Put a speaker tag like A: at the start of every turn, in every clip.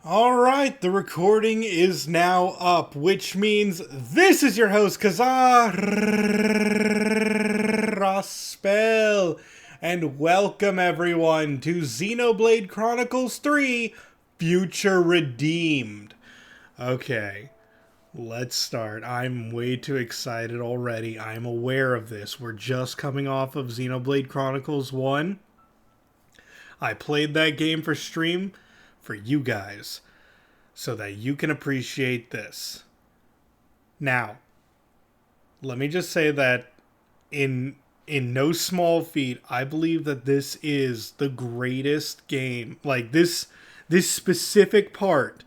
A: Alright, the recording is now up, which means this is your host, Kazar Rospel, and welcome everyone to Xenoblade Chronicles 3, Future Redeemed. Okay, let's start. I'm way too excited already. I'm aware of this. We're just coming off of Xenoblade Chronicles 1. I played that game for stream for you guys, so that you can appreciate this. Now, let me just say that in no small feat, I believe that this is the greatest game. Like this specific part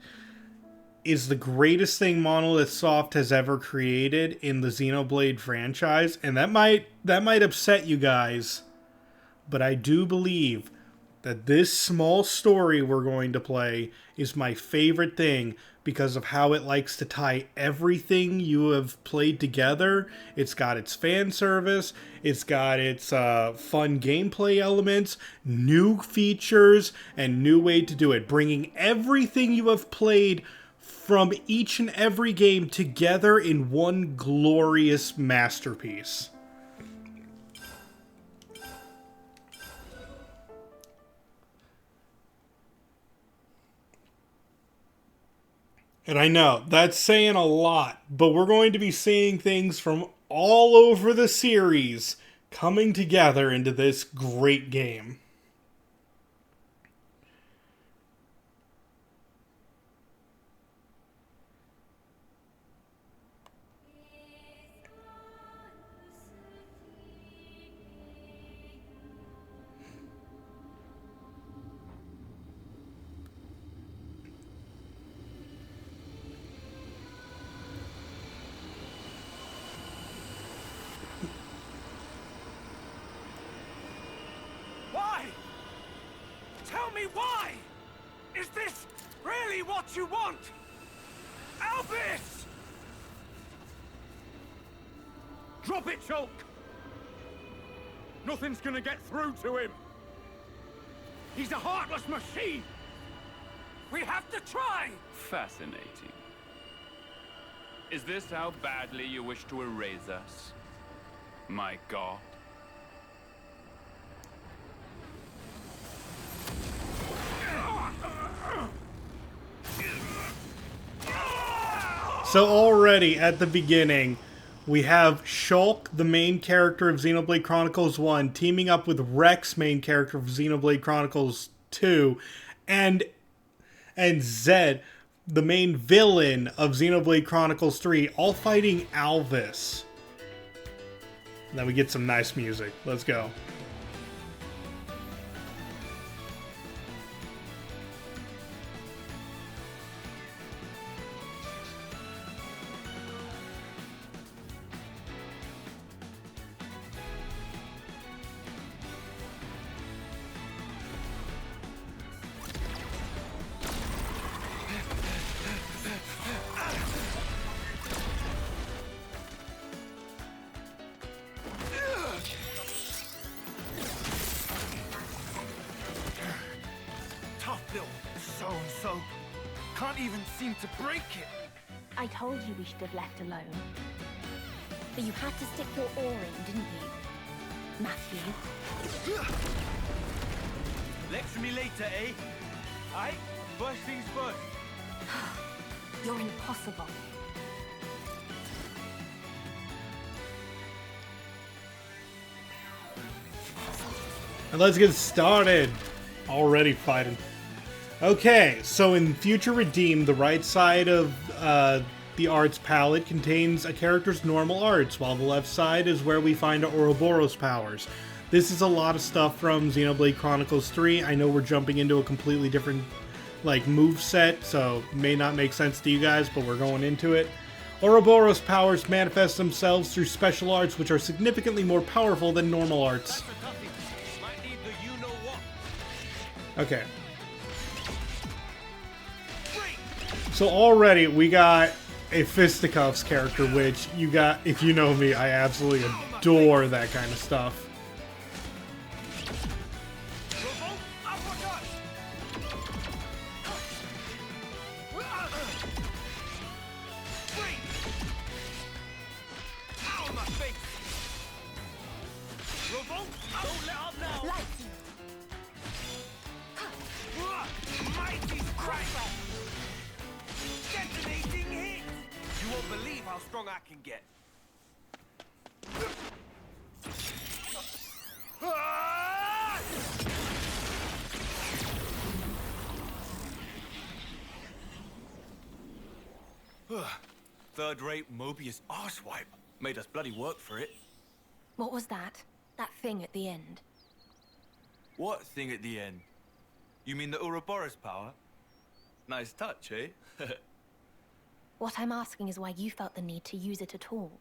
A: is the greatest thing Monolith Soft has ever created in the Xenoblade franchise, and that might upset you guys, but I do believe that this small story we're going to play is my favorite thing because of how it likes to tie everything you have played together. It's got its fan service, it's got its fun gameplay elements, new features, and new way to do it. Bringing everything you have played from each and every game together in one glorious masterpiece. And I know, that's saying a lot, but we're going to be seeing things from all over the series coming together into this great game.
B: Why? Tell me why! Is this really what you want? Albus! Drop it, Shulk! Nothing's gonna get through to him! He's a heartless machine! We have to try!
C: Fascinating. Is this how badly you wish to erase us? My god.
A: So already at the beginning, we have Shulk, the main character of Xenoblade Chronicles 1, teaming up with Rex, main character of Xenoblade Chronicles 2, and Zed, the main villain of Xenoblade Chronicles 3, all fighting Alvis. And then we get some nice music. Let's go.
B: Tough little so-and-so. Can't even seem to break it.
D: I told you we should have left alone. But you had to stick your oar in, didn't you? Matthew.
B: Lecture me later, eh? Aye? First things first.
D: You're impossible.
A: And let's get started. Already fighting. Okay, so in Future Redeemed, the right side of the arts palette contains a character's normal arts, while the left side is where we find Ouroboros powers. This is a lot of stuff from Xenoblade Chronicles 3. I know we're jumping into a completely different move set, so it may not make sense to you guys, but we're going into it. Ouroboros powers manifest themselves through special arts, which are significantly more powerful than normal arts.
B: Might need the you-know-what.
A: Okay. So already we got a Fisticuffs character, which if you know me, I absolutely adore that kind of stuff.
E: strong I can get. Third-rate Mobius arsewipe. Made us bloody work for it.
D: What was that? That thing at the end?
E: What thing at the end? You mean the Ouroboros power? Nice touch, eh?
D: What I'm asking is why you felt the need to use it at all.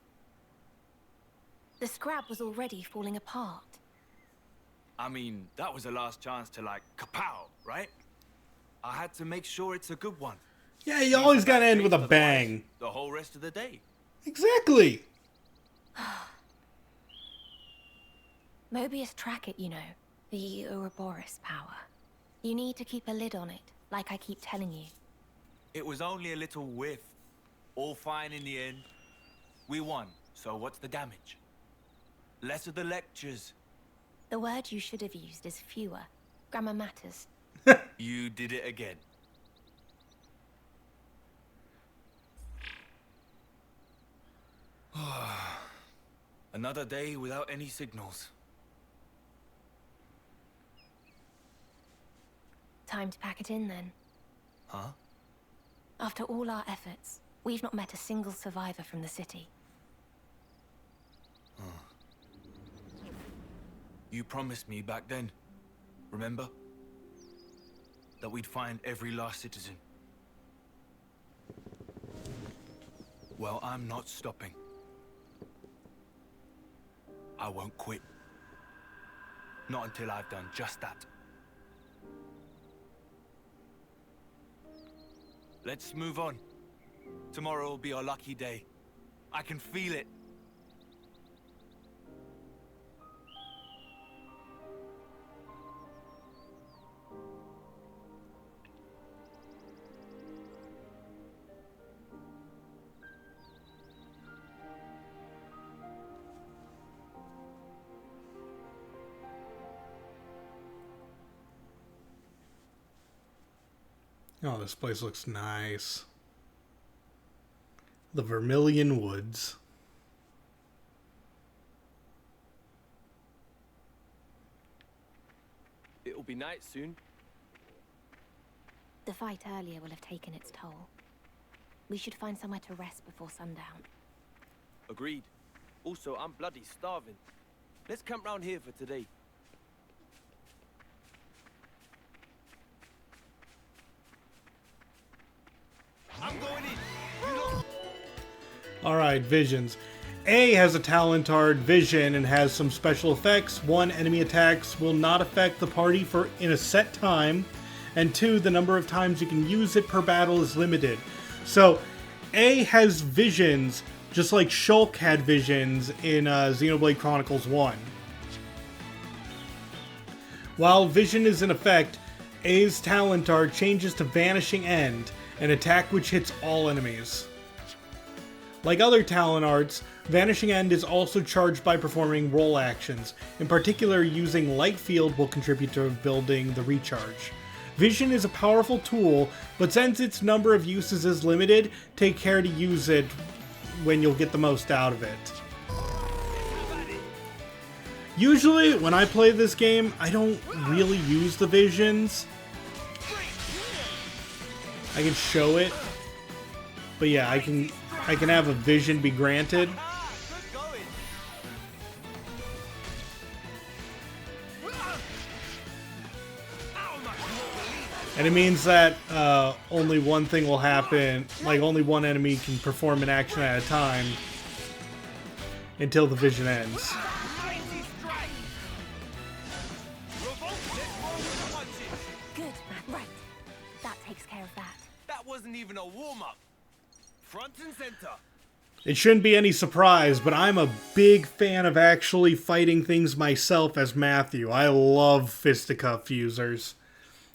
D: The scrap was already falling apart.
E: I mean, that was the last chance to, like, kapow, right? I had to make sure it's a good one.
A: Yeah, you always gotta end with a bang.
E: The whole rest of the day.
A: Exactly.
D: Mobius track it, you know. The Ouroboros power. You need to keep a lid on it, like I keep telling you.
E: It was only a little whiff. All fine in the end. We won, so what's the damage? Less of the lectures.
D: The word you should have used is fewer. Grammar matters.
E: You did it again. Another day without any signals.
D: Time to pack it in then.
E: Huh?
D: After all our efforts, we've not met a single survivor from the city.
E: You promised me back then, remember? That we'd find every last citizen. Well, I'm not stopping. I won't quit. Not until I've done just that. Let's move on. Tomorrow will be our lucky day. I can feel it.
A: Oh, this place looks nice. The Vermilion Woods.
F: It'll be night soon.
D: The fight earlier will have taken its toll. We should find somewhere to rest before sundown.
F: Agreed. Also, I'm bloody starving. Let's camp round here for today.
E: I'm going in.
A: Alright, visions. A has a Talentard vision and has some special effects. 1, enemy attacks will not affect the party for in a set time. And 2, the number of times you can use it per battle is limited. So, A has visions, just like Shulk had visions in Xenoblade Chronicles 1. While vision is in effect, A's Talentard changes to Vanishing End, an attack which hits all enemies. Like other Talon arts, Vanishing End is also charged by performing roll actions. In particular, using Light Field will contribute to building the recharge. Vision is a powerful tool, but since its number of uses is limited, take care to use it when you'll get the most out of it. Usually, when I play this game, I don't really use the visions. I can show it, but yeah, I can have a vision be granted. And it means that only one thing will happen, like only one enemy can perform an action at a time until the vision ends.
D: Good, right. That takes care of that.
E: That wasn't even a warm-up. Front and center.
A: It shouldn't be any surprise, but I'm a big fan of actually fighting things myself as Matthew. I love fisticuff users.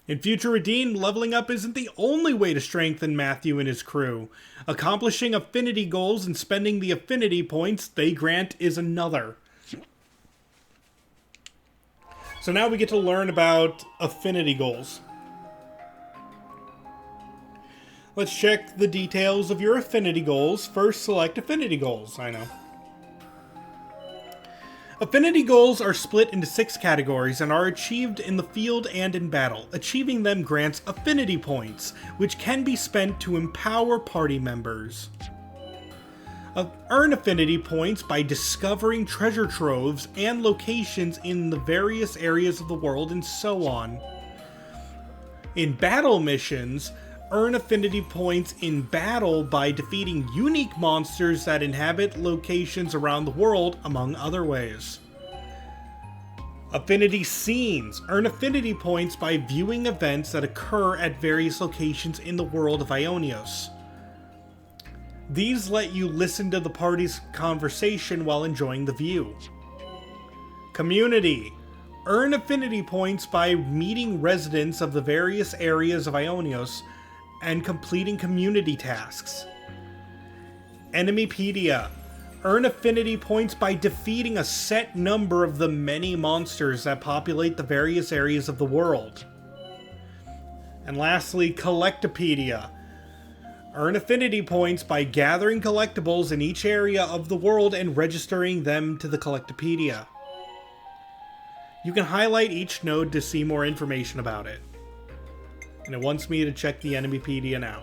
A: In Future Redeemed, leveling up isn't the only way to strengthen Matthew and his crew. Accomplishing affinity goals and spending the affinity points they grant is another. So now we get to learn about affinity goals. Let's check the details of your affinity goals. First, select affinity goals. I know. Affinity goals are split into 6 categories and are achieved in the field and in battle. Achieving them grants affinity points, which can be spent to empower party members. Earn affinity points by discovering treasure troves and locations in the various areas of the world, and so on. In battle missions, earn affinity points in battle by defeating unique monsters that inhabit locations around the world, among other ways. Affinity scenes. Earn affinity points by viewing events that occur at various locations in the world of Ionios. These let you listen to the party's conversation while enjoying the view. Community. Earn affinity points by meeting residents of the various areas of Ionios and completing community tasks. Enemypedia. Earn affinity points by defeating a set number of the many monsters that populate the various areas of the world. And lastly, Collectopedia. Earn affinity points by gathering collectibles in each area of the world and registering them to the Collectopedia. You can highlight each node to see more information about it. And it wants me to check the Enemypedia now.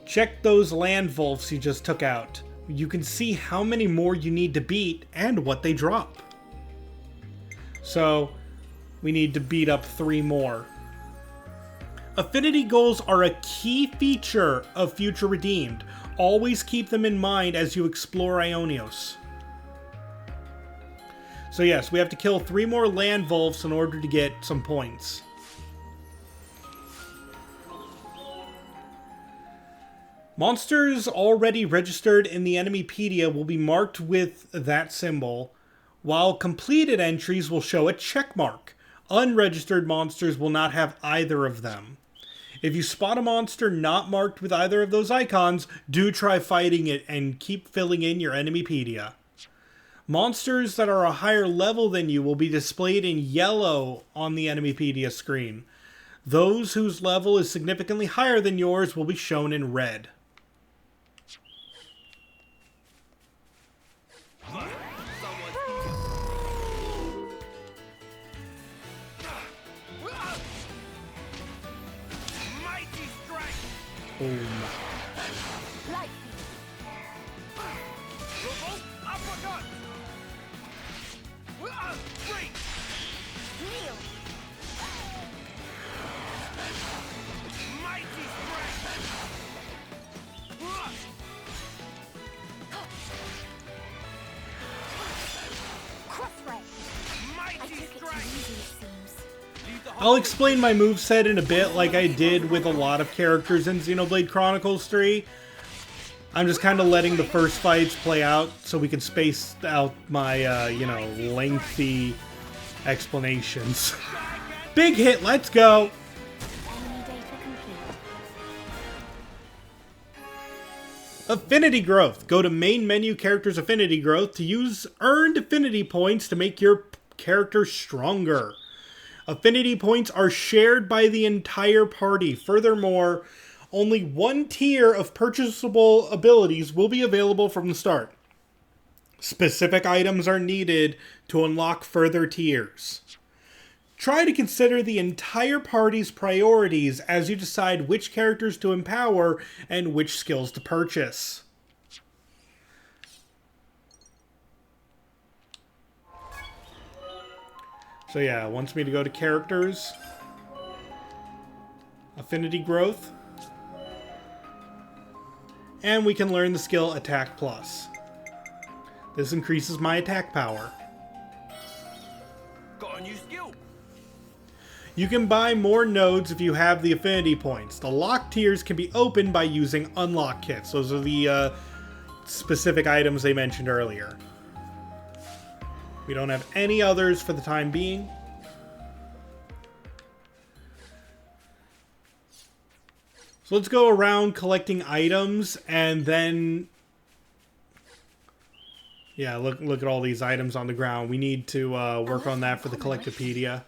A: Check those land wolves you just took out. You can see how many more you need to beat and what they drop. So, we need to beat up 3 more. Affinity goals are a key feature of Future Redeemed. Always keep them in mind as you explore Ionios. So yes, we have to kill 3 more land wolves in order to get some points. Monsters already registered in the Enemypedia will be marked with that symbol, while completed entries will show a check mark. Unregistered monsters will not have either of them. If you spot a monster not marked with either of those icons, do try fighting it and keep filling in your Enemypedia. Monsters that are a higher level than you will be displayed in yellow on the Enemypedia screen. Those whose level is significantly higher than yours will be shown in red. Boom.
D: Light
B: Revolt uppercut! Break!
D: kneel.
B: Mighty strength!
D: Crossray. I
B: Mighty
D: took it too
B: strength!
D: easy, it seems.
B: Leave the
A: I'll explain my moveset in a bit like I did with a lot of characters in Xenoblade Chronicles 3. I'm just kind of letting the first fights play out so we can space out my, lengthy explanations. Big hit, let's go!
D: Enemy data complete.
A: Affinity Growth. Go to main menu Characters Affinity Growth to use earned affinity points to make your character stronger. Affinity points are shared by the entire party. Furthermore, only 1 tier of purchasable abilities will be available from the start. Specific items are needed to unlock further tiers. Try to consider the entire party's priorities as you decide which characters to empower and which skills to purchase. So yeah, it wants me to go to characters, affinity growth, and we can learn the skill Attack Plus. This increases my attack power.
E: Got a new skill.
A: You can buy more nodes if you have the affinity points. The lock tiers can be opened by using unlock kits. Those are the specific items they mentioned earlier. We don't have any others for the time being. So let's go around collecting items and then... Yeah, look at all these items on the ground. We need to work on that for the Collectopedia.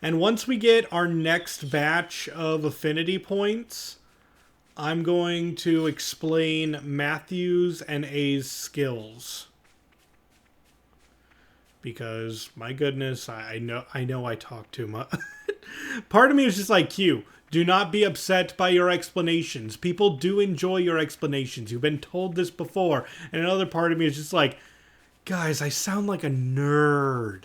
A: And once we get our next batch of affinity points, I'm going to explain Matthew's and A's skills. Because, my goodness, I know I talk too much. Part of me is just like, Q, do not be upset by your explanations. People do enjoy your explanations. You've been told this before. And another part of me is just like, guys, I sound like a nerd.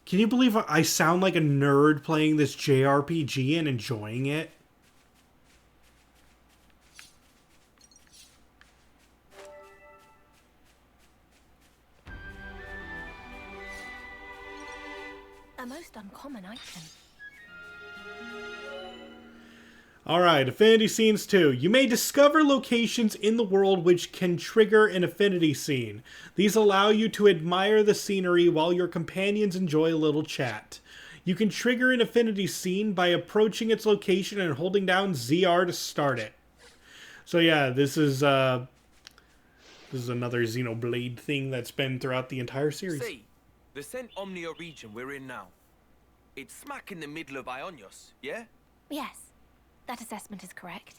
A: Can you believe I sound like a nerd playing this JRPG and enjoying it?
D: A most uncommon item.
A: Alright, Affinity Scenes 2. You may discover locations in the world which can trigger an affinity scene. These allow you to admire the scenery while your companions enjoy a little chat. You can trigger an affinity scene by approaching its location and holding down ZR to start it. So yeah, this is another Xenoblade thing that's been throughout the entire series.
F: See, the Cent Omnia region we're in now. It's smack in the middle of Ionios, yeah?
D: Yes, that assessment is correct.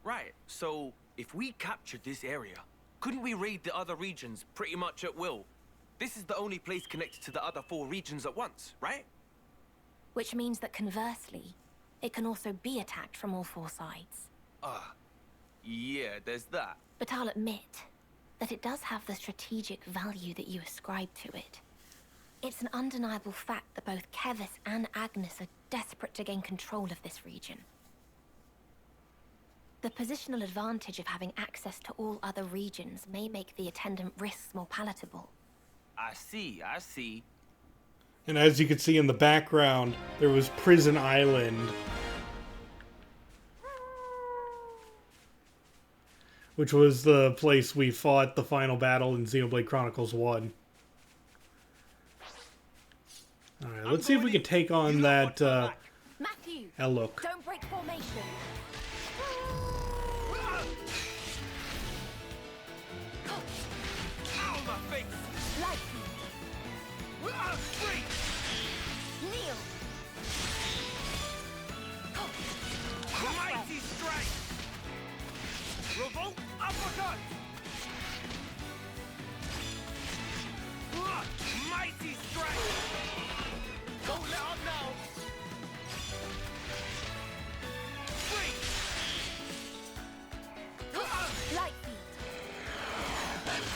F: Right, so if we captured this area, couldn't we raid the other regions pretty much at will? This is the only place connected to the other 4 regions at once, right?
D: Which means that conversely, it can also be attacked from all 4 sides.
F: Yeah, there's that.
D: But I'll admit that it does have the strategic value that you ascribe to it. It's an undeniable fact that both Kevis and Agnes are desperate to gain control of this region. The positional advantage of having access to all other regions may make the attendant risks more palatable.
F: I see.
A: And as you can see in the background, there was Prison Island, which was the place we fought the final battle in Xenoblade Chronicles 1. Alright, let's see if we can take on that,
D: Matthew,
A: Eluk.
D: don't break formation.
F: Ow, my face!
D: Light
F: Free!
D: kneel.
F: Mighty strike! Revolt uppercut! Mighty strike! Don't let up now! Free!
D: Light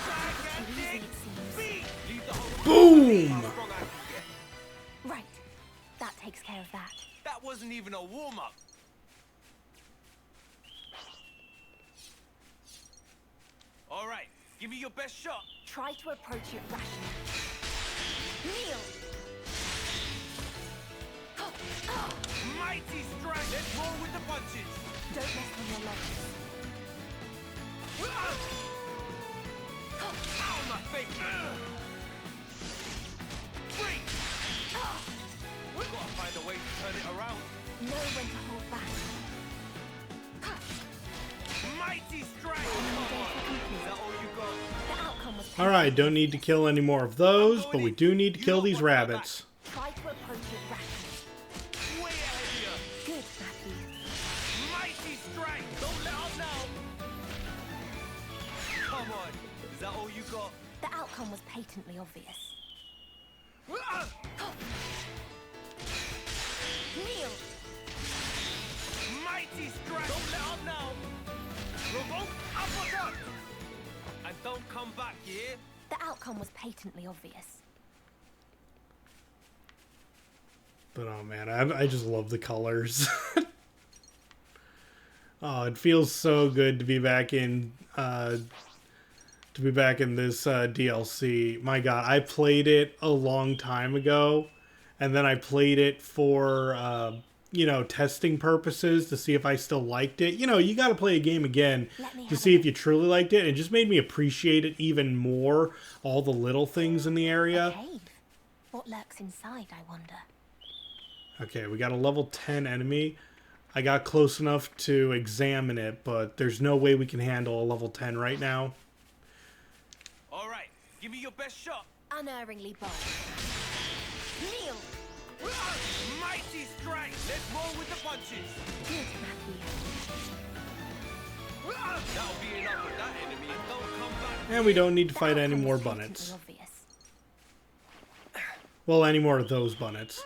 F: Gigantic beat! Leave the whole
A: Boom!
F: How strong I can get.
D: Right, that takes care of that.
F: That wasn't even a warm-up. All right, give me your best shot.
D: Try to approach it rationally. Kneel.
F: Mighty strike! Let's roll with the punches!
D: Don't rest on your legs.
F: Ow, my face! Free! We've got to find a way to turn it around.
D: Know when to hold back.
F: Mighty strike! Come on. Is that all you got?
D: The outcome was
A: Alright, don't need to kill any more of those, but we do need to kill these rabbits.
D: Try to approach it rationally.
F: Way ahead of you!
D: Good, Matthew.
F: Mighty strike! Don't let up now! Come on. Is that all you got?
D: The outcome was patently obvious. Kneel.
F: Mighty strike! Don't let up now! Revolt uppercut! And don't come back, yeah?
D: The outcome was patently obvious.
A: But oh man, I just love the colors. Oh, it feels so good to be back in this DLC. My god, I played it a long time ago, and then I played it for testing purposes to see if I still liked it. You know, you got to play a game again to see if you truly liked it. It just made me appreciate it even more, all the little things in the area.
D: A cave. What lurks inside, I wonder?
A: Okay, we got a level 10 enemy. I got close enough to examine it, but there's no way we can handle a level 10 right now.
F: All right, give me your best shot.
D: Unerringly bold. Kneel.
F: Mighty strike! Let's roll with the punches!
D: Good, Matthew.
F: That'll be enough of that enemy. Don't come back.
A: And we don't need to fight
D: The
A: any
D: outcome
A: more
D: was patently
A: bunnets.
D: obvious.
A: Well, any more of those bunnets.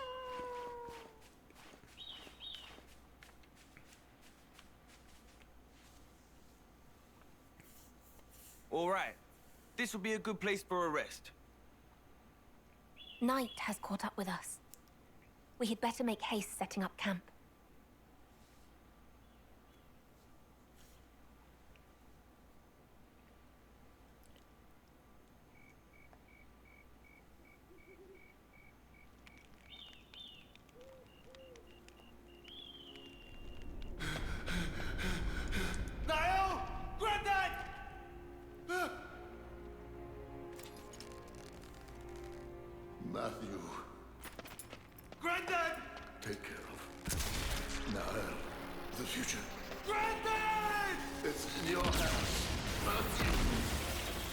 F: All right. This will be a good place for a rest.
D: Night has caught up with us. We had better make haste setting up camp.
F: Niall! Granddad!
G: Matthew,
F: Granddad!
G: take care of Nael, the future.
F: Granddad!
G: It's in your hands, Matthew.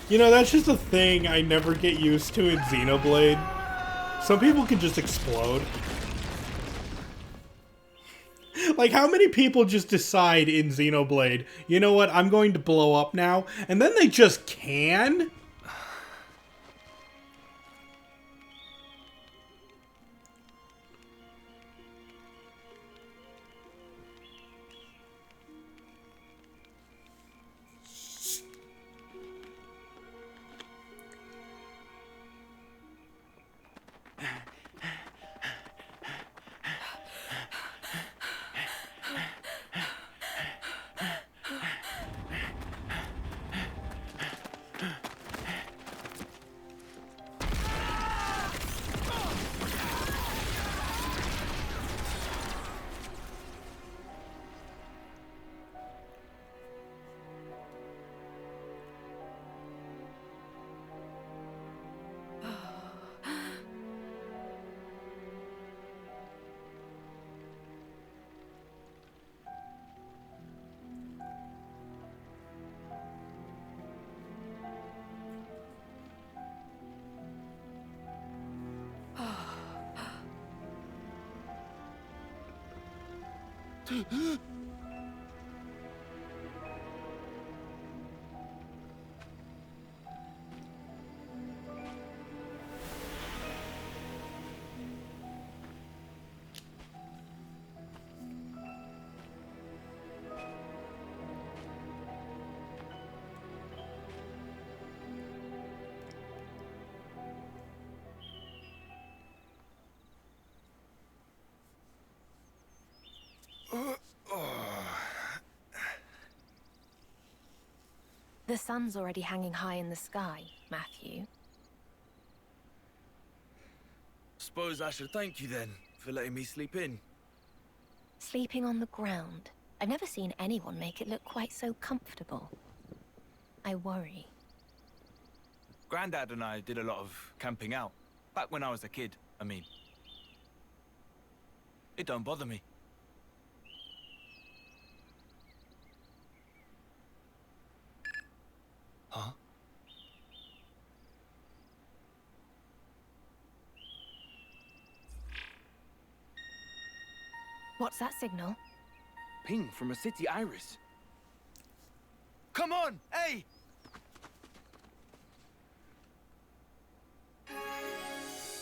A: You know, that's just a thing I never get used to in Xenoblade. Some people can just explode. Like, how many people just decide in Xenoblade, you know what, I'm going to blow up now, and then they just can?
D: The sun's already hanging high in the sky, Matthew.
E: Suppose I should thank you then for letting me sleep in.
D: Sleeping on the ground. I've never seen anyone make it look quite so comfortable. I worry.
E: Grandad and I did a lot of camping out. Back when I was a kid, I mean. It don't bother me. Huh?
D: What's that signal?
F: Ping from a city iris.
E: Come on, hey!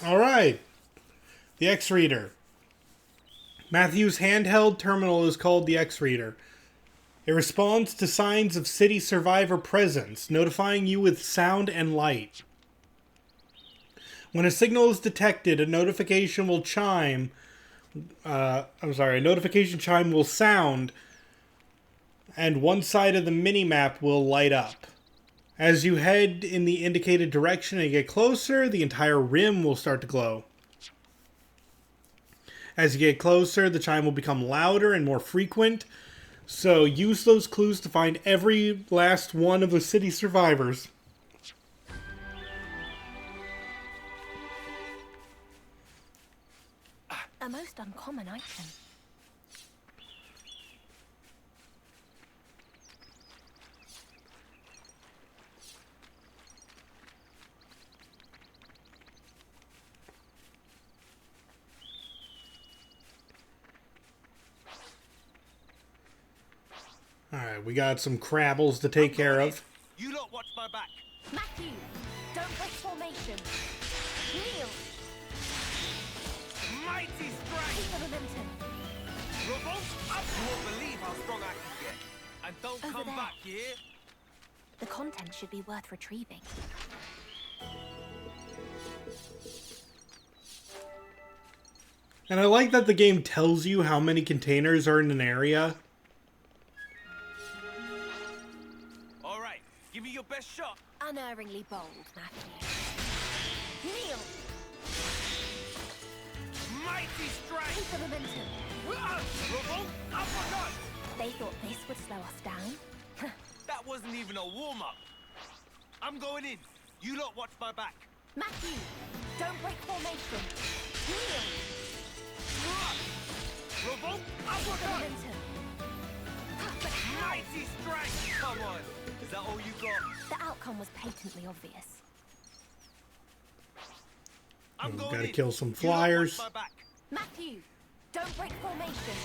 A: All right. The X-Reader. Matthew's handheld terminal is called the X-Reader. It responds to signs of city survivor presence, notifying you with sound and light. When a signal is detected, a notification chime will sound, and one side of the minimap will light up. As you head in the indicated direction and get closer, the entire rim will start to glow. As you get closer, the chime will become louder and more frequent. So use those clues to find every last one of the city survivors.
D: A most uncommon item.
A: Alright, we got some crabbles to take care of.
E: You lot watch my back.
D: Matthew, don't break formation. Kneel.
E: Mighty
D: Keep
E: strength.
D: the momentum.
E: Revolt up. You won't believe how strong I can get. And don't
D: Over
E: come
D: there.
E: back here.
D: The content should be worth retrieving.
A: And I like that the game tells you how many containers are in an area.
E: All right, give me your best shot.
D: Unerringly bold, Matthew. Kneel.
E: Mighty
D: Keep
E: strength.
D: the momentum.
E: Revolt uppercut.
D: They thought this would slow us down.
E: That wasn't even a warm-up. I'm going in. You lot watch my back.
D: Matthew, don't break formation. Kneel.
E: Revolt
D: Keep the
E: uppercut.
D: momentum. But how?
E: Mighty strength. Come on. Is that all you got?
D: The outcome was patently obvious.
E: I'm
A: We
E: going
A: gotta
E: in.
A: kill some
E: You lot watch
A: flyers.
E: my back.
D: Matthew, don't break formation.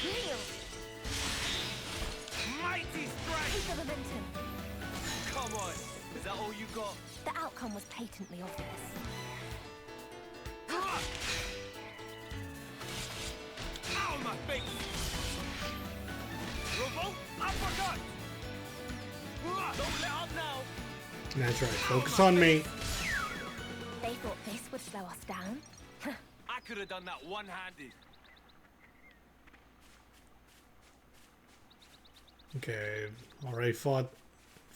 D: Kneel.
E: Mighty
D: Keep
E: strength.
D: the momentum.
E: Come on. Is that all you got?
D: The outcome was patently obvious.
E: Ow, my face! Revolt uppercut! Don't let up now!
A: That's right, focus on me.
D: They thought this would slow us down.
E: I could have done that one-handed.
A: Okay, already fought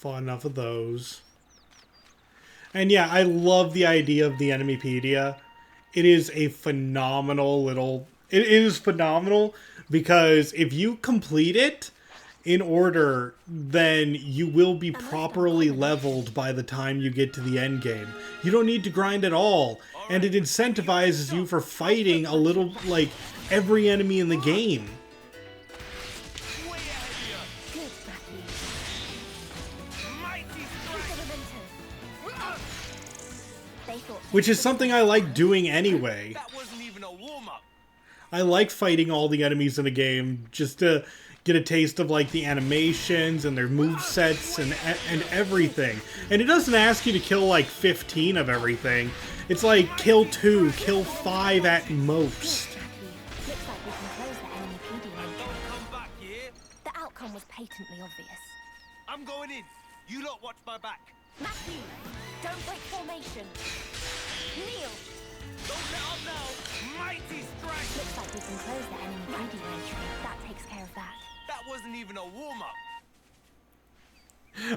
A: enough of those. And yeah, I love the idea of the Enemypedia. It is a phenomenal little... It is phenomenal because if you complete it in order, then you will be properly leveled by the time you get to the end game. You don't need to grind at all. And it incentivizes you for fighting a little, like, every enemy in the game.
E: Way ahead of
D: Good, Matthew.
E: you! Mighty
D: Keep
E: strength!
D: the momentum. They thought
A: Which is something I like doing anyway.
E: That wasn't even a warm-up.
A: I like fighting all the enemies in a game just to get a taste of like the animations and their movesets and everything. And it doesn't ask you to kill like 15 of everything. It's like kill 2, kill 5 at most.
D: Matthew, looks like we can close the Enemypedia entry.
E: Don't come back here.
D: The outcome was patently obvious.
E: I'm going in. You lot watch my back.
D: Matthew, don't break formation. Kneel.
E: Don't let up now. Mighty strength!
D: Looks like we can close the Enemypedia entry. That takes care of that.
E: That wasn't even a warm-up.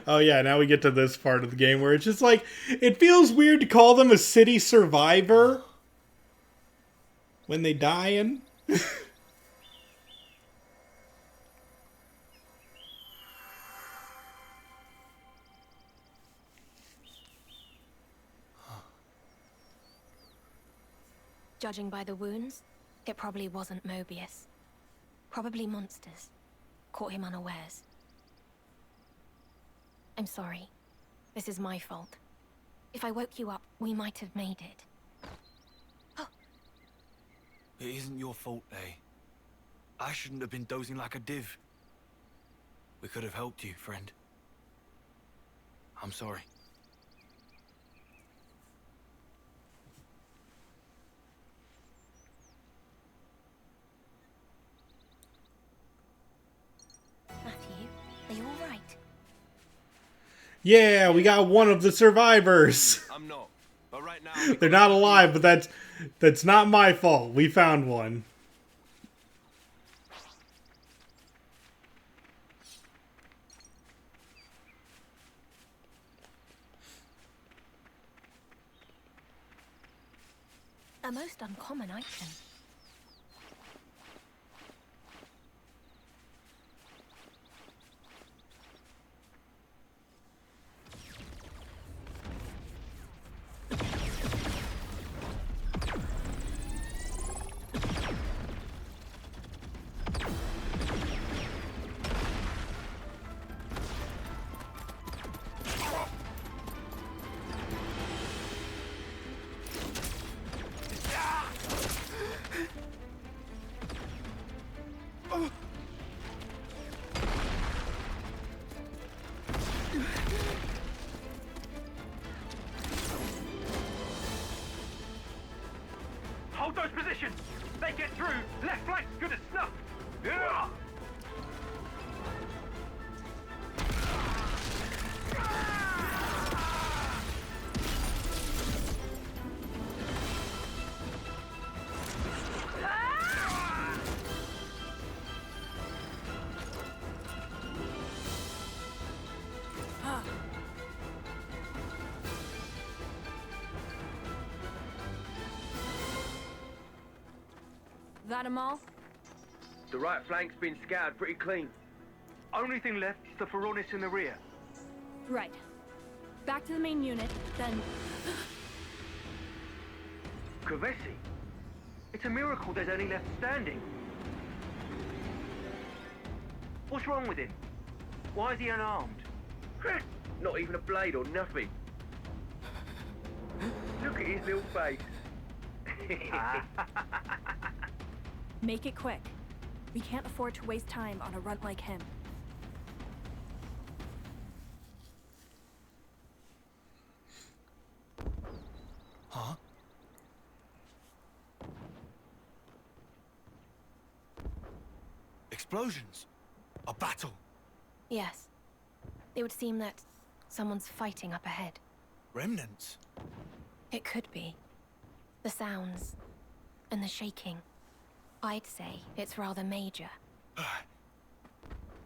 A: Oh yeah, now we get to this part of the game where it's just like, it feels weird to call them a city survivor when they dying.
D: Judging by the wounds, it probably wasn't Mobius. Probably monsters. Caught him unawares. I'm sorry. This is my fault. If I woke you up, we might have made it.
E: It isn't your fault, eh? I shouldn't have been dozing like a div. We could have helped you, friend. I'm sorry.
D: Matthew, are you all right?
A: Yeah, we got one of the survivors.
E: I'm not. But right now...
A: They're not alive, but that's not my fault. We found one.
D: A most uncommon item.
B: position! They get through! Left flank's good as snuff! Yeah!
H: That 'em all?
B: The right flank's been scoured pretty clean. Only thing left is the Feronis in the rear.
H: Right. Back to the main unit, then...
B: Kavesi? It's a miracle there's any left standing. What's wrong with him? Why is he unarmed? Not even a blade or nothing. Look at his little face.
H: Make it quick. We can't afford to waste time on a runt like him.
E: Huh? Explosions! A battle!
D: Yes. It would seem that someone's fighting up ahead.
E: Remnants?
D: It could be. The sounds and the shaking. I'd say it's rather major.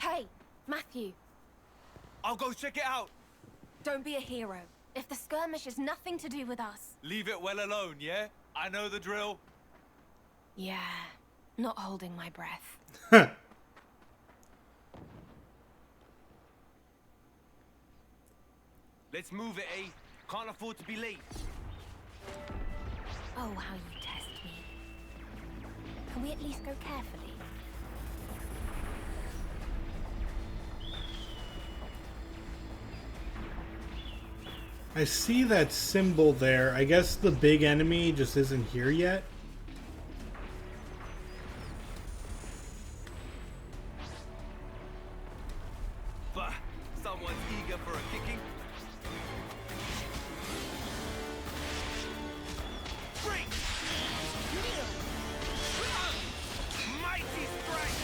D: Hey, Matthew,
E: I'll go check it out!
D: don't be a hero. If the skirmish has nothing to do with us.
E: Leave it well alone, yeah? I know the drill.
D: Yeah, not holding my breath.
F: Let's move it, eh? Can't afford to be late.
D: Oh, how you test me. Can we at least go carefully?
A: I see that symbol there. I guess the big enemy just isn't here yet.
F: But someone's eager for a kicking. Break! Mighty strike!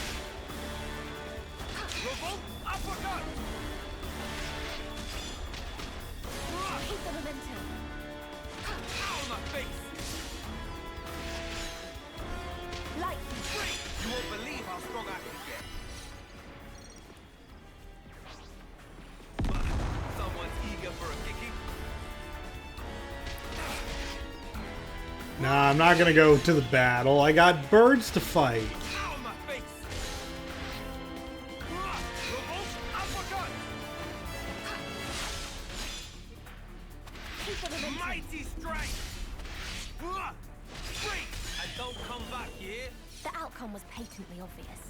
F: Revolt uppercut!
D: Keep the momentum.
F: Ow, my face!
D: Light.
F: Break! You won't believe how strong I can get. But someone's eager for a kicking.
A: Nah, I'm not gonna go to the battle. I got birds to fight.
F: Ow, my face! Revolt uppercut!
D: Keep the momentum.
F: Mighty strike! Break! And don't come back here.
D: The outcome was patently obvious.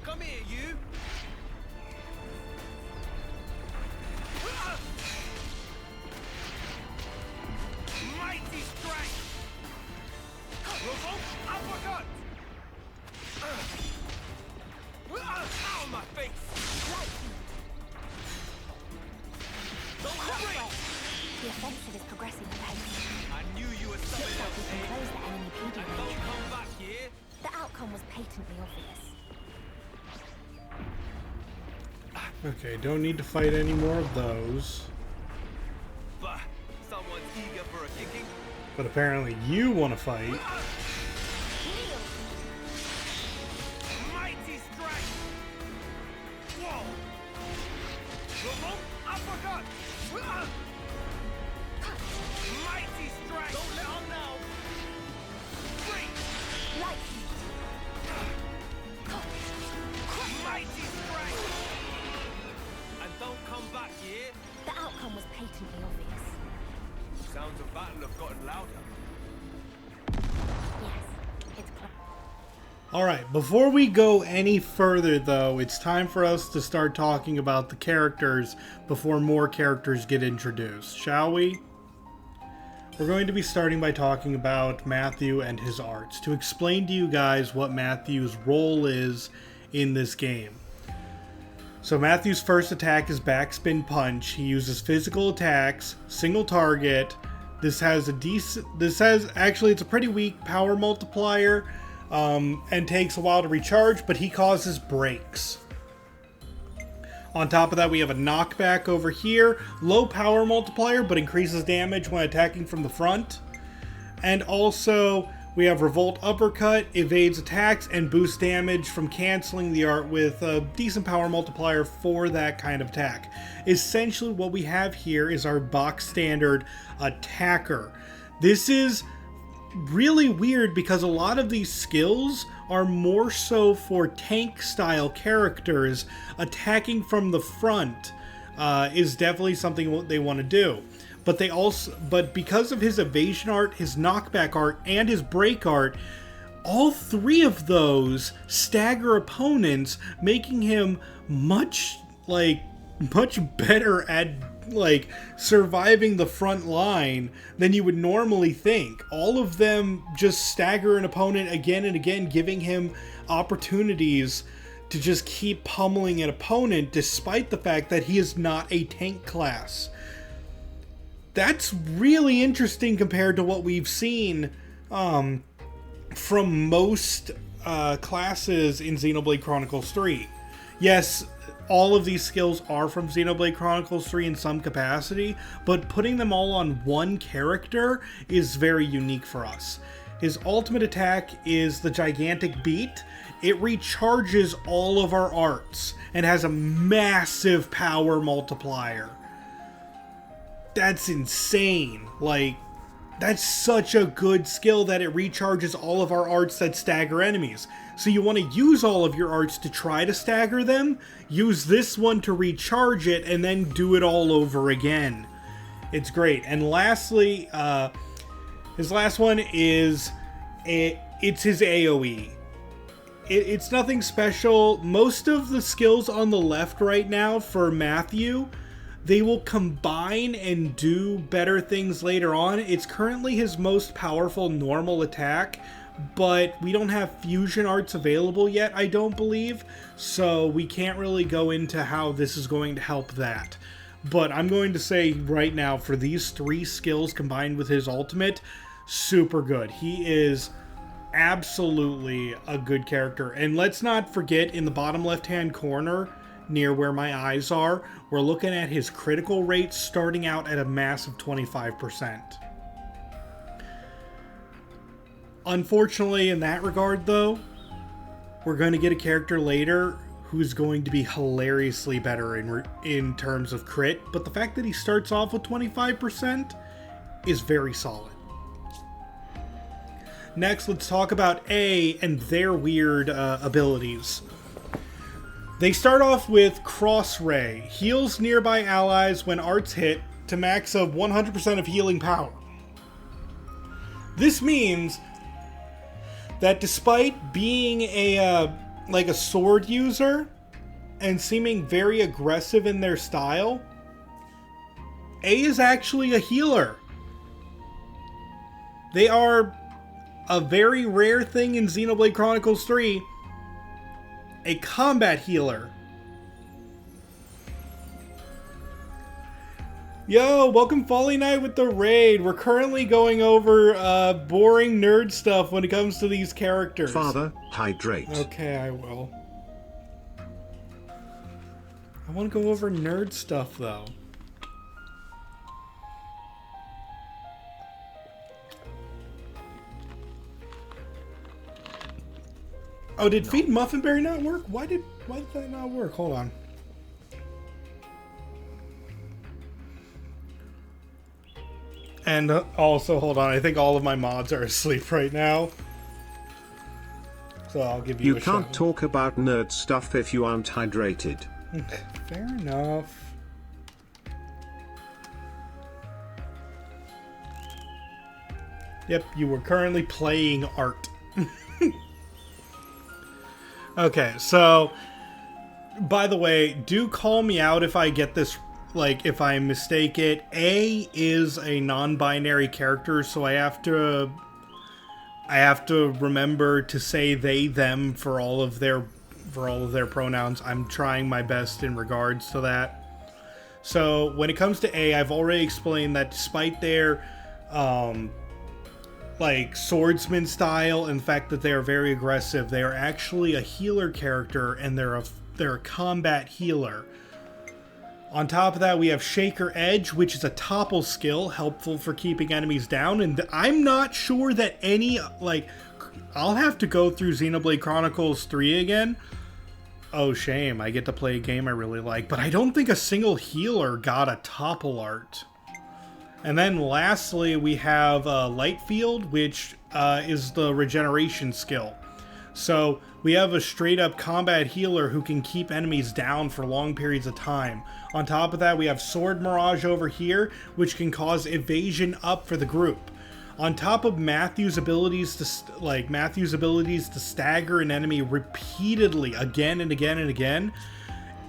F: Come here, you! Mighty strike! Revolt uppercut! Ow, my face! Don't break!
D: The offensive is progressing apace.
F: I knew you were something
D: Looks like we
F: else,
D: can
F: eh?
D: close the enemy PD
F: And don't
D: range.
F: come back here.
D: The outcome was patently obvious.
A: Okay, don't need to fight any more of those.
F: But someone's eager for a kicking.
A: But apparently you want to fight.
F: Mighty strike! Whoa! Remote uppercut! Mighty strike! Don't let on now! Break!
D: Light.
F: Mighty strike! And don't come back here!
D: The outcome was patently obvious.
F: Sounds of battle have gotten louder.
D: Yes, it's close.
A: Alright, before we go any further though, it's time for us to start talking about the characters before more characters get introduced, shall we? We're going to be starting by talking about Matthew and his arts, to explain to you guys what Matthew's role is in this game. So Matthew's first attack is backspin punch. He uses physical attacks, single target. This has actually, it's a pretty weak power multiplier, and takes a while to recharge, but he causes breaks. On top of that, we have a knockback over here. Low power multiplier, but increases damage when attacking from the front. And also, we have Revolt Uppercut, evades attacks, and boosts damage from canceling the art with a decent power multiplier for that kind of attack. Essentially, what we have here is our box standard attacker. This is really weird because a lot of these skills are more so for tank style characters. Attacking from the front is definitely something they want to do. But because of his evasion art, his knockback art, and his break art, all three of those stagger opponents, making him much better at surviving the front line than you would normally think. All of them just stagger an opponent again and again, giving him opportunities to just keep pummeling an opponent despite the fact that he is not a tank class. That's really interesting compared to what we've seen from most classes in Xenoblade Chronicles 3. Yes, all of these skills are from Xenoblade Chronicles 3 in some capacity, but putting them all on one character is very unique for us. His ultimate attack is the Gigantic Beat. It recharges all of our arts and has a massive power multiplier. That's insane. That's such a good skill that it recharges all of our arts that stagger enemies. So you want to use all of your arts to try to stagger them, use this one to recharge it, and then do it all over again. It's great. And lastly, his last one is, it's his AoE. It's nothing special. Most of the skills on the left right now for Matthew, they will combine and do better things later on. It's currently his most powerful normal attack, but we don't have fusion arts available yet, I don't believe, so we can't really go into how this is going to help that. But I'm going to say right now, for these three skills combined with his ultimate, super good. He is absolutely a good character. And let's not forget, in the bottom left-hand corner, near where my eyes are, we're looking at his critical rate starting out at a massive 25%. Unfortunately, in that regard, though, we're going to get a character later who's going to be hilariously better in terms of crit, but the fact that he starts off with 25% is very solid. Next, let's talk about A and their weird abilities. They start off with Cross Ray. Heals nearby allies when arts hit to max of 100% of healing power. This means that despite being a sword user and seeming very aggressive in their style, A is actually a healer. They are a very rare thing in Xenoblade Chronicles 3, a combat healer. Yo, welcome Folly Knight with the raid. We're currently going over boring nerd stuff when it comes to these characters.
G: Father, hydrate.
A: Okay, I will. I want to go over nerd stuff, though. Oh, did Feed Muffinberry not work? Why did that not work? Hold on. And also, hold on, I think all of my mods are asleep right now. So I'll give you a shot.
G: You can't talk about nerd stuff if you aren't hydrated.
A: Fair enough. Yep, you were currently playing art. Okay, so, by the way, do call me out if I get this, if I mistake it. A is a non-binary character, so I have to remember to say they, them for all of their for all of their pronouns. I'm trying my best in regards to that. So when it comes to A, I've already explained that despite their like swordsman style and the fact that they are very aggressive, they are actually a healer character, and they're a combat healer. On top of that, we have Shaker Edge, which is a topple skill, helpful for keeping enemies down. And I'm not sure that any, like, I'll have to go through Xenoblade Chronicles 3 again. Oh, shame. I get to play a game I really like. But I don't think a single healer got a topple art. And then lastly, we have Light Field, which is the regeneration skill. So we have a straight up combat healer who can keep enemies down for long periods of time. On top of that, we have Sword Mirage over here, which can cause evasion up for the group. On top of Matthew's abilities to stagger an enemy repeatedly again and again and again,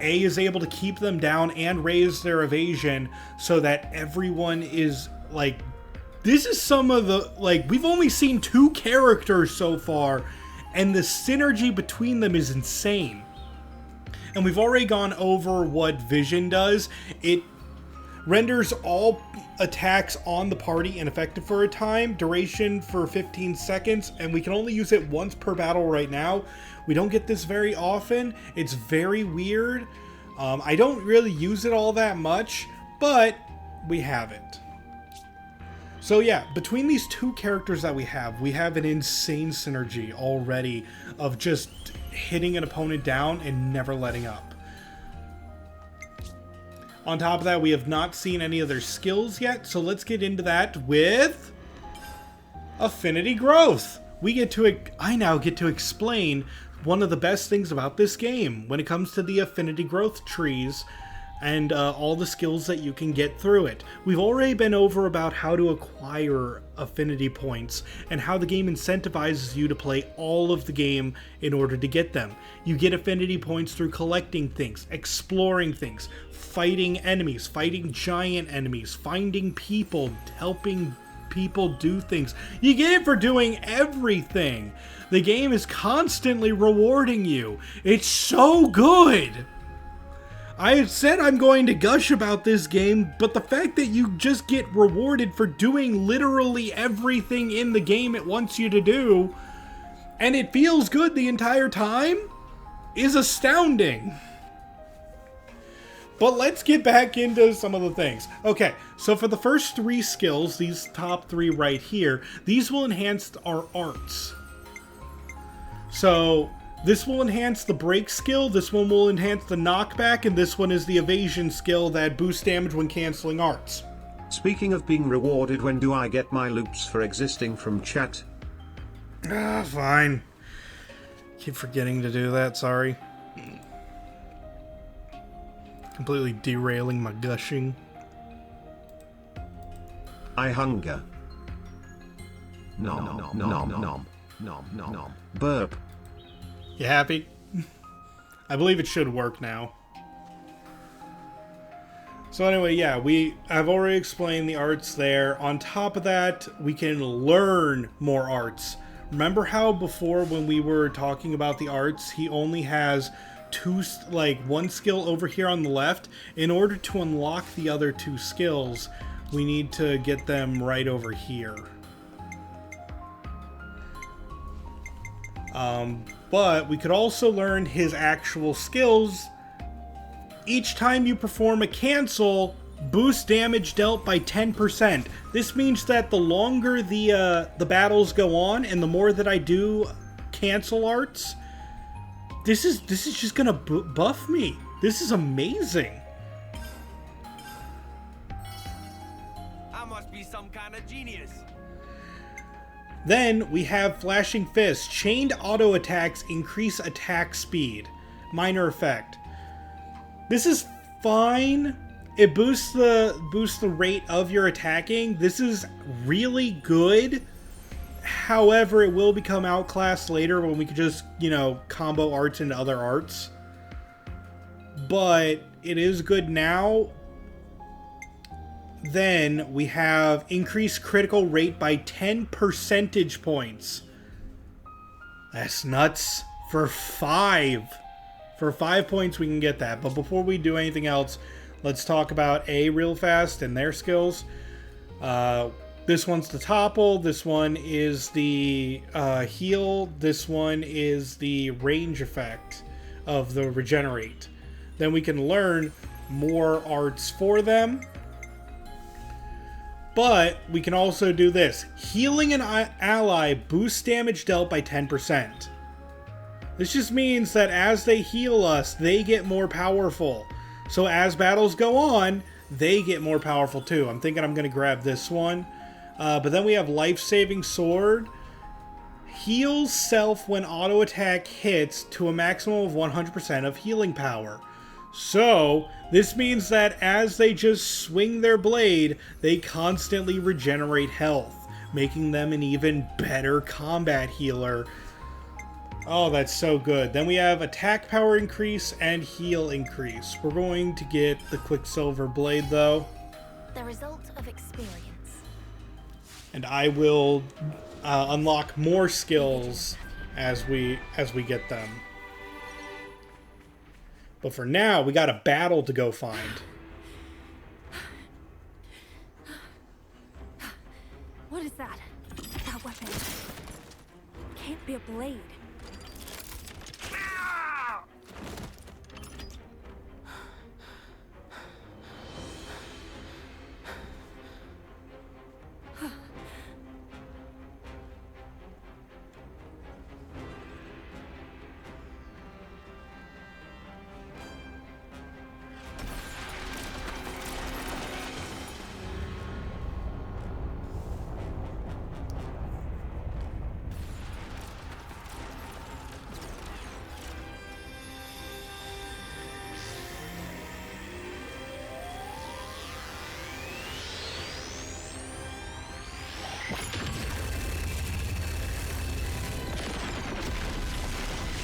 A: A is able to keep them down and raise their evasion so that everyone is like, this is some of the, like, we've only seen 2 characters so far, and the synergy between them is insane. And we've already gone over what Vision does. It renders all attacks on the party ineffective for a time, duration for 15 seconds, and we can only use it once per battle right now. We don't get this very often. It's very weird. I don't really use it all that much, but we have it. So yeah, between these 2 characters that we have an insane synergy already of just hitting an opponent down and never letting up. On top of that, we have not seen any of their skills yet, so let's get into that with Affinity Growth. I now get to explain one of the best things about this game when it comes to the Affinity Growth trees and all the skills that you can get through it. We've already been over about how to acquire affinity points and how the game incentivizes you to play all of the game in order to get them. You get affinity points through collecting things, exploring things, fighting enemies, fighting giant enemies, finding people, helping people do things. You get it for doing everything. The game is constantly rewarding you. It's so good! I had said I'm going to gush about this game, but the fact that you just get rewarded for doing literally everything in the game it wants you to do, and it feels good the entire time, is astounding. But let's get back into some of the things. Okay, so for the first 3 skills, these top 3 right here, these will enhance our arts. So this will enhance the break skill, this one will enhance the knockback, and this one is the evasion skill that boosts damage when canceling arts.
I: Speaking of being rewarded, when do I get my loops for existing from chat?
A: Fine. Keep forgetting to do that, sorry. Completely derailing my gushing.
I: I hunger. Nom nom nom nom nom nom. Burp.
A: You happy? I believe it should work now. So anyway, yeah, I've already explained the arts there. On top of that, we can learn more arts. Remember how before when we were talking about the arts, he only has one skill over here on the left? In order to unlock the other 2 skills, we need to get them right over here. But we could also learn his actual skills. Each time you perform a cancel, boost damage dealt by 10%. This means that the longer the battles go on and the more that I do cancel arts, this is just gonna buff me. This is amazing.
F: I must be some kind of genius.
A: Then we have Flashing Fist. Chained auto attacks increase attack speed. Minor effect. This is fine. It boosts the rate of your attacking. This is really good. However, it will become outclassed later when we could just, combo arts into other arts. But it is good now. Then we have increased critical rate by 10 percentage points. That's nuts. For 5. For 5 points, we can get that. But before we do anything else, let's talk about A real fast and their skills. This one's the topple. This one is the heal. This one is the range effect of the regenerate. Then we can learn more arts for them. But we can also do this. Healing an ally boosts damage dealt by 10%. This just means that as they heal us, they get more powerful. So as battles go on, they get more powerful too. I'm thinking I'm going to grab this one. But then we have Life-Saving Sword. Heals self when auto attack hits to a maximum of 100% of healing power. So this means that as they just swing their blade, they constantly regenerate health, making them an even better combat healer. Oh, that's so good. Then we have attack power increase and heal increase. We're going to get the Quicksilver Blade, though.
D: The result of experience.
A: And I will unlock more skills as we get them. But for now, we got a battle to go find.
H: What is that? That weapon. Can't be a blade.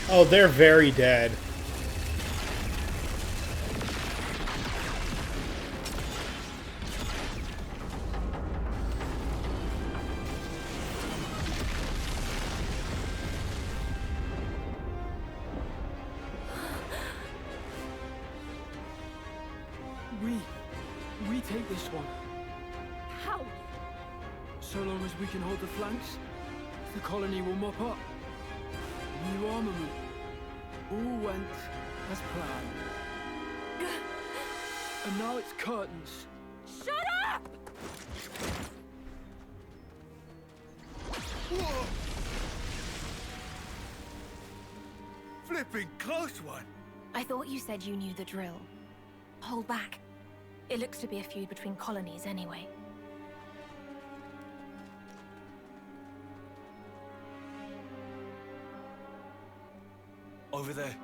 A: Oh, they're very dead.
E: We take this one.
H: How?
E: So long as we can hold the flanks, the colony will mop up. New armament. All went as planned. And now it's curtains.
H: Shut up!
G: Whoa! Flipping close one.
D: I thought you said you knew the drill. Hold back. It looks to be a feud between colonies anyway.
E: Over there.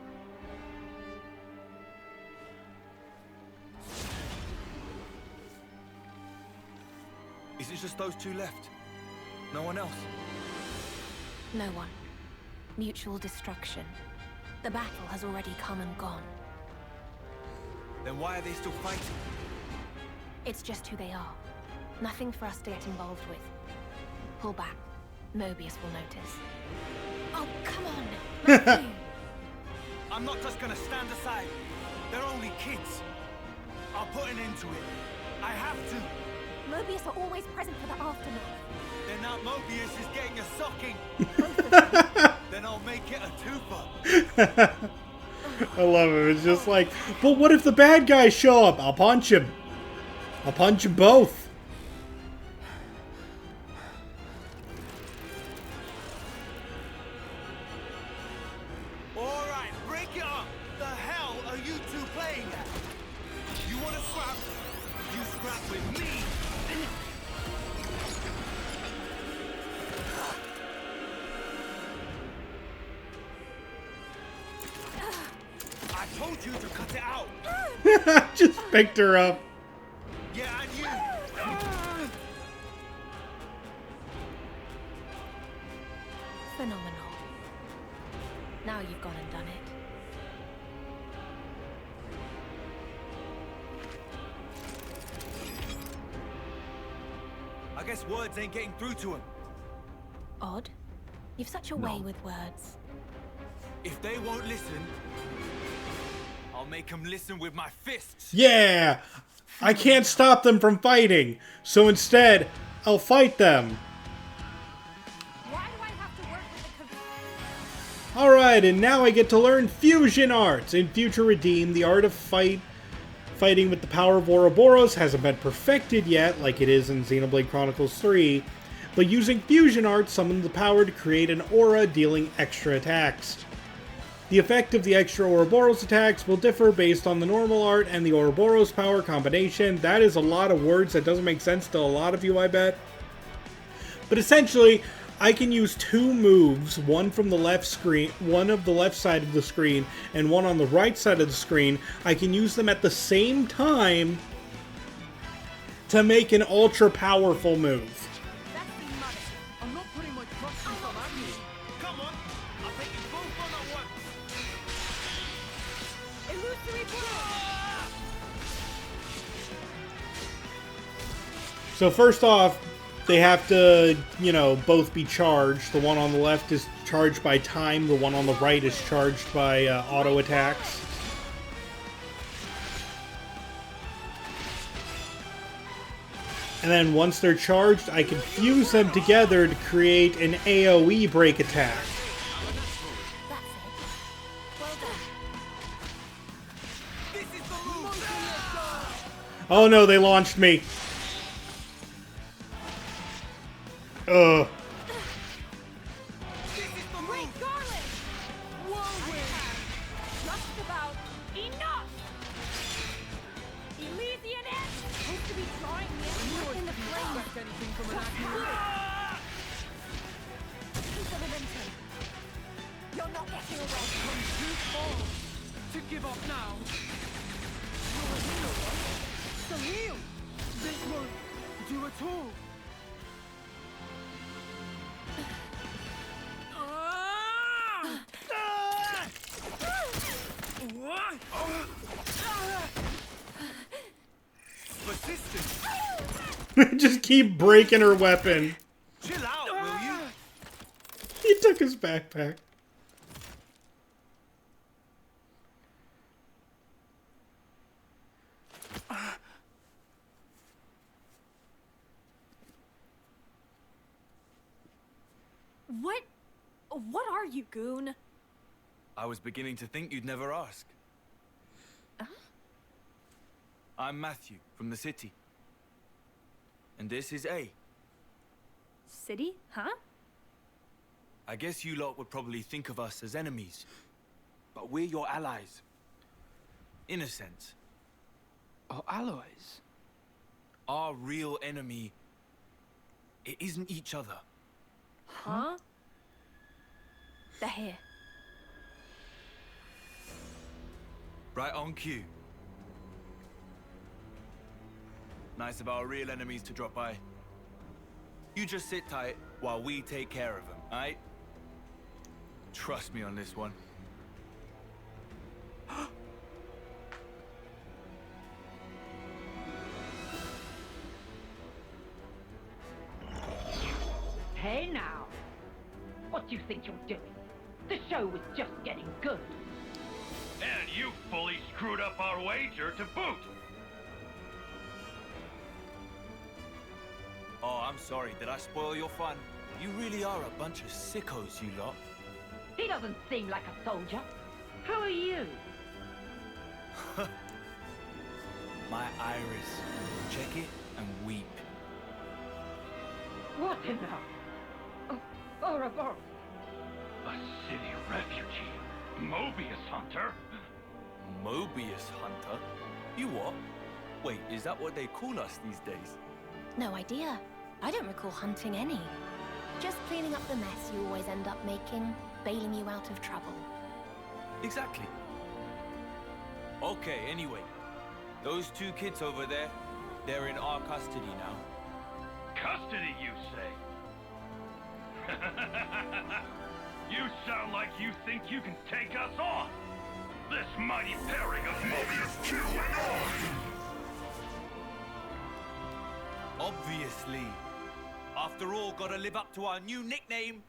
E: Is it just those two left? No one else?
D: No one. Mutual destruction. The battle has already come and gone.
E: Then why are they still fighting?
D: It's just who they are. Nothing for us to get involved with. Pull back. Mobius will notice. Oh, come on! Matthew!
E: I'm not just gonna stand aside. They're only kids. I'll put an end to it. I have to.
H: Mobius are always present for the aftermath.
E: Then that Mobius is getting a socking. Then I'll make it a twofer.
A: I love it. It's just like, but what if the bad guys show up? I'll punch him. I'll punch them both.
E: Alright, break it up. The hell are you two playing at? You wanna scrap? You scrap with me. I told you to cut it out.
A: Just picked her up.
E: Yeah, and you.
D: Phenomenal. Now you've gone and done it.
E: I guess words ain't getting through to him.
D: Odd. You've such a way with words.
E: If they won't listen,
F: I'll make him listen with my fists.
A: Yeah! I can't stop them from fighting, so instead, I'll fight them.
H: Why do I have to work with the
A: Alright, and now I get to learn fusion arts. In Future Redeemed, the art of fighting with the power of Ouroboros hasn't been perfected yet, like it is in Xenoblade Chronicles 3, but using fusion arts summons the power to create an aura dealing extra attacks. The effect of the extra Ouroboros attacks will differ based on the normal art and the Ouroboros power combination. That is a lot of words that doesn't make sense to a lot of you, I bet. But essentially, I can use two moves, one from the left screen, one of the left side of the screen, and one on the right side of the screen. I can use them at the same time to make an ultra powerful move.
E: I'm not putting my trust in some admin.
F: Come on, I'll take you both on at once.
H: illusory blow!
A: So first off, they have to, you know, both be charged. The one on the left is charged by time, the one on the right is charged by auto attacks. And then once they're charged, I can fuse them together to create an AoE break attack.
D: That's it. Well done.
F: This is the move.
A: Oh no, they launched me. Ugh.
H: Great garlic! Whirlwind! Just about enough! Elysian Edge! Supposed to be drawing me in the flame.
E: Expect anything from an admin.
D: Keep the momentum. You're not getting away.
E: I'm too small to give up now. You're a hero, right? Surreal! This won't do at all.
F: Persistent.
A: Just keep breaking her weapon.
F: Chill out, will you?
A: He took his backpack.
H: What are you, goon?
F: I was beginning to think you'd never ask. I'm Matthew, from the city. And this is A.
H: City? Huh?
F: I guess you lot would probably think of us as enemies. But we're your allies. In a sense.
E: Our allies?
F: Our real enemy, it isn't each other.
H: Huh? They're here.
F: Right on cue. Nice of our real enemies to drop by. You just sit tight while we take care of them, alright? Trust me on this one.
J: Hey now, what do you think you're doing? The show was just getting good.
B: And you fully screwed up our wager to boot.
F: Oh, I'm sorry. Did I spoil your fun? You really are a bunch of sickos, you lot.
J: He doesn't seem like a soldier. Who are you?
F: My iris. Check it and weep.
J: What in the... Ouroboros.
B: A city refugee. Mobius Hunter.
F: Mobius Hunter? You what? Wait, is that what they call us these days?
D: No idea. I don't recall hunting any. Just cleaning up the mess you always end up making, bailing you out of trouble.
F: Exactly. Okay, anyway. Those two kids over there, they're in our custody now.
B: Custody, you say? You sound like you think you can take us on. This mighty pairing of Mobius 2 and I.
F: Obviously. After all, gotta live up to our new nickname.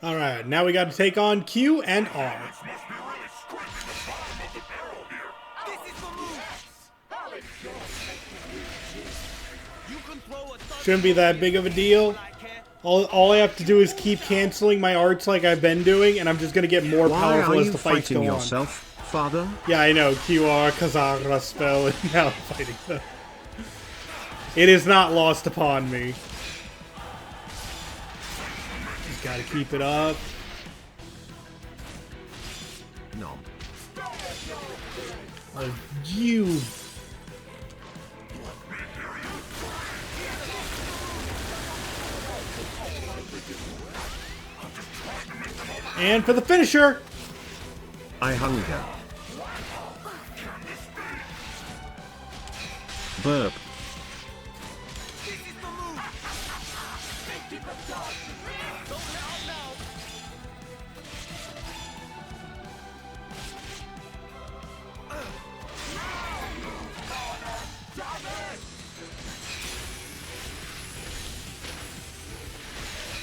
A: Alright, now we gotta take on Q and R.
B: Must be really
A: Shouldn't be that big of a deal. All I have to do is keep canceling my arts like I've been doing, and I'm just gonna get more
I: Why
A: powerful
I: are
A: as
I: you
A: the fights
I: fighting
A: go on.
I: yourself, father?
A: Yeah, I know. QR Kazara spell, and now I'm fighting them. It is not lost upon me. Just gotta keep it up.
I: Nom.
A: Oh, you. And for the finisher!
I: I hunger. Burp.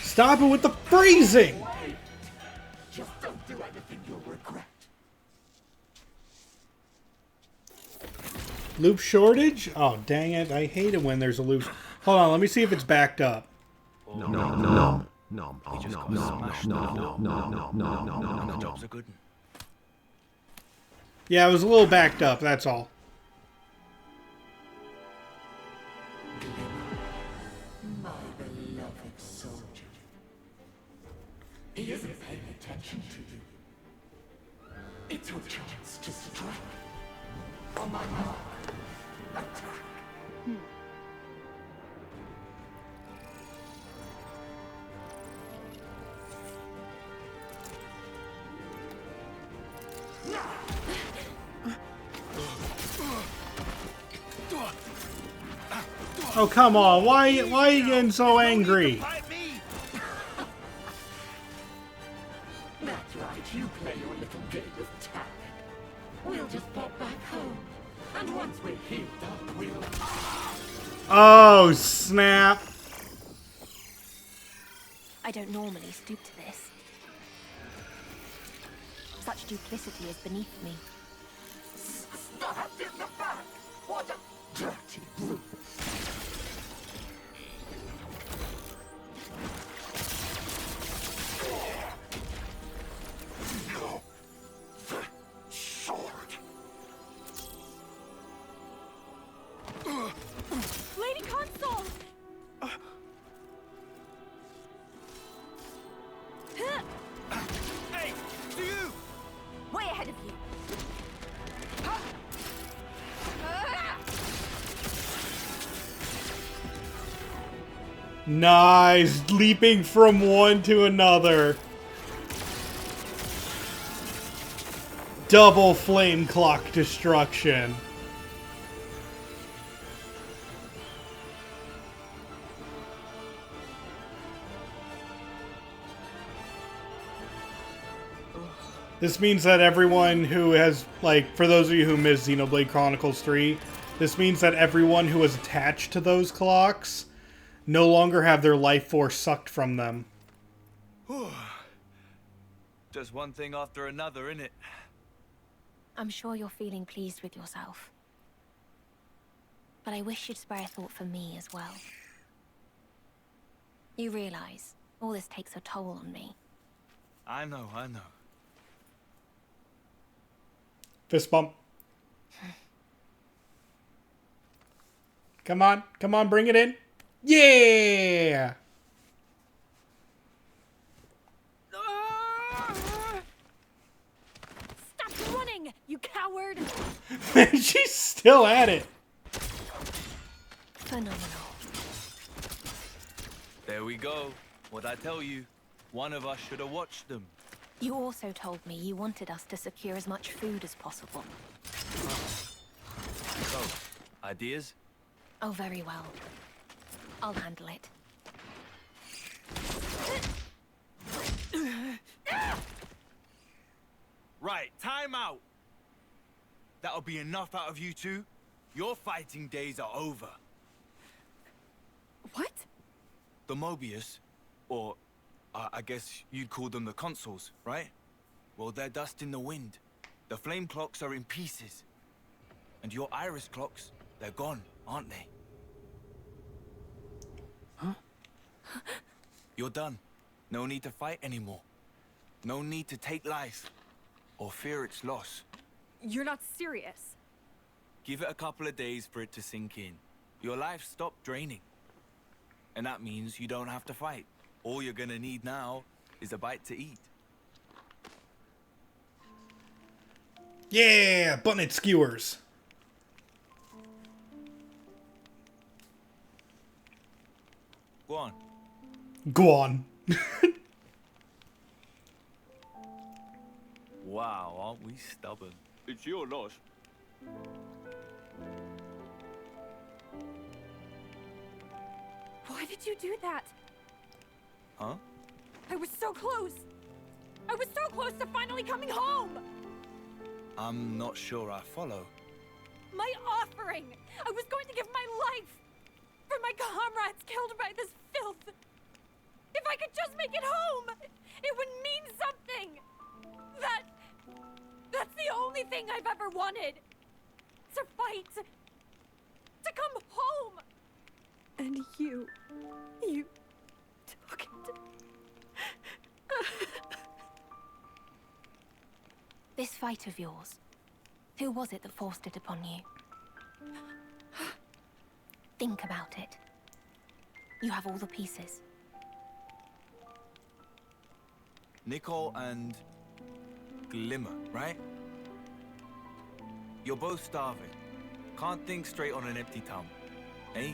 A: Stop it with the freezing!
G: Just don't do anything you'll regret.
A: Loop shortage? Oh, dang it. I hate it when there's a loop. Hold on, let me see if it's backed up.
I: Nom. Nom. Nom. Nom.
F: He just got
I: Nom.
F: smashed.
I: Nom. Nom. Nom. Nom. Nom.
F: The job's a good one.
A: Yeah, it was a little backed up, that's all.
G: My beloved soldier. He isn't paying attention to you. It's your chance to strike. On my mark. Attack.
A: Oh, come on. Why are you getting so angry?
G: That's right, you play your little game of tag. We'll just pop back home. And once we're healed up, we'll...
A: Oh, snap.
D: I don't normally stoop to this. Such duplicity is beneath me.
G: Stabbed in the back! What a dirty brute!
H: Lady Console!
F: Hey, do you?
D: Way ahead of you.
A: Nice. Leaping from one to another. Double flame clock destruction. This means that everyone who has, like, for those of you who missed Xenoblade Chronicles 3, this means that everyone who was attached to those clocks no longer have their life force sucked from them.
F: Just one thing after another, innit?
D: I'm sure you're feeling pleased with yourself. But I wish you'd spare a thought for me as well. You realize all this takes a toll on me.
F: I know.
A: Fist bump. Come on, bring it in. Yeah!
H: Stop running, you coward!
A: She's still at it.
D: Phenomenal.
F: There we go. What'd I tell you? One of us should have watched them.
D: You also told me you wanted us to secure as much food as possible.
F: So, ideas?
D: Oh, very well. I'll handle it.
F: Right, time out! That'll be enough out of you two. Your fighting days are over.
H: What?
F: The Mobius, or I guess you'd call them the consoles, right? Well, they're dust in the wind. The flame clocks are in pieces. And your iris clocks, They're gone, aren't they?
E: Huh?
F: You're done. No need to fight anymore. No need to take life or fear its loss.
H: You're not serious.
F: Give it a couple of days for it to sink in. Your life stopped draining. And that means you don't have to fight. All you're gonna need now is a bite to eat.
A: Yeah, bunnet skewers.
F: Go on.
A: Go on.
F: Wow, aren't we stubborn? It's your loss.
H: Why did you do that?
F: Huh?
H: I was so close. I was so close to finally coming home.
F: I'm not sure I follow.
H: My offering. I was going to give my life for my comrades killed by this filth. If I could just make it home, it would mean something. That's the only thing I've ever wanted. To fight. To come home. And you took it.
D: This fight of yours, who was it that forced it upon you? Think about it. You have all the pieces.
F: Nicole and Glimmer, right? You're both starving. Can't think straight on an empty tongue, eh?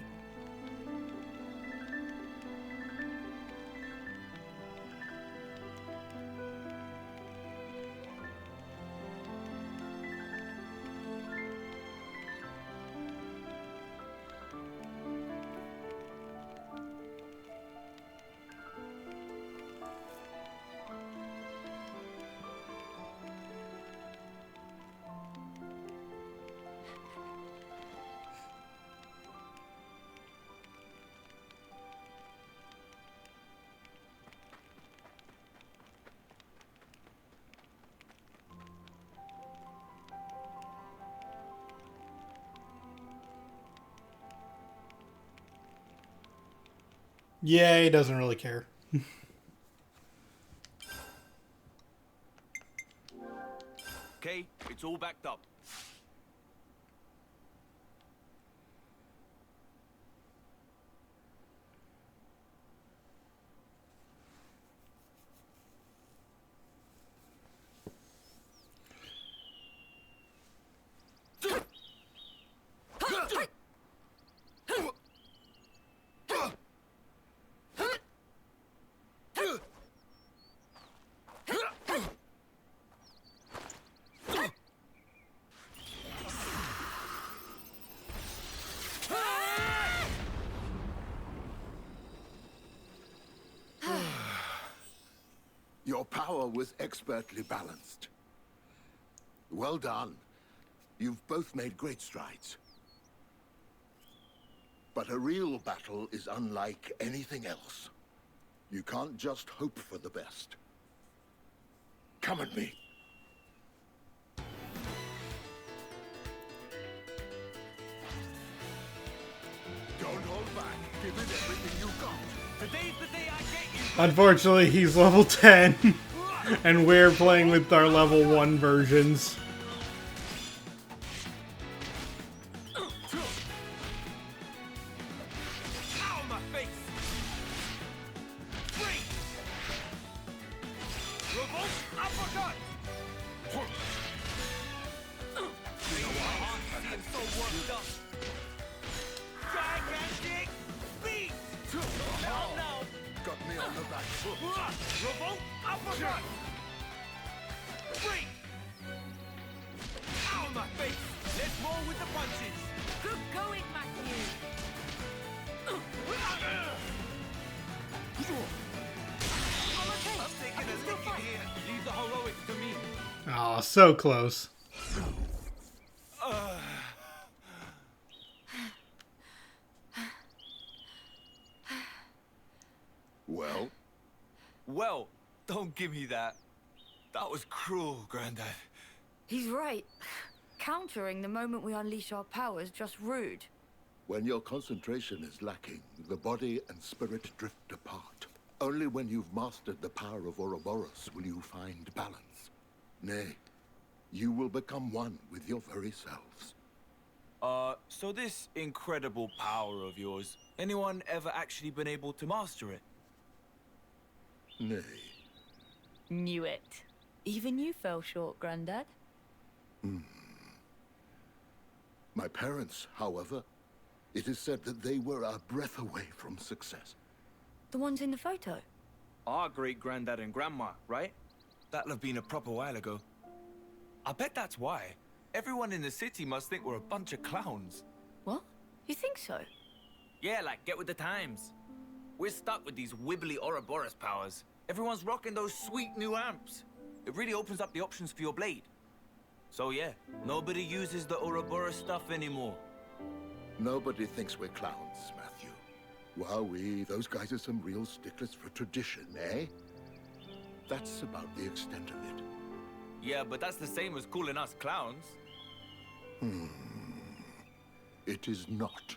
A: Yeah, he doesn't really care.
F: Okay, it's all backed up.
G: Your power was expertly balanced. Well done. You've both made great strides. But a real battle is unlike anything else. You can't just hope for the best. Come at me. Don't hold back. Give it everything you got.
F: Today's the day I get you.
A: Unfortunately, he's level 10, and we're playing with our level 1 versions.
F: Ow, my face! Free! Revolt uppercut! You know why I'm seeing so worked up? Gigantic beat! Now,
G: Got me on the back foot.
F: revolt uppercut! Free! Ow, my face! Let's roll with the punches!
H: Good going, Matthew.
F: I'm taking a licking here. Leave the heroics to me.
A: Aw, so close.
G: Well,
F: Well, don't give me that. That was cruel, Granddad.
H: He's right.
K: countering the moment we unleash our powers just rude?
L: When your concentration is lacking, the body and spirit drift apart. Only when you've mastered the power of Ouroboros will you find balance. Nay, you will become one with your very selves.
F: So this incredible power of yours, anyone ever actually been able to master it?
L: Nay.
K: Knew it. Even you fell short, Grandad.
L: My parents, however, it is said that they were a breath away from success.
K: The ones in the photo?
F: Our great-granddad and grandma, right? That'll have been a proper while ago. I bet that's why. Everyone in the city must think we're a bunch of clowns.
K: What? You think so?
F: Yeah, like, get with the times. We're stuck with these wibbly Ouroboros powers. Everyone's rocking those sweet new amps. It really opens up the options for your blade. So yeah, nobody uses the Ouroboros stuff anymore.
L: Nobody thinks we're clowns, Matthew. Wowee, those guys are some real sticklers for tradition, eh? That's about the extent of it.
F: Yeah, but that's the same as calling us clowns.
L: It is not.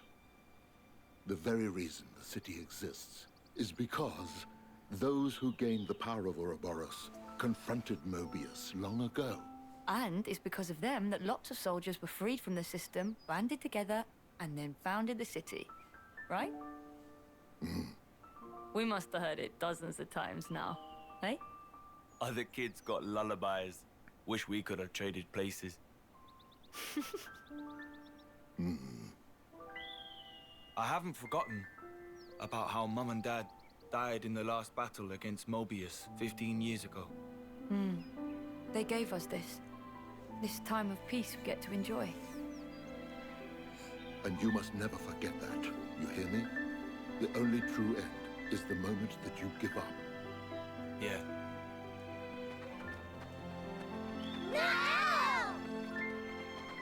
L: The very reason the city exists is because those who gained the power of Ouroboros confronted Mobius long ago.
K: And it's because of them that lots of soldiers were freed from the system, banded together, and then founded the city. Right? We must have heard it dozens of times now, eh?
F: Other kids got lullabies. Wish we could have traded places. I haven't forgotten about how Mum and Dad died in the last battle against Mobius 15 years ago.
K: They gave us this time of peace we get to enjoy.
L: And you must never forget that. You hear me? The only true end is the moment that you give up.
F: Yeah.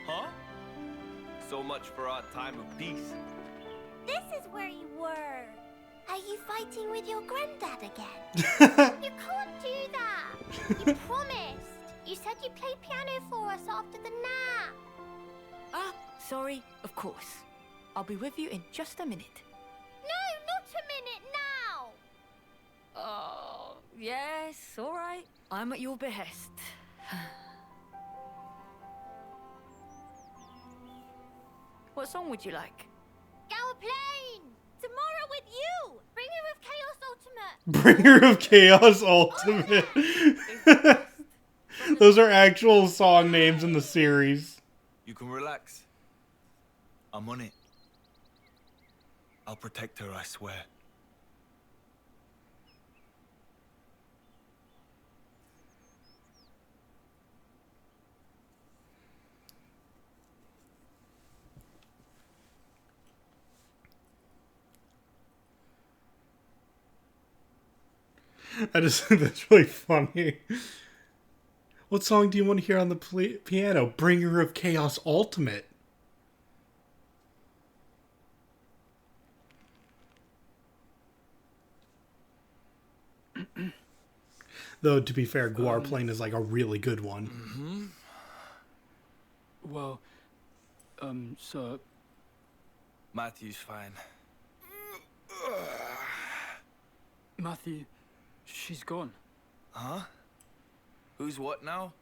F: Huh? So much for our time of peace.
D: This is where you were. Are you fighting with your granddad again? You can't do that. You promised. You said you'd play piano for us after the nap.
K: Ah, sorry, of course. I'll be with you in just a minute.
D: No, not a minute now.
K: Oh, yes, all right. I'm at your behest. What song would you like?
D: Our plane. Tomorrow with you. Bringer of Chaos Ultimate.
A: Bringer of Chaos Ultimate. Those are actual song names in the series.
F: You can relax. I'm on it. I'll protect her, I swear.
A: I just think that's really funny. What song do you want to hear on the piano? Bringer of Chaos Ultimate. Though, to be fair, Guarplane is like a really good one.
E: Well, so...
F: Matthew's fine.
E: Matthew, she's gone.
F: Huh? Who's what now?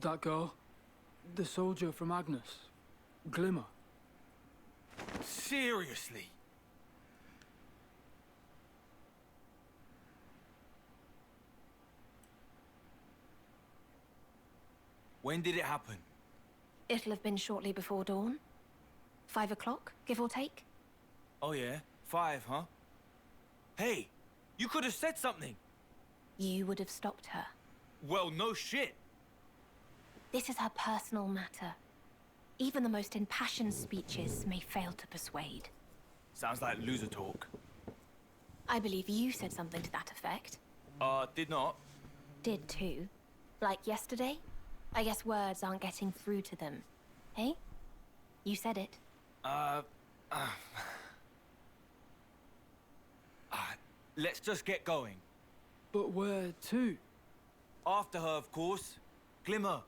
E: That girl. The soldier from Agnes. Glimmer.
F: Seriously? When did it happen?
D: It'll have been shortly before dawn. 5 o'clock, give or take.
F: Oh yeah, 5, huh? Hey, you could have said something.
D: You would have stopped her.
F: Well, no shit.
D: This is her personal matter. Even the most impassioned speeches may fail to persuade.
F: Sounds like loser talk.
D: I believe you said something to that effect.
F: Did not.
D: Did too. Like yesterday? I guess words aren't getting through to them. Hey? You said it.
F: Let's just get going.
E: But where to?
F: After her, of course. Glimmer.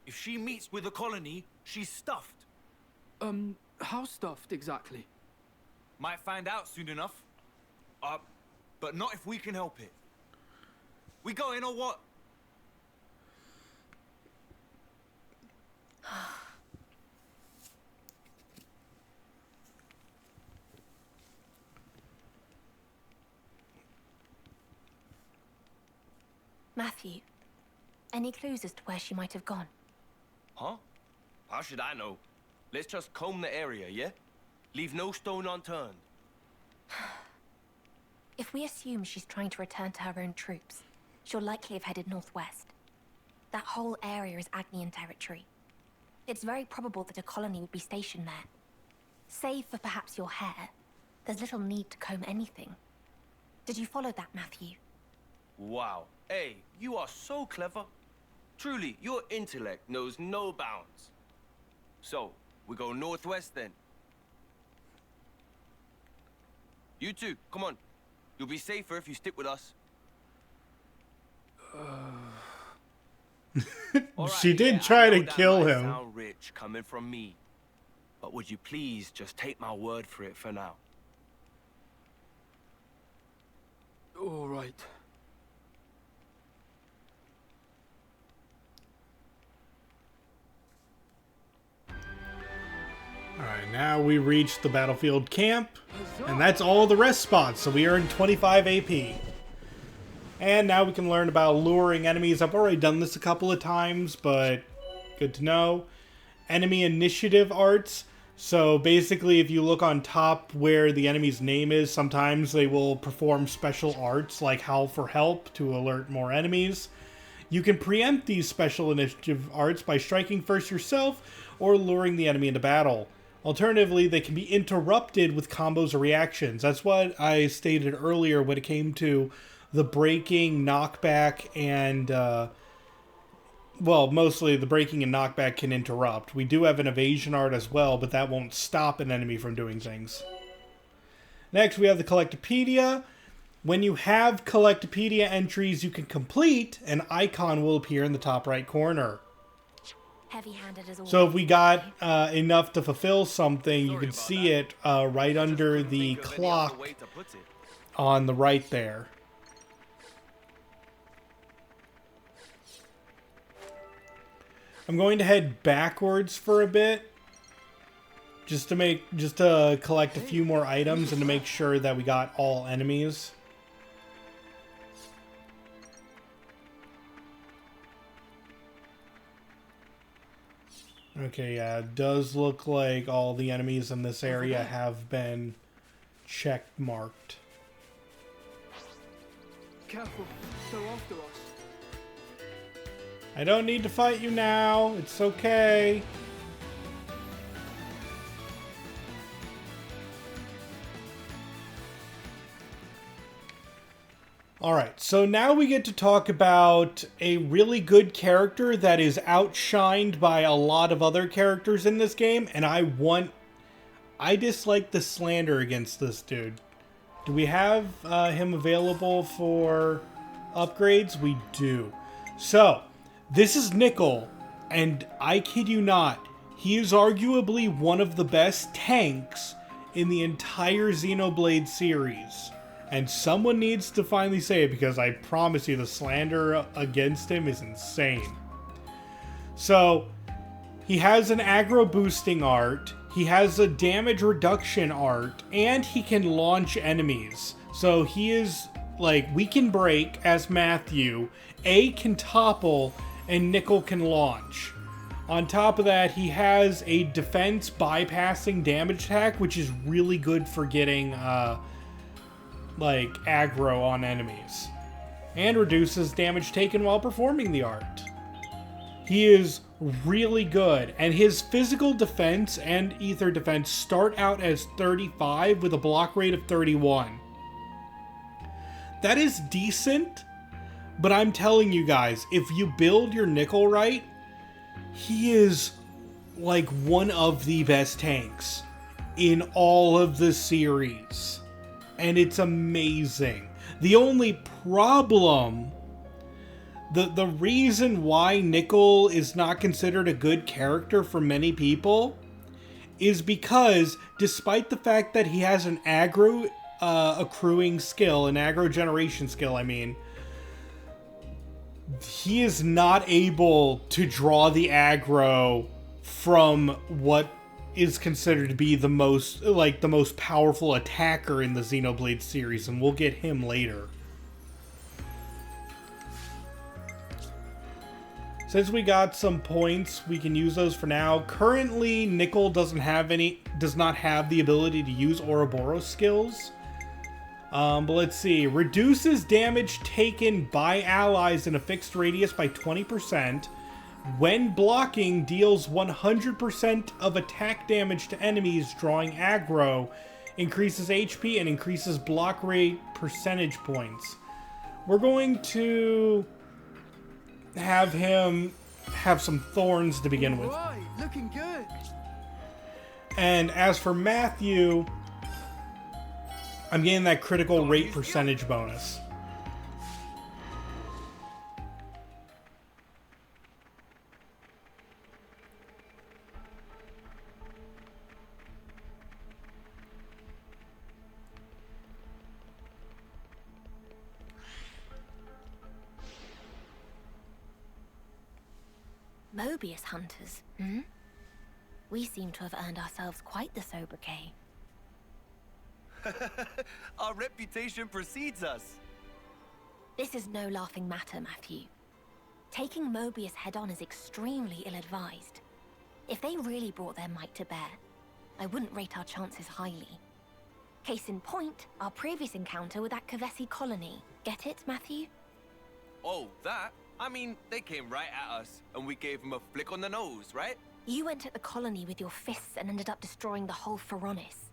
F: If she meets with the colony, she's stuffed.
E: How stuffed exactly?
F: Might find out soon enough. But not if we can help it. We go in or what?
D: Matthew, any clues as to where she might have gone?
M: Huh? How should I know? Let's just comb the area, yeah? Leave no stone unturned.
D: If we assume she's trying to return to her own troops, she'll likely have headed northwest. That whole area is Agnian territory. It's very probable that a colony would be stationed there. Save for perhaps your hair, there's little need to comb anything. Did you follow that, Matthew?
M: Wow. Hey, you are so clever. Truly, your intellect knows no bounds. So, we go northwest then. You two, come on. You'll be safer if you stick with us.
A: She did try to kill him.
M: Sound rich coming from me, but would you please just take my word for it for now?
E: All right.
A: Alright, now we reach the battlefield camp, and that's all the rest spots, so we earn 25 AP. And now we can learn about luring enemies. I've already done this a couple of times, but good to know. Enemy initiative arts. So basically, if you look on top where the enemy's name is, sometimes they will perform special arts like Howl for Help to alert more enemies. You can preempt these special initiative arts by striking first yourself or luring the enemy into battle. Alternatively, they can be interrupted with combos or reactions. That's what I stated earlier when it came to the breaking, knockback, and, well, mostly the breaking and knockback can interrupt. We do have an evasion art as well, but that won't stop an enemy from doing things. Next, we have the Collectopedia. When you have Collectopedia entries you can complete, an icon will appear in the top right corner.
D: Heavy-handed as always.
A: So if we got enough to fulfill something, you can see it right under the clock on the right there. I'm going to head backwards for a bit, just to collect a few more items and to make sure that we got all enemies. Okay, yeah, it does look like all the enemies in this area have been check marked.
E: Careful, they're after us.
A: I don't need to fight you now. It's okay. Alright, so now we get to talk about a really good character that is outshined by a lot of other characters in this game, and I dislike the slander against this dude. Do we have him available for upgrades? We do. So, this is Nickel, and I kid you not, he is arguably one of the best tanks in the entire Xenoblade series. And someone needs to finally say it, because I promise you the slander against him is insane. So, he has an aggro boosting art, he has a damage reduction art, and he can launch enemies. So he is, like, we can break as Matthew, A can topple, and Nickel can launch. On top of that, he has a defense bypassing damage attack, which is really good for getting, like, aggro on enemies. And reduces damage taken while performing the art. He is really good, and his physical defense and ether defense start out as 35 with a block rate of 31. That is decent, but I'm telling you guys, if you build your Nickel right, he is like one of the best tanks in all of the series. And it's amazing. The only problem The reason why Nickel is not considered a good character for many people is because, despite the fact that he has an aggro accruing skill, an aggro generation skill, I mean, he is not able to draw the aggro from what is considered to be the most powerful attacker in the Xenoblade series, and we'll get him later. Since we got some points, we can use those for now. Currently, Nickel does not have the ability to use Ouroboros skills. But let's see. Reduces damage taken by allies in a fixed radius by 20%. When blocking, deals 100% of attack damage to enemies drawing aggro. Increases HP and increases block rate percentage points. We're going to have him have some thorns to begin with.
E: Right, looking good.
A: And as for Matthew, I'm getting that critical rate percentage bonus.
D: Mobius hunters, hmm? We seem to have earned ourselves quite the sobriquet.
M: Our reputation precedes us.
D: This is no laughing matter, Matthew. Taking Mobius head-on is extremely ill-advised. If they really brought their might to bear, I wouldn't rate our chances highly. Case in point, our previous encounter with that Kavesi colony. Get it, Matthew?
M: Oh, that? I mean, they came right at us, and we gave them a flick on the nose, right?
D: You went at the colony with your fists and ended up destroying the whole Feronis.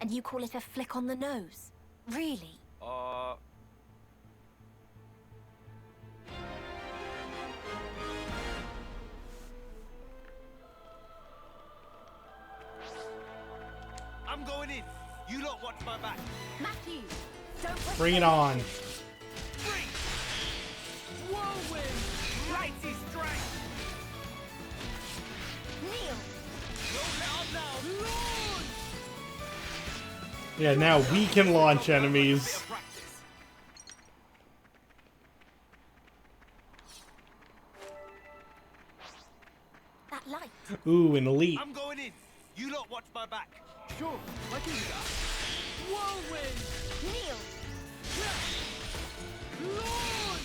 D: And you call it a flick on the nose? Really?
M: I'm going in. You lot watch my back.
D: Matthew, don't push.
A: Bring it on.
M: Whirlwind! Mighty strike!
D: Kneel!
M: Don't let up now! Lord!
A: Yeah, now we can launch enemies.
D: That light.
A: Ooh, an elite.
M: I'm going in. You lot watch my back.
E: Sure, I can do that.
M: Whirlwind!
D: Kneel!
M: Lord!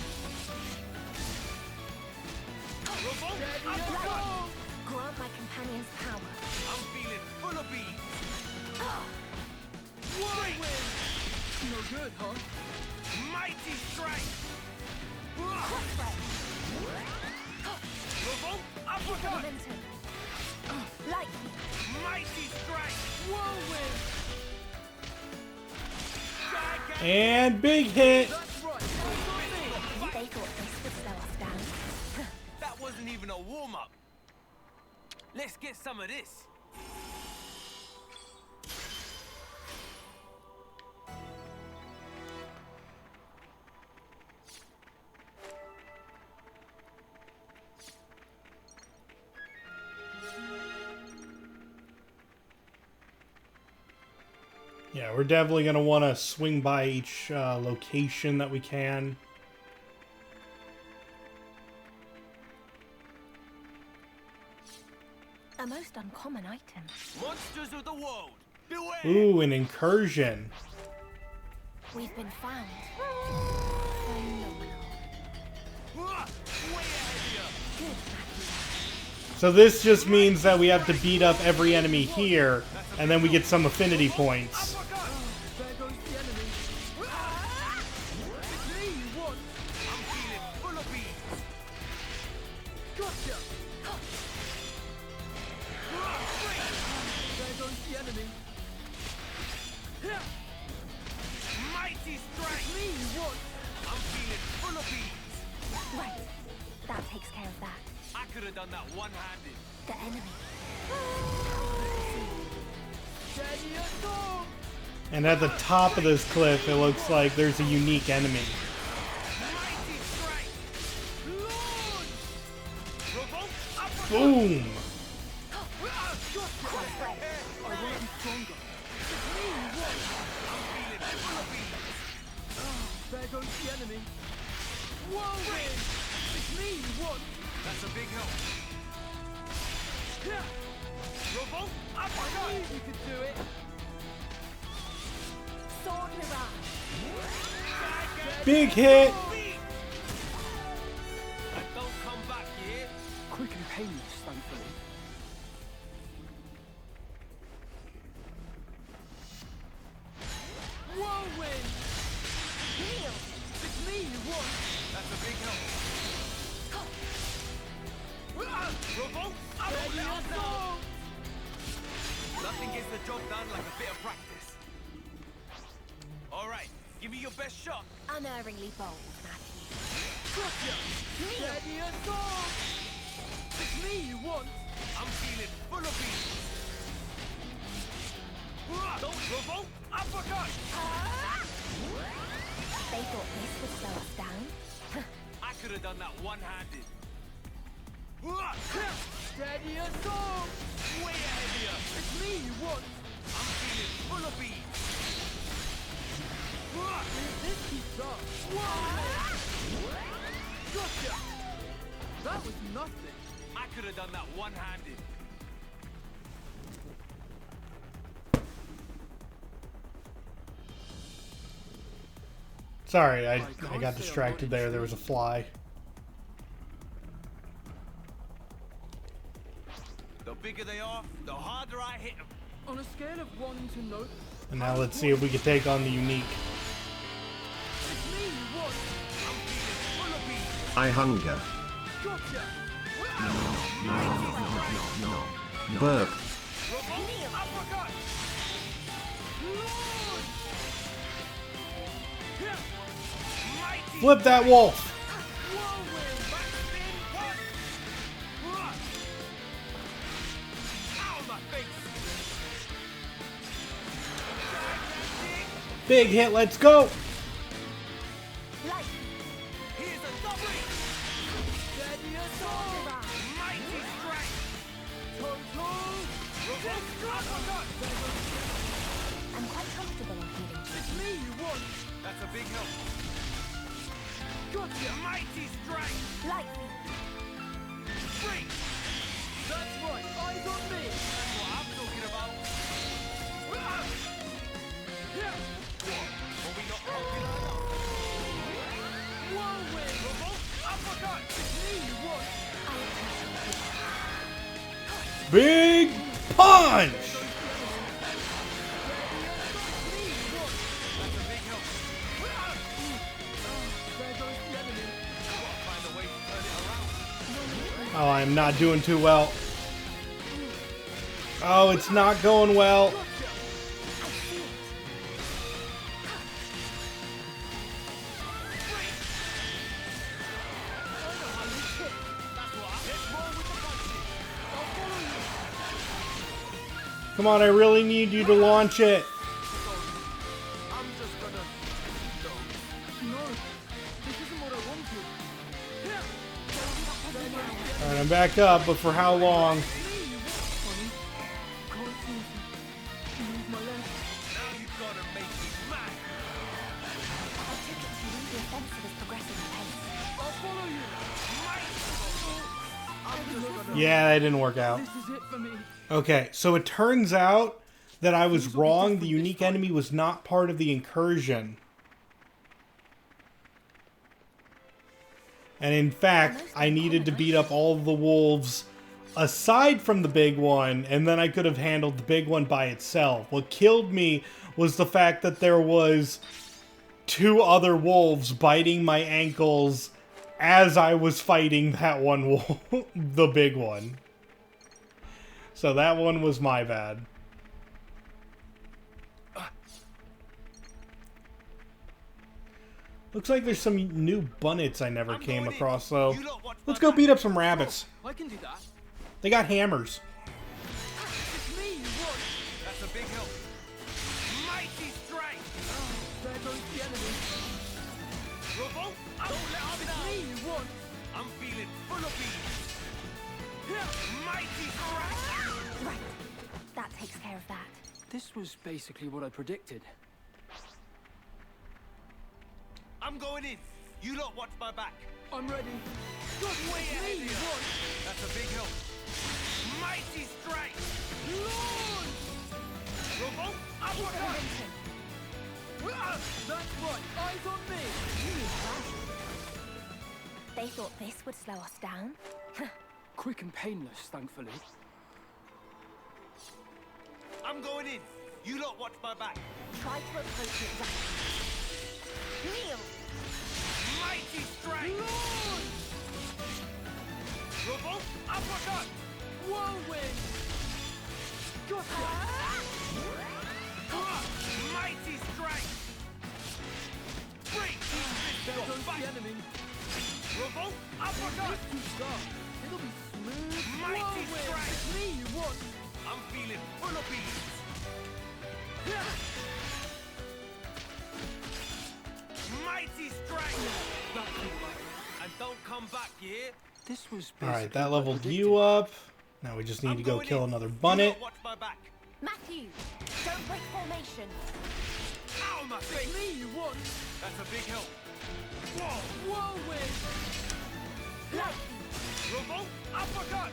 D: Grant my companion's power.
M: I'm feeling full of beans.
E: Whirlwind! No good, huh?
M: Mighty strike! Revolt uppercut!
D: Momentum. Light.
M: Mighty strike!
E: Whirlwind!
A: And big hit.
E: That's right.
D: They thought this would slow us down.
M: That wasn't even a warm-up. Let's get some of this.
A: Yeah, we're definitely going to want to swing by each location that we can.
D: A most uncommon item.
M: Monsters of the world, beware!
A: Ooh, an incursion.
D: We've been found.
M: Way ahead of
D: Good.
A: So this just means that we have to beat up every enemy here, and then we get some affinity points.
E: There goes the enemy. It's me you want.
M: I'm feeling full of beans.
E: Gotcha. There goes the enemy.
M: Mighty strike!
E: It's me you want.
M: I'm feeling full of beans.
D: Right. That takes care of that.
M: I could have done that one-handed.
D: The enemy.
E: Steady as dog.
A: And at the top of this cliff, it looks like there's a unique enemy.
M: Mighty strike!
A: Boom!
E: There goes the enemy. Whirlwind! It's me you want!
M: That's a big help. Revolt!
E: I knew you could do it!
H: Sword mirage.
A: Big hit!
M: And don't come back here.
E: Quick and painless, thankfully. Whirlwind! It's me you want!
M: That's a big help. Revolt!
E: Ready or not!
M: Nothing gets the job done like a bit of practice. All right, give me your best shot.
D: Unerringly bold, Matthew.
E: Gotcha! Ready or not! It's me you want!
M: I'm feeling full of beans. Don't revolt! Uppercut!
D: They thought this would slow us down.
M: I could have done that one-handed.
E: Steady or not!
M: Way ahead here.
E: It's me you want!
M: I'm feeling full of beans.
E: If this keeps up... Gotcha! That was nothing.
M: I could have done that one-handed.
A: Sorry, I got distracted there. There was a fly.
M: The bigger they are, the harder I hit them.
E: On a scale of 1 to no...
A: And now let's see if we can take on the unique.
E: It's me you want!
M: I'm feeling full of beans.
I: I hunger.
E: Gotcha!
I: Burp.
M: Revolt! Uppercut!
E: Lord!
M: Mighty!
A: Flip that wolf!
E: Whirlwind!
M: Backspin punch! Ow, my face! Gigantic!
A: Big hit, let's go!
M: Here's a double!
E: Steady or not!
M: Mighty strike!
E: Total!
M: Uppercut!
D: I'm quite comfortable on healing.
E: It's me you want!
M: That's a big help.
E: Gotcha!
M: Mighty strike!
D: Lightning.
M: Straight!
E: That's right, eyes on me!
M: That's what I'm talking about.
E: Yeah!
M: Are we not popular enough?
E: Whirlwind!
M: Revolt! Uppercut!
E: It's me you want!
A: Big punch!
M: That's a big help.
E: There goes the enemy.
M: Gotta find a way to turn it around.
A: Oh, I'm not doing too well. Oh, it's not going well. Come on, I really need you to launch it.
M: I'm just gonna...
E: No, this isn't what I wanted.
A: Alright, I'm back up, but for how long?
E: Honey, can't see you. Use my left.
M: Now you've gotta make me mad.
D: Our ticket to lead the offensive is progressing apace.
E: I'll follow you.
A: Yeah, that didn't work out.
E: This is it for me.
A: Okay, so it turns out that I was wrong. The unique enemy was not part of the incursion. And in fact, I needed to beat up all of the wolves aside from the big one, and then I could have handled the big one by itself. What killed me was the fact that there was 2 other wolves biting my ankles as I was fighting that one wolf, the big one. So that one was my bad. Looks like there's some new bunnets I never came across, though. Let's go beat up some rabbits.
E: I can do that.
A: They got hammers.
E: It's me you want.
M: That's a big help. Mighty strike!
E: There goes the enemy.
M: Revolt! Don't let up
E: It's
M: now!
E: me you want.
M: I'm feeling full of beans. Mighty strike!
H: Right. That takes care of that.
E: This was basically what I predicted.
M: I'm going in. You lot watch my back.
E: I'm ready.
M: Good way ahead of you. That's a big help. Mighty strike!
E: Launch!
M: Revolt uppercut!
E: That's right. Eyes on me.
H: They thought this would slow us down.
E: Quick and painless, thankfully.
M: I'm going in. You lot watch my back.
H: Try to approach it rapidly. Kneel!
M: Mighty strike!
E: Launch!
M: Revolt uppercut!
E: Whirlwind! Gotcha!
M: Mighty strike! Break!
E: There goes the enemy.
M: Revolt uppercut!
E: If you start, it'll be smooth.
M: Mighty
E: Whirlwind!
M: strike!
E: It's me you want.
M: I'm feeling full of beans. Mighty strike!
E: That's all right.
M: And don't come back, you hear?
E: This was
A: Alright,
E: basically
A: that
E: what I
A: leveled
E: predicted.
A: you up. Now we just need to go
M: going
A: kill
M: in.
A: another
M: You
A: bunnet.
M: lot watch my back.
H: Matthew, don't break formation.
M: Ow, my face!
E: It's me you want.
M: That's a big help. Whoa!
E: Whirlwind!
H: Lightning.
M: Revolt uppercut!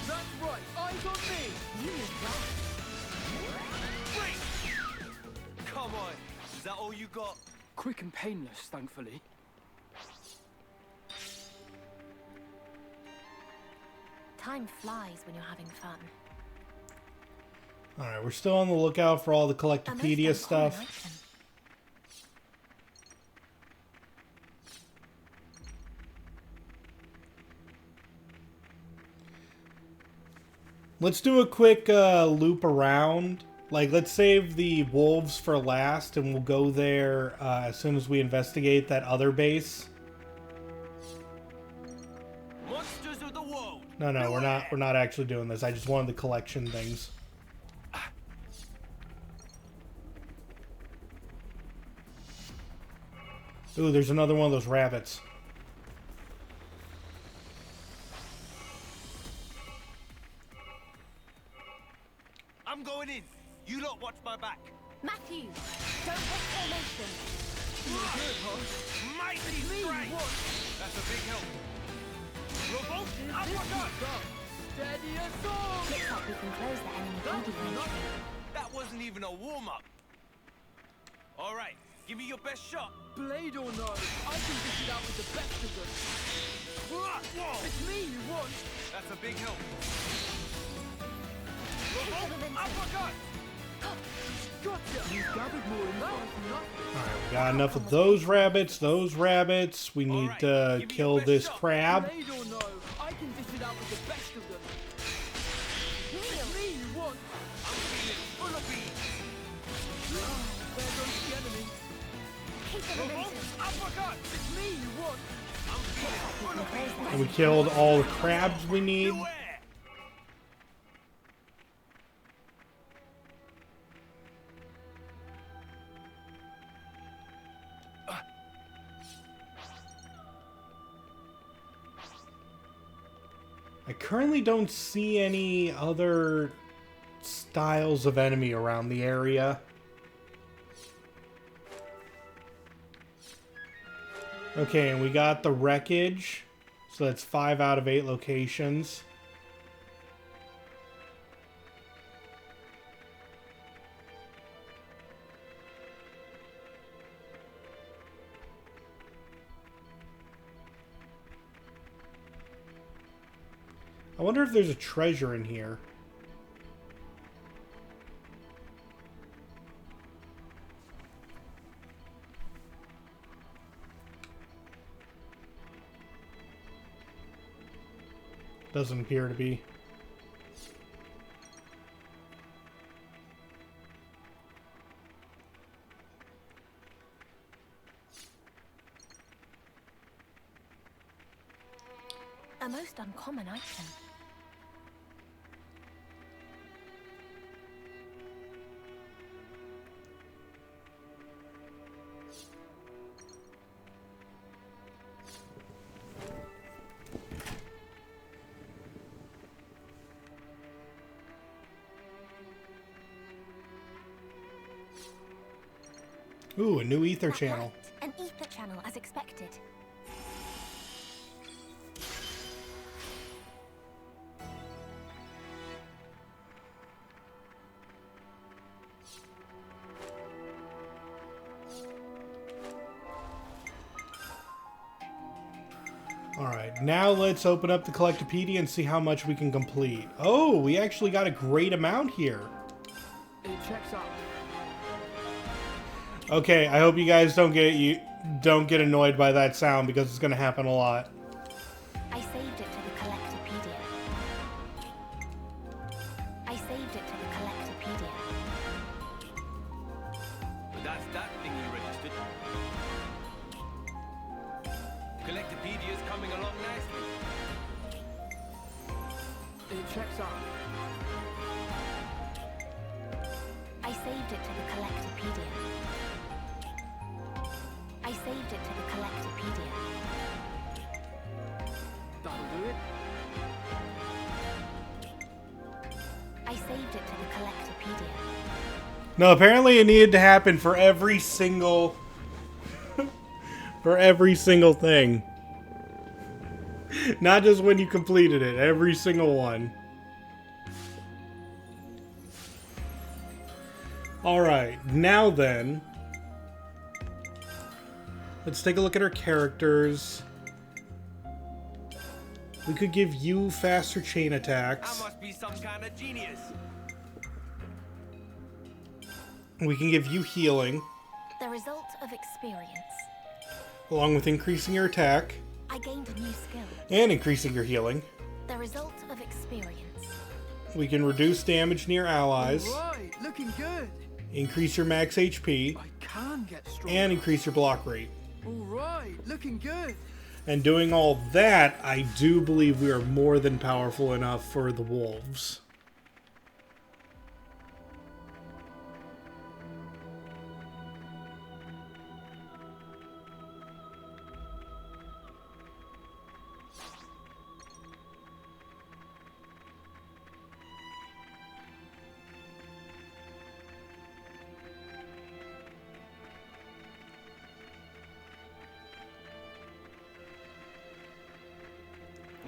E: That's right. Eyes on me.
H: You need that.
M: Break! Come on. Is that all you got?
E: Quick and painless, thankfully.
H: Time flies when you're having fun.
A: Alright, we're still on the lookout for all the
H: A most
A: Collectopedia
H: uncommon
A: stuff.
H: item.
A: Let's do a quick loop around. Like, let's save the wolves for last, and we'll go there as soon as we investigate that other base.
M: Monsters of the world!
A: No, we're not actually doing this. I just wanted the collection things. Ooh, there's another one of those rabbits.
M: I'm going in. You lot watch my back.
H: Matthew, don't break formation.
M: Mighty strike! That's a big help. Revolt uppercut!
E: Steady as all.
H: Looks like we can close the enemy
E: That was
H: feeding range.
M: That wasn't even a warm-up. All right, give me your best shot.
E: Blade or no, I can dish it out with the best of them.
M: Whoa!
E: It's me you want.
M: That's a big help. Revolt uppercut!
E: Gotcha. You gathered more info from nothing.
A: Alright, we got enough of those rabbits. We need to kill this crab.
E: Blade or no, I can dish it out with the best of them. It's me you want.
M: I'm feeling full of beans.
E: There goes the enemy.
H: Keep the
M: Revolt
H: momentum.
M: uppercut!
E: It's me you want.
M: I'm feeling full of beans.
A: And we killed all the crabs we need.
M: Beware!
A: I currently don't see any other styles of enemy around the area. Okay, and we got the wreckage. So that's 5 out of 8 locations. I wonder if there's a treasure in here. Doesn't appear to be.
H: A most uncommon item.
A: Ooh, a new ether
D: That's
A: channel.
D: right, an ether channel as expected.
A: Alright, now let's open up the Collectopedia and see how much we can complete. Oh, we actually got a great amount here.
E: It checks out.
A: Okay, I hope you guys don't get annoyed by that sound because it's gonna happen a lot.
D: I saved it to the Collectopedia. I saved it to the Collectopedia.
M: But that's that thing you registered. Collectopedia's coming along nicely.
E: It checks out.
D: I saved it to the Collectopedia. I saved it to the Collectopedia.
E: That'll do it.
D: I saved it to the Collectopedia.
A: No, apparently it needed to happen for every single... for every single thing. Not just when you completed it, every single one. Alright, now then... let's take a look at our characters. We could give you faster chain attacks.
M: I must be some kind of genius.
A: We can give you healing,
D: The result of experience.
A: along with increasing your attack
D: I gained a new skill.
A: and increasing your healing.
D: The result of experience.
A: We can reduce damage near allies,
E: Right, looking good.
A: increase your max HP,
E: I can get stronger.
A: and increase your block rate.
E: All right, looking good.
A: And doing all that, I do believe we are more than powerful enough for the wolves.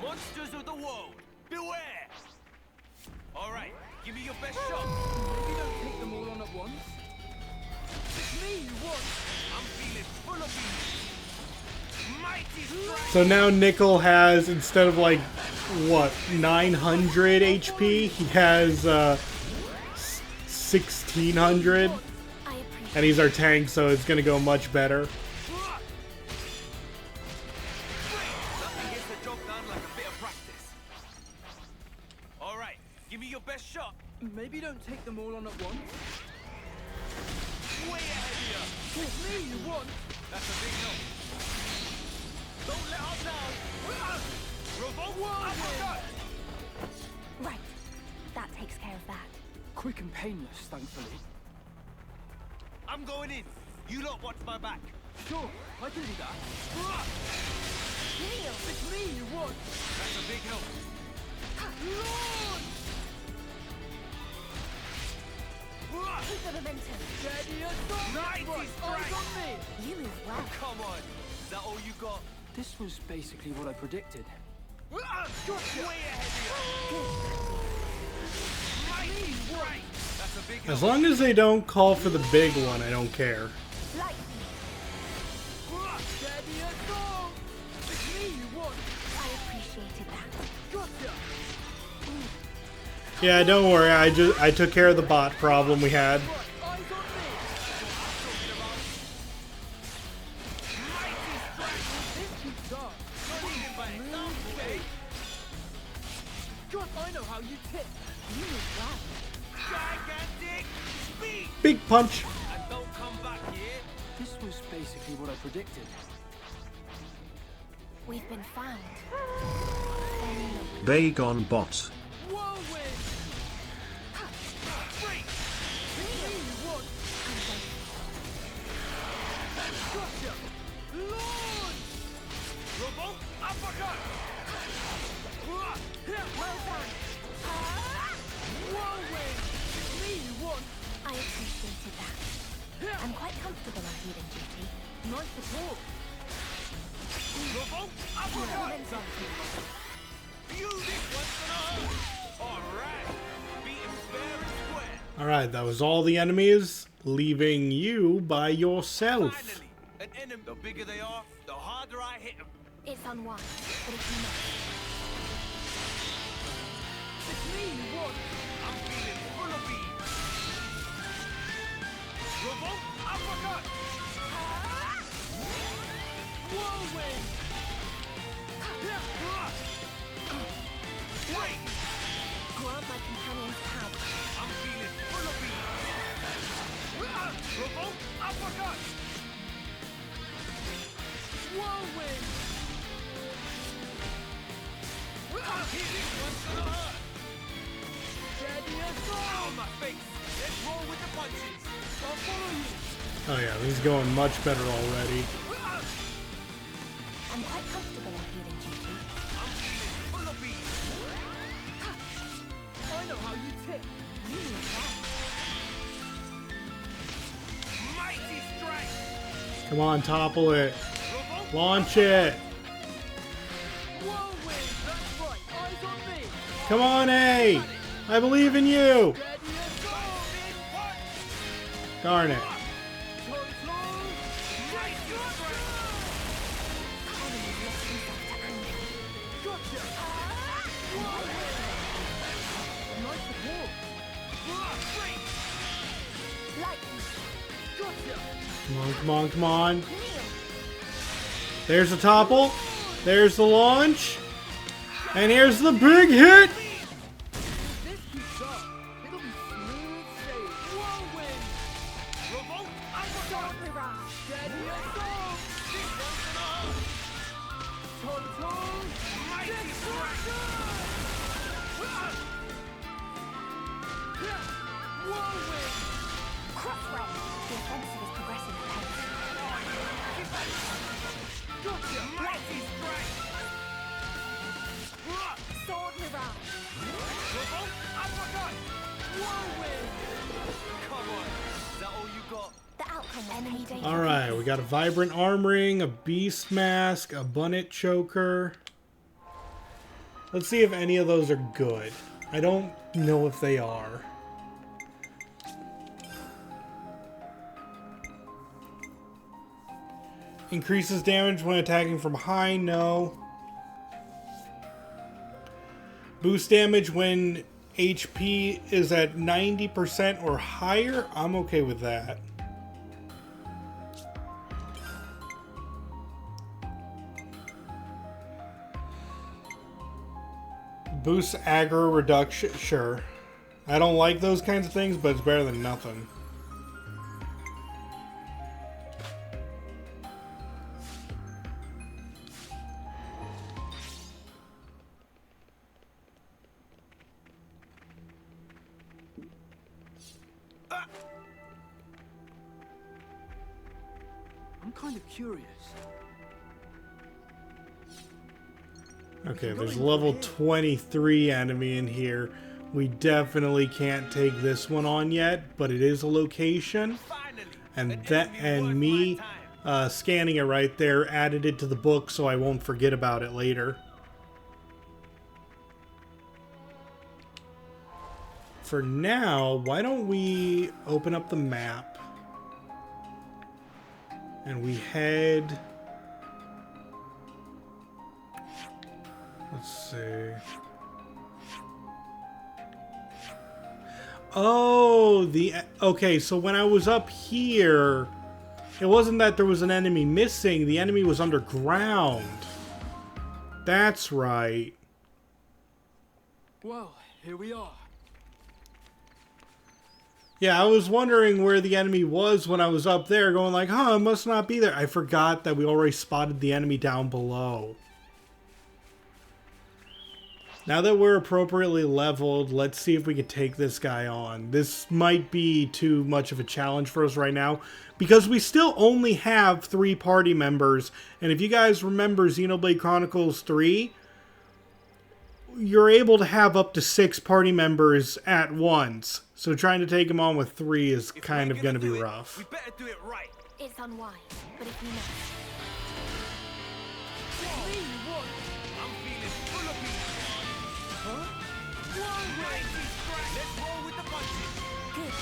M: Monsters of the world, beware! All right, give me your best shot.
E: Maybe don't take them all on at once. It's me you want.
M: I'm feeling full of beans. Mighty strike.
A: So now Nickel has, instead of like, what, 900 HP, he has 1600. And he's our tank, so it's gonna go much better.
M: Nothing gets the job done like a bit of practice. All right, give me your best shot.
E: Maybe don't take them all on at once.
M: Way ahead of you.
E: It's me you want.
M: That's a big no. Don't let up now. Revolt. Uppercut.
D: Right. That takes care of that.
E: Quick and painless, thankfully.
M: I'm going in. You lot watch my back.
E: Sure, I can do that.
D: Kneel.
E: It's me you want.
M: That's a big help.
E: Launch!
D: Keep the momentum.
E: Steady as dog.
M: Mighty
E: Right,
M: strike.
E: eyes on me.
D: You move well.
M: Come on. Is that all you got?
E: This was basically what I predicted.
M: Way ahead of you. Mighty strike. That's a big help.
A: As long as they don't call for the big one, I don't care.
D: Lightning.
E: Steady as dog. It's me you want.
D: I appreciated that.
E: Gotcha.
A: Yeah, don't worry, I took care of the bot problem we had.
E: Right, eyes on me. This keeps up. God, I know how you tip.
D: You move well.
M: Gigantic speed.
A: Big punch.
M: And don't come back here.
E: This was basically what I predicted.
D: We've been found.
I: Bagon bot.
E: Whirlwind.
M: Freak.
E: Me you want. Gotcha. Launch.
M: Revolt. Uppercut.
D: Well done.
E: Whirlwind. It's me you want.
D: I appreciated that. I'm quite comfortable under
E: talk.
M: Revolt uppercut! You this one's gonna hurt! Alright! Beat him fair and square!
A: Alright, that was all the enemies, leaving you by yourself.
M: Finally! An enemy. The bigger they are, the harder I hit them.
D: It's unwise, but it's enough.
E: It's me, what?
M: I'm feeling full of beans. Revolt uppercut!
E: Whirlwind!
M: Wait!
D: Grant my companions power.
M: I'm feeling full of beans. Revolt uppercut!
E: Whirlwind!
M: This one's gonna hurt!
E: Steady as
M: Ow, my face! Let's roll with the punches!
E: I'll follow you!
A: Oh yeah, he's going much better already.
D: I'm quite comfortable on healing duty.
M: I'm feeling full of beans.
E: I know how you tick.
D: You need that.
M: Mighty strike!
A: Come on, topple it.
M: Revolt
A: Launch it.
E: Whirlwind! That's right, eyes on me!
A: Come on, A. I believe in you.
E: Steady as go!
A: Darn it.
E: Gotcha! Nice support!
D: Lightning.
E: Gotcha!
A: Come on, come on, come on. There's the topple. There's the launch. And here's the big hit.
E: This keeps up. It'll be smooth sailing. Whirlwind!
M: Revolt uppercut!
E: Steady as go!
M: This one's gonna hurt!
E: Toe-to-toe!
M: Mighty strike!
E: Whirlwind!
D: Crossray. The offensive is progressing at pace.
E: Gotcha!
M: Mighty strike!
D: Sword mirage.
M: Revolt uppercut!
E: Whirlwind!
M: Come on! Is that all you got?
D: The outcome was enemy data.
A: Alright, we got a vibrant arm ring, a beast mask, a bunnet choker. Let's see if any of those are good. I don't know if they are. Increases damage when attacking from high, no. Boost damage when HP is at 90% or higher. I'm okay with that. Boost aggro reduction, sure. I don't like those kinds of things, but it's better than nothing.
E: I'm kind of curious.
A: Okay, there's a level 23 enemy in here. We definitely can't take this one on yet, but it is a location. And me scanning it right there added it to the book so I won't forget about it later. For now, why don't we open up the map and we head... Let's see. Oh, okay, so when I was up here, it wasn't that there was an enemy missing, the enemy was underground. That's right.
E: Well, here we are.
A: Yeah, I was wondering where the enemy was when I was up there, going like, huh, it must not be there. I forgot that we already spotted the enemy down below. Now that we're appropriately leveled, let's see if we can take this guy on. This might be too much of a challenge for us right now, because we still only have 3 party members. And if you guys remember Xenoblade Chronicles 3, you're able to have up to 6 party members at once. So trying to take him on with 3 is kind of going to be rough.
M: We better do it right.
D: It's unwise, but if you must.
M: I'm feeling full of beef. Huh? Mighty strike. Let's roll with the punches.
D: Good.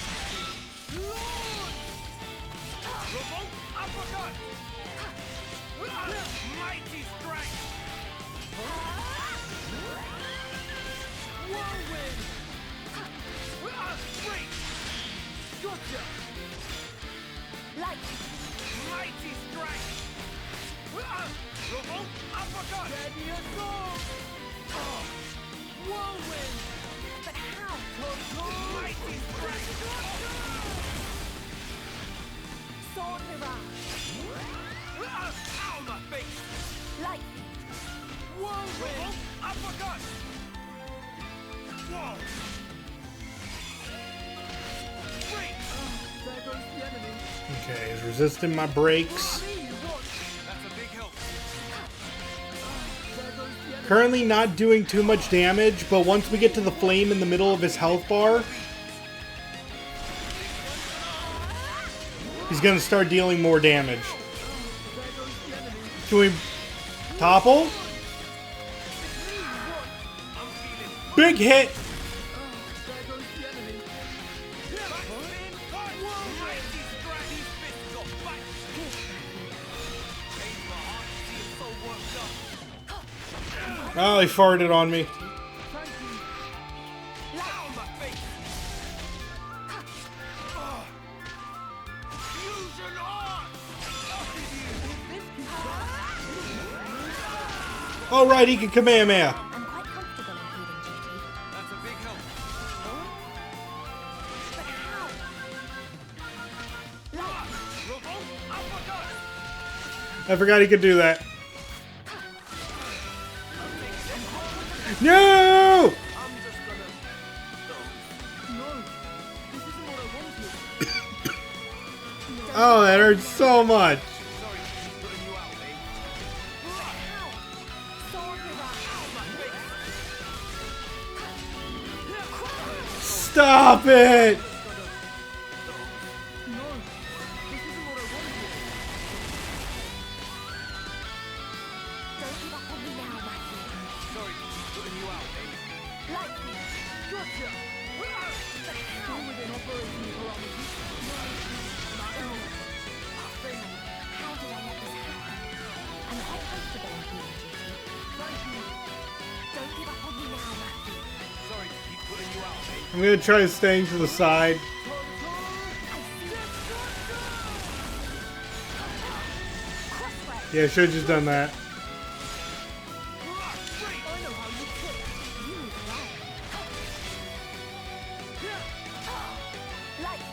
M: Lord! Revolt uppercut. Mighty strike. Whirlwind. Straight. Gotcha.
D: Like.
M: Mighty strike. Revolt uppercut. Ready assault. Whirlwind.
D: But how?
M: Mighty strike.
D: Sword mirage.
M: Ow, my face.
D: Like.
M: Whirlwind. Uppercut. Whoa. Straight.
E: There goes the enemy.
A: Okay, he's resisting my breaks.
M: That's a big help.
A: Currently not doing too much damage, but once we get to the flame in the middle of his health bar, he's gonna start dealing more damage. Can we topple? Big hit! Oh, he farted on me. Oh, right, he can Kamehameha.
D: I'm quite comfortable in healing duty.
M: That's a big help.
D: But how? Like.
M: Revolt uppercut.
A: I forgot he could do that. No!
M: I'm just gonna.
E: No, this isn't what I wanted.
A: Oh, that hurts so much.
M: Sorry, keep putting you out, eh?
D: How? Sword mirage.
A: Stop it!
E: No, this isn't what I wanted.
D: Don't give up on me now, Matthew.
M: Sorry, keep putting you out, eh?
D: Like.
E: Gotcha.
D: But how?
E: Still within operating parameters.
D: How did I let this happen? I'm quite comfortable in healing duty.
E: Thank you.
D: Don't give up on me now, Matthew.
M: Sorry, keep putting you out, eh?
A: I'm gonna try staying to the side.
D: Crossway.
A: Yeah, I should have just done that.
E: I know how you kick.
D: You move well. Like.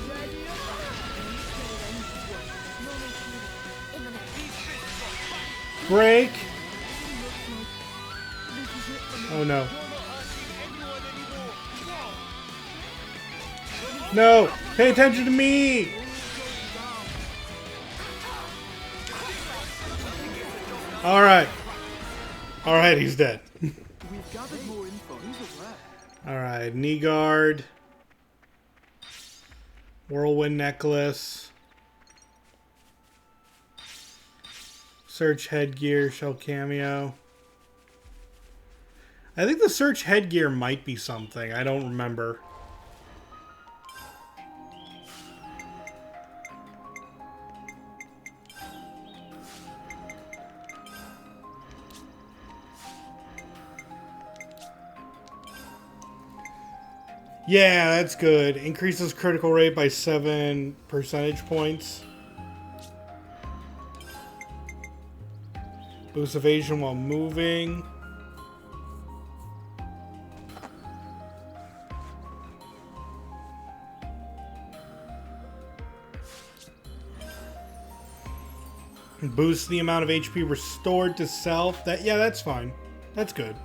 E: Ready
D: Imminent.
A: Break. Oh no. No! Pay attention to me! Alright. Alright, he's dead.
E: We've gathered more info. Who's aware?
A: Alright, knee guard. Whirlwind necklace. Search headgear, shell cameo. I think the search headgear might be something. I don't remember. Yeah, that's good. Increases critical rate by 7 percentage points. Boost evasion while moving. Boost the amount of HP restored to self. Yeah, that's fine. That's good.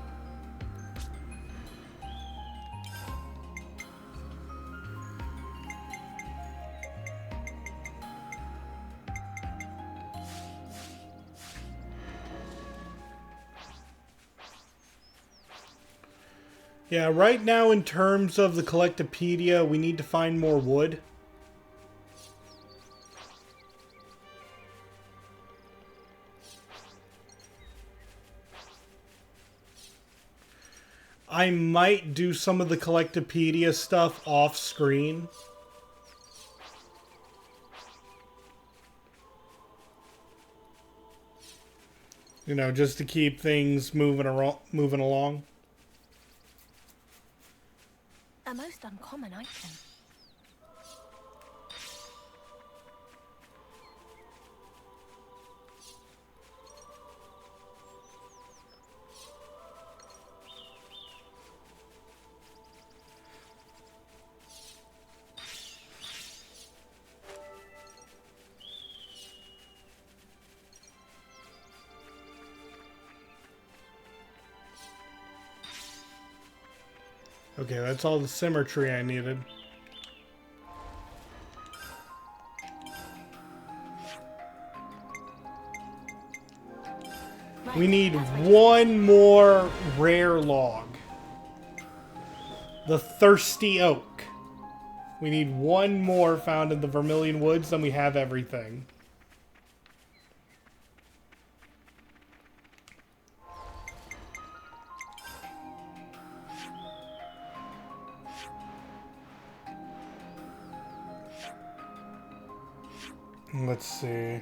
A: Yeah, right now in terms of the Collectopedia, we need to find more wood. I might do some of the Collectopedia stuff off screen. You know, just to keep things moving along.
D: A most uncommon item.
A: Okay, that's all the symmetry I needed. We need one more rare log. The Thirsty Oak. We need one more found in the Vermilion Woods, then we have everything. Let's see.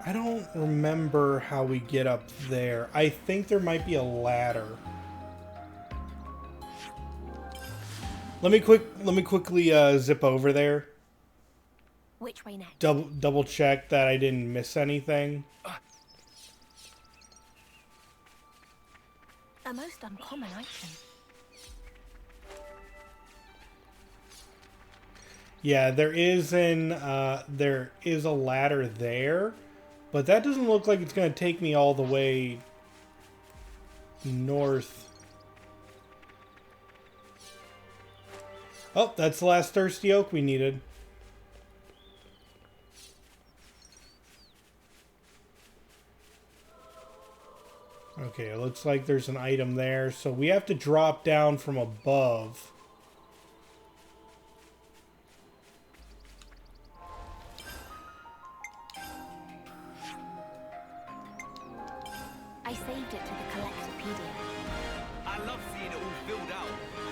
A: I don't remember how we get up there. I think there might be a ladder. Let me quickly zip over there.
D: Which way next?
A: Double check that I didn't miss anything.
D: A most uncommon item.
A: Yeah, there is a ladder there, but that doesn't look like it's going to take me all the way north. Oh, that's the last Thirsty Oak we needed. Okay, it looks like there's an item there, so we have to drop down from above.
D: I saved it to the Collectopedia.
F: I love seeing it all filled out.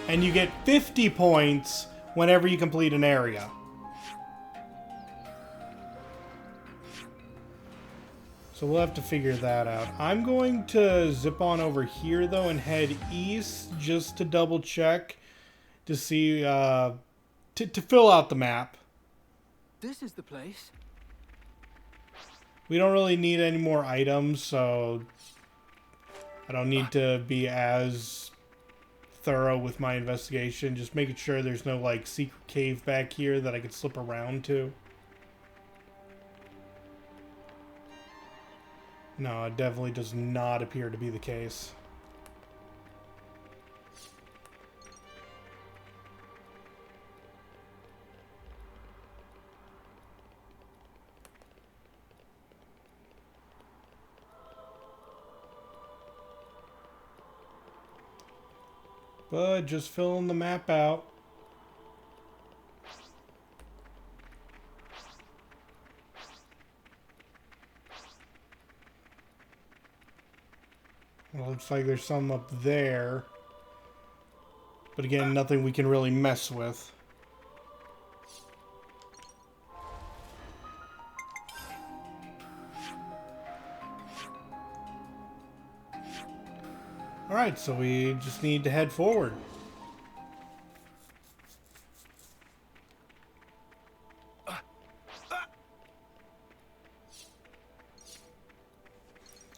A: And you get 50 points whenever you complete an area. So we'll have to figure that out. I'm going to zip on over here, though, and head east just to double check to see, to fill out the map.
E: This is the place.
A: We don't really need any more items, so I don't need to be as thorough with my investigation. Just making sure there's no, like, secret cave back here that I could slip around to. No, it definitely does not appear to be the case. But just filling the map out. Well, looks like there's some up there. But again, nothing we can really mess with. Alright, so we just need to head forward.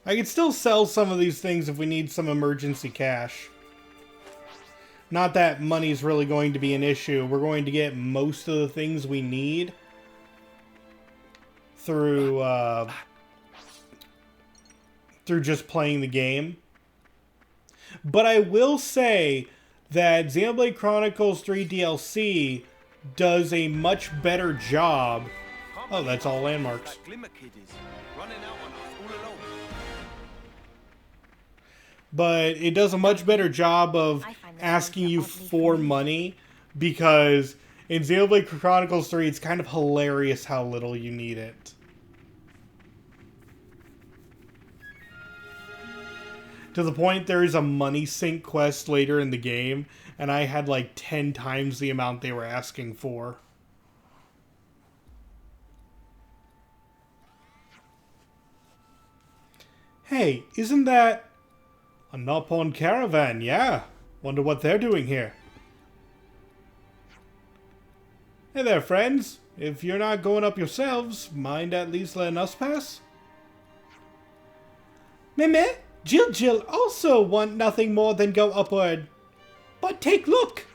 A: I could still sell some of these things if we need some emergency cash. Not that money's really going to be an issue. We're going to get most of the things we need through just playing the game. But I will say that Xenoblade Chronicles 3 DLC does a much better job. Oh, that's all landmarks.
F: That Glimmer Kid is running out on us all alone.
A: but it does a much better job of asking you for money, because in Xenoblade Chronicles 3, it's kind of hilarious how little you need it. To the point there is a money sink quest later in the game, and I had like 10 times the amount they were asking for. Hey, isn't that a Nopon caravan? Yeah. Wonder what they're doing here. Hey there, friends. If you're not going up yourselves, mind at least letting us pass? Meme, Jill also want nothing more than go upward. But take look!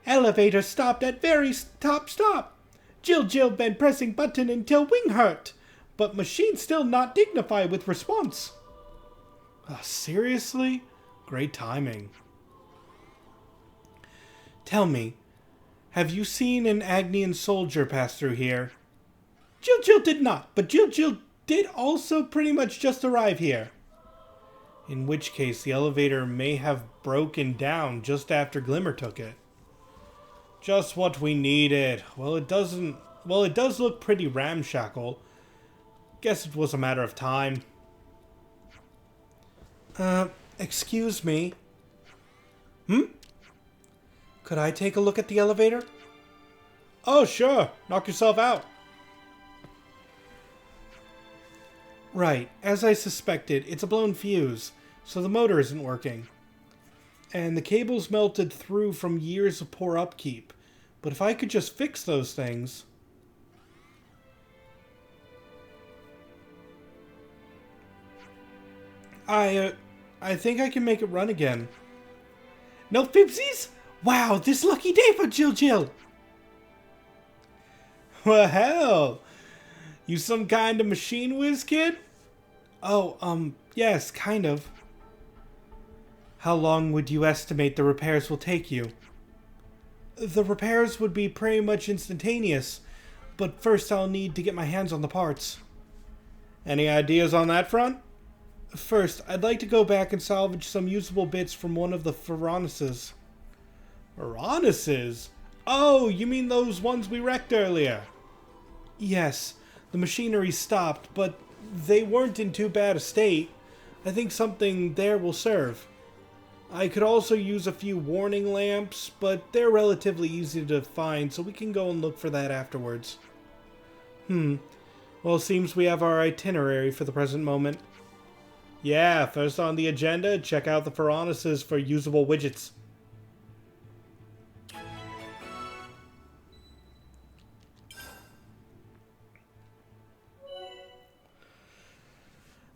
A: Elevator stopped at very top stop. Jill been pressing button until wing hurt. But machine still not dignified with response. Seriously? Great timing. Tell me, have you seen an Agnian soldier pass through here? Jill did not, but Jill did also pretty much just arrive here. In which case, the elevator may have broken down just after Glimmer took it. Just what we needed. Well, it does look pretty ramshackle. Guess it was a matter of time. Excuse me. Could I take a look at the elevator? Oh, sure. Knock yourself out. Right. As I suspected, it's a blown fuse, so the motor isn't working. And the cable's melted through from years of poor upkeep. But if I could just fix those things... I think I can make it run again. No fibsies? Wow, this lucky day for Jill. Well, hell. You some kind of machine whiz kid? Oh, yes, kind of. How long would you estimate the repairs will take you? The repairs would be pretty much instantaneous, but first I'll need to get my hands on the parts. Any ideas on that front? First, I'd like to go back and salvage some usable bits from one of the furnaces. Furnaces? Oh, you mean those ones we wrecked earlier? Yes, the machinery stopped, but they weren't in too bad a state. I think something there will serve. I could also use a few warning lamps, but they're relatively easy to find, so we can go and look for that afterwards. Well, it seems we have our itinerary for the present moment. Yeah, first on the agenda, check out the furnaces for usable widgets.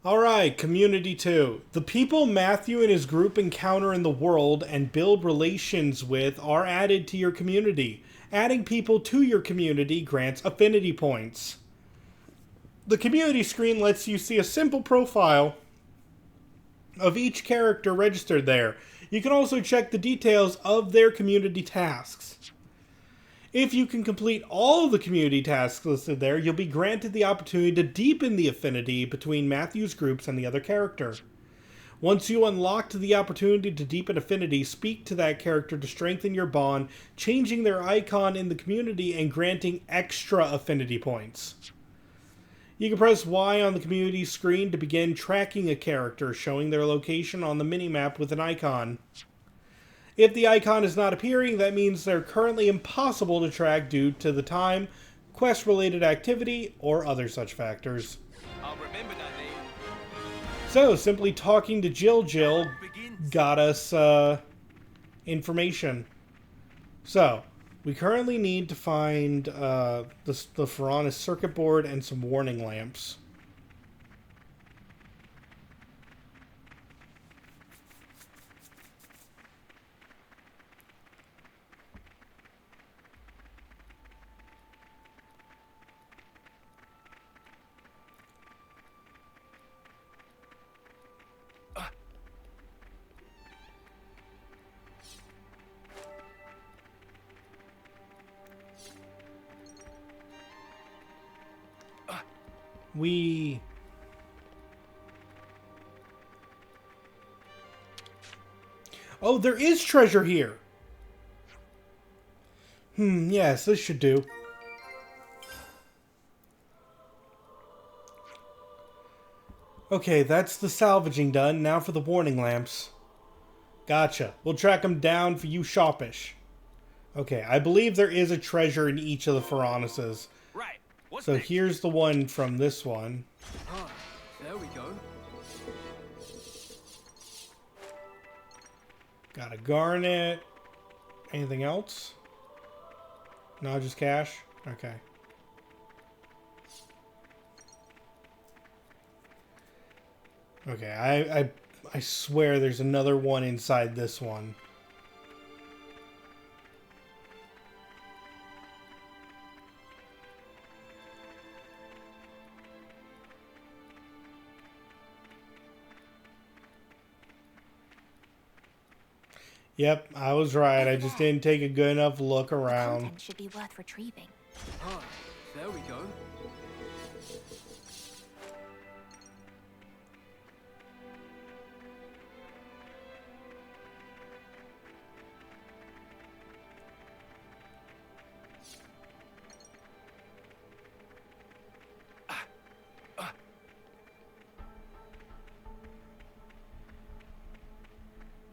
A: Alright, Community 2. The people Matthew and his group encounter in the world and build relations with are added to your community. Adding people to your community grants affinity points. The community screen lets you see a simple profile of each character registered there. You can also check the details of their community tasks. If you can complete all of the community tasks listed there, you'll be granted the opportunity to deepen the affinity between Matthew's groups and the other character. Once you unlocked the opportunity to deepen affinity, speak to that character to strengthen your bond, changing their icon in the community and granting extra affinity points. You can press Y on the community screen to begin tracking a character, showing their location on the minimap with an icon. If the icon is not appearing, that means they're currently impossible to track due to the time, quest-related activity, or other such factors.
F: I'll remember that name.
A: So, simply talking to Jill got us information. So, we currently need to find the Furnace circuit board and some warning lamps. Oh, there is treasure here. Yes, this should do. Okay, that's the salvaging done. Now for the warning lamps. Gotcha. We'll track them down for you sharpish. Okay, I believe there is a treasure in each of the Pharaoneses.
F: Right. What's
A: So
F: next?
A: here's the one from this one.
E: Ah, there we go.
A: Got a garnet. Anything else? No, just cash? Okay. Okay, I swear there's another one inside this one. Yep, I was right. I just didn't take a good enough look around.
D: Content should be worth retrieving.
E: Ah, there we go.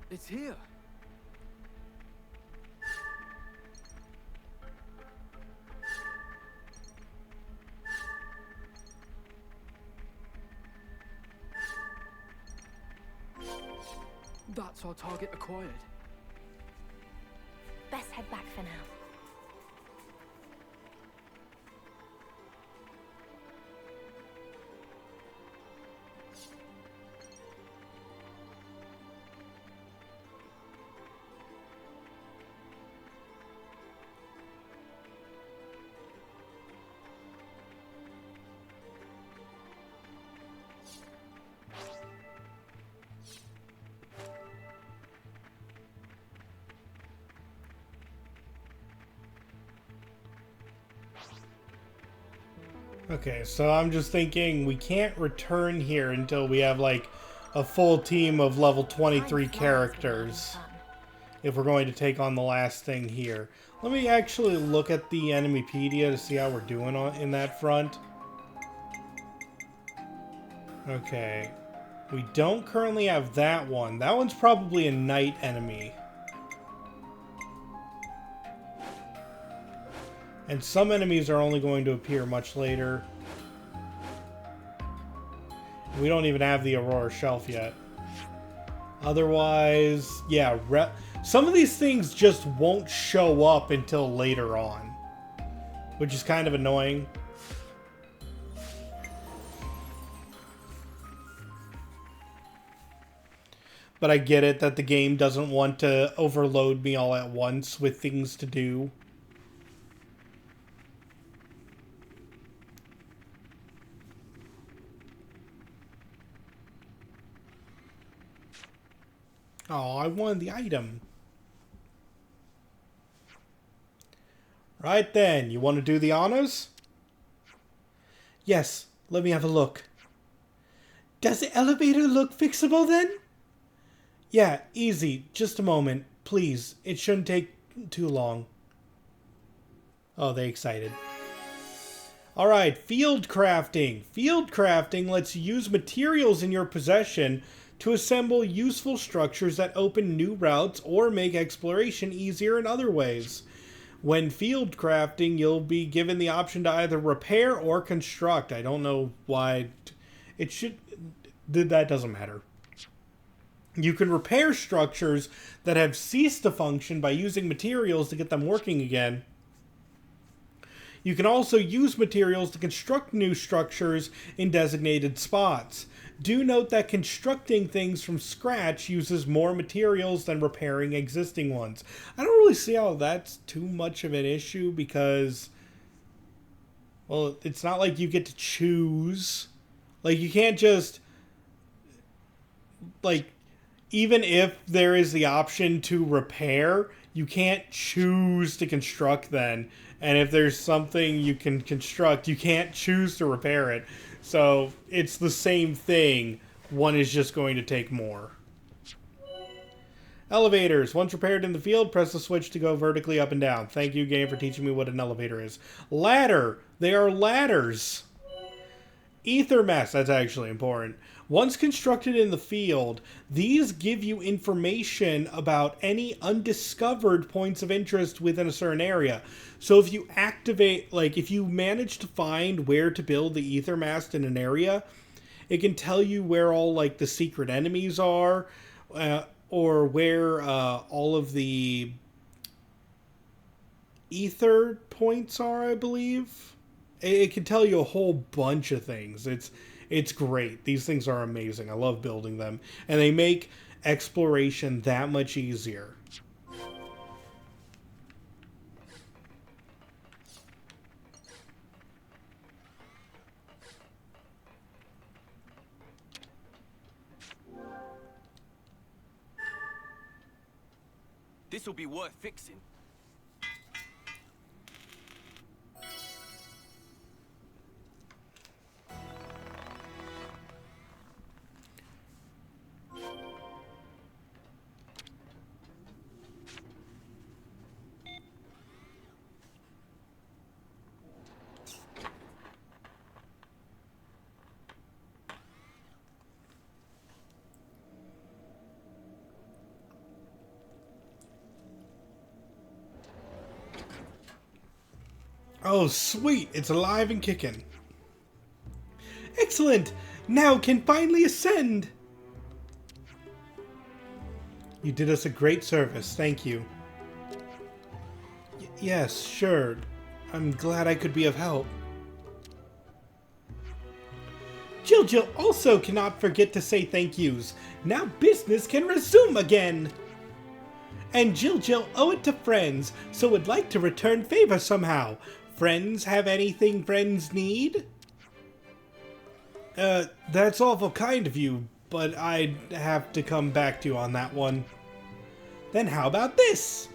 E: It's here. That's our target acquired.
D: Best head back for now.
A: Okay, so I'm just thinking we can't return here until we have like a full team of level 23 characters if we're going to take on the last thing here. Let me actually look at the Enemypedia to see how we're doing in that front. Okay, we don't currently have that one. That one's probably a night enemy. And some enemies are only going to appear much later. We don't even have the Aurora Shelf yet. Otherwise, yeah, some of these things just won't show up until later on, which is kind of annoying. But I get it that the game doesn't want to overload me all at once with things to do. Oh, I wanted the item. Right then, you want to do the honors? Yes, let me have a look. Does the elevator look fixable then? Yeah, easy. Just a moment. Please, it shouldn't take too long. Oh, they excited. Alright, field crafting. Field crafting lets you use materials in your possession to assemble useful structures that open new routes or make exploration easier in other ways. When field crafting, you'll be given the option to either repair or construct. I don't know why it should... That doesn't matter. You can repair structures that have ceased to function by using materials to get them working again. You can also use materials to construct new structures in designated spots. Do note that constructing things from scratch uses more materials than repairing existing ones. I don't really see how that's too much of an issue because, well, it's not like you get to choose. Like, you can't just, like, even if there is the option to repair, you can't choose to construct then. And if there's something you can construct, you can't choose to repair it. So it's the same thing. One is just going to take more. Elevators. Once repaired in the field, press the switch to go vertically up and down. Thank you, game, for teaching me what an elevator is. Ladder. They are ladders. Ether mass. That's actually important. Once constructed in the field, these give you information about any undiscovered points of interest within a certain area. So if you activate, like, if you manage to find where to build the ether mast in an area, it can tell you where all, like, the secret enemies are, or where all of the ether points are, I believe. It can tell you a whole bunch of things. It's great. These things are amazing. I love building them. And they make exploration that much easier.
F: This'll be worth fixing.
A: Oh, sweet. It's alive and kicking. Excellent. Now can finally ascend. You did us a great service. Thank you. Yes, sure. I'm glad I could be of help. Jill also cannot forget to say thank yous. Now business can resume again. And Jill owe it to friends, so would like to return favor somehow. Friends have anything friends need? That's awful kind of you, but I'd have to come back to you on that one. Then how about this?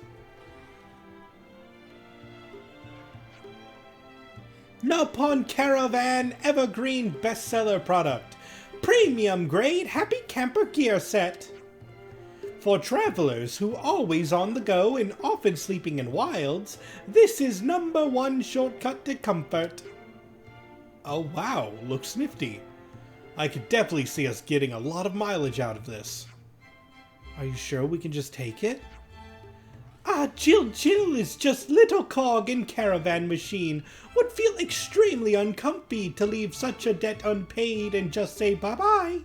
A: Nippon Caravan Evergreen Bestseller Product. Premium grade Happy Camper Gear Set. For travelers who always on the go and often sleeping in wilds, this is #1 shortcut to comfort. Oh wow, looks nifty. I could definitely see us getting a lot of mileage out of this. Are you sure we can just take it? Ah, Jill is just little cog in caravan machine. Would feel extremely uncomfy to leave such a debt unpaid and just say bye-bye.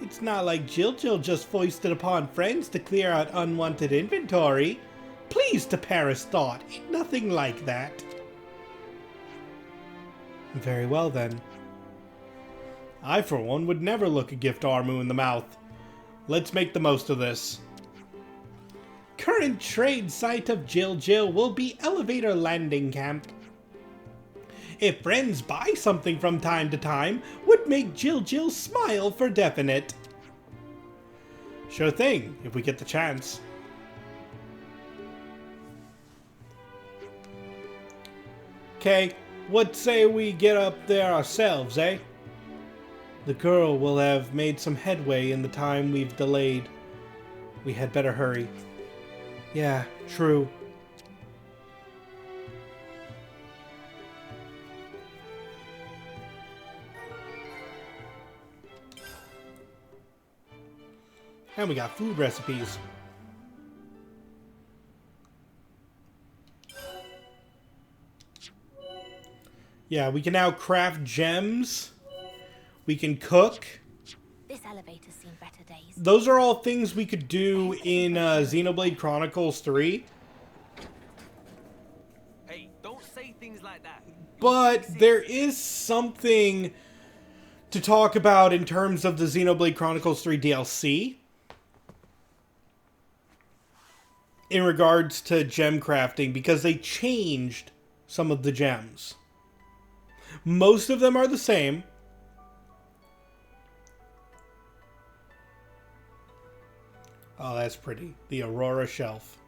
A: It's not like Jill just foisted upon friends to clear out unwanted inventory. Please to Paris thought, ain't nothing like that. Very well then. I for one would never look a gift Armu in the mouth. Let's make the most of this. Current trade site of Jill will be Elevator Landing Camp. If friends buy something from time to time, would make Jill smile for definite. Sure thing, if we get the chance. Okay, what say we get up there ourselves, eh? The girl will have made some headway in the time we've delayed. We had better hurry. Yeah, true. And we got food recipes. Yeah, we can now craft gems. We can cook.
D: This elevator's seen better days.
A: Those are all things we could do in Xenoblade Chronicles 3.
F: Hey, don't say things like that.
A: But there is something to talk about in terms of the Xenoblade Chronicles 3 DLC. In regards to gem crafting, because they changed some of the gems. Most of them are the same. Oh, that's pretty. The Aurora Shelf.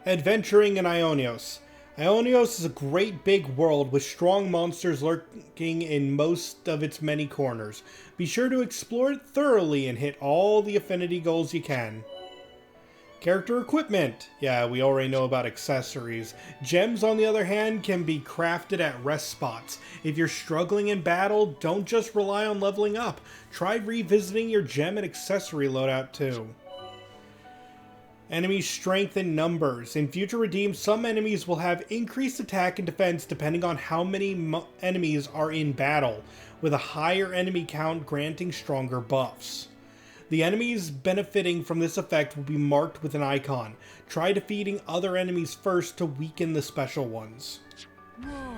A: Adventuring in Ionios. Ionios is a great big world with strong monsters lurking in most of its many corners. Be sure to explore it thoroughly and hit all the affinity goals you can. Character equipment. Yeah, we already know about accessories. Gems, on the other hand, can be crafted at rest spots. If you're struggling in battle, don't just rely on leveling up. Try revisiting your gem and accessory loadout too. Enemy strength and numbers. In Future Redeemed, some enemies will have increased attack and defense depending on how many enemies are in battle, with a higher enemy count granting stronger buffs. The enemies benefiting from this effect will be marked with an icon. Try defeating other enemies first to weaken the special ones.
K: Whoa.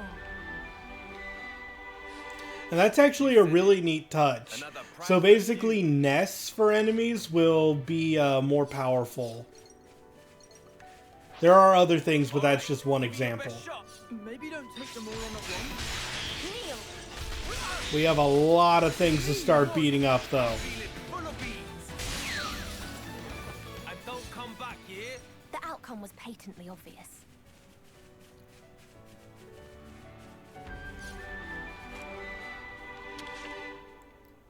A: And that's actually a really neat touch. So basically, nests for enemies will be more powerful. There are other things, but that's just one example.
E: Maybe don't take them all on at once.
A: We have a lot of things to start beating up, though.
D: The outcome was patently obvious.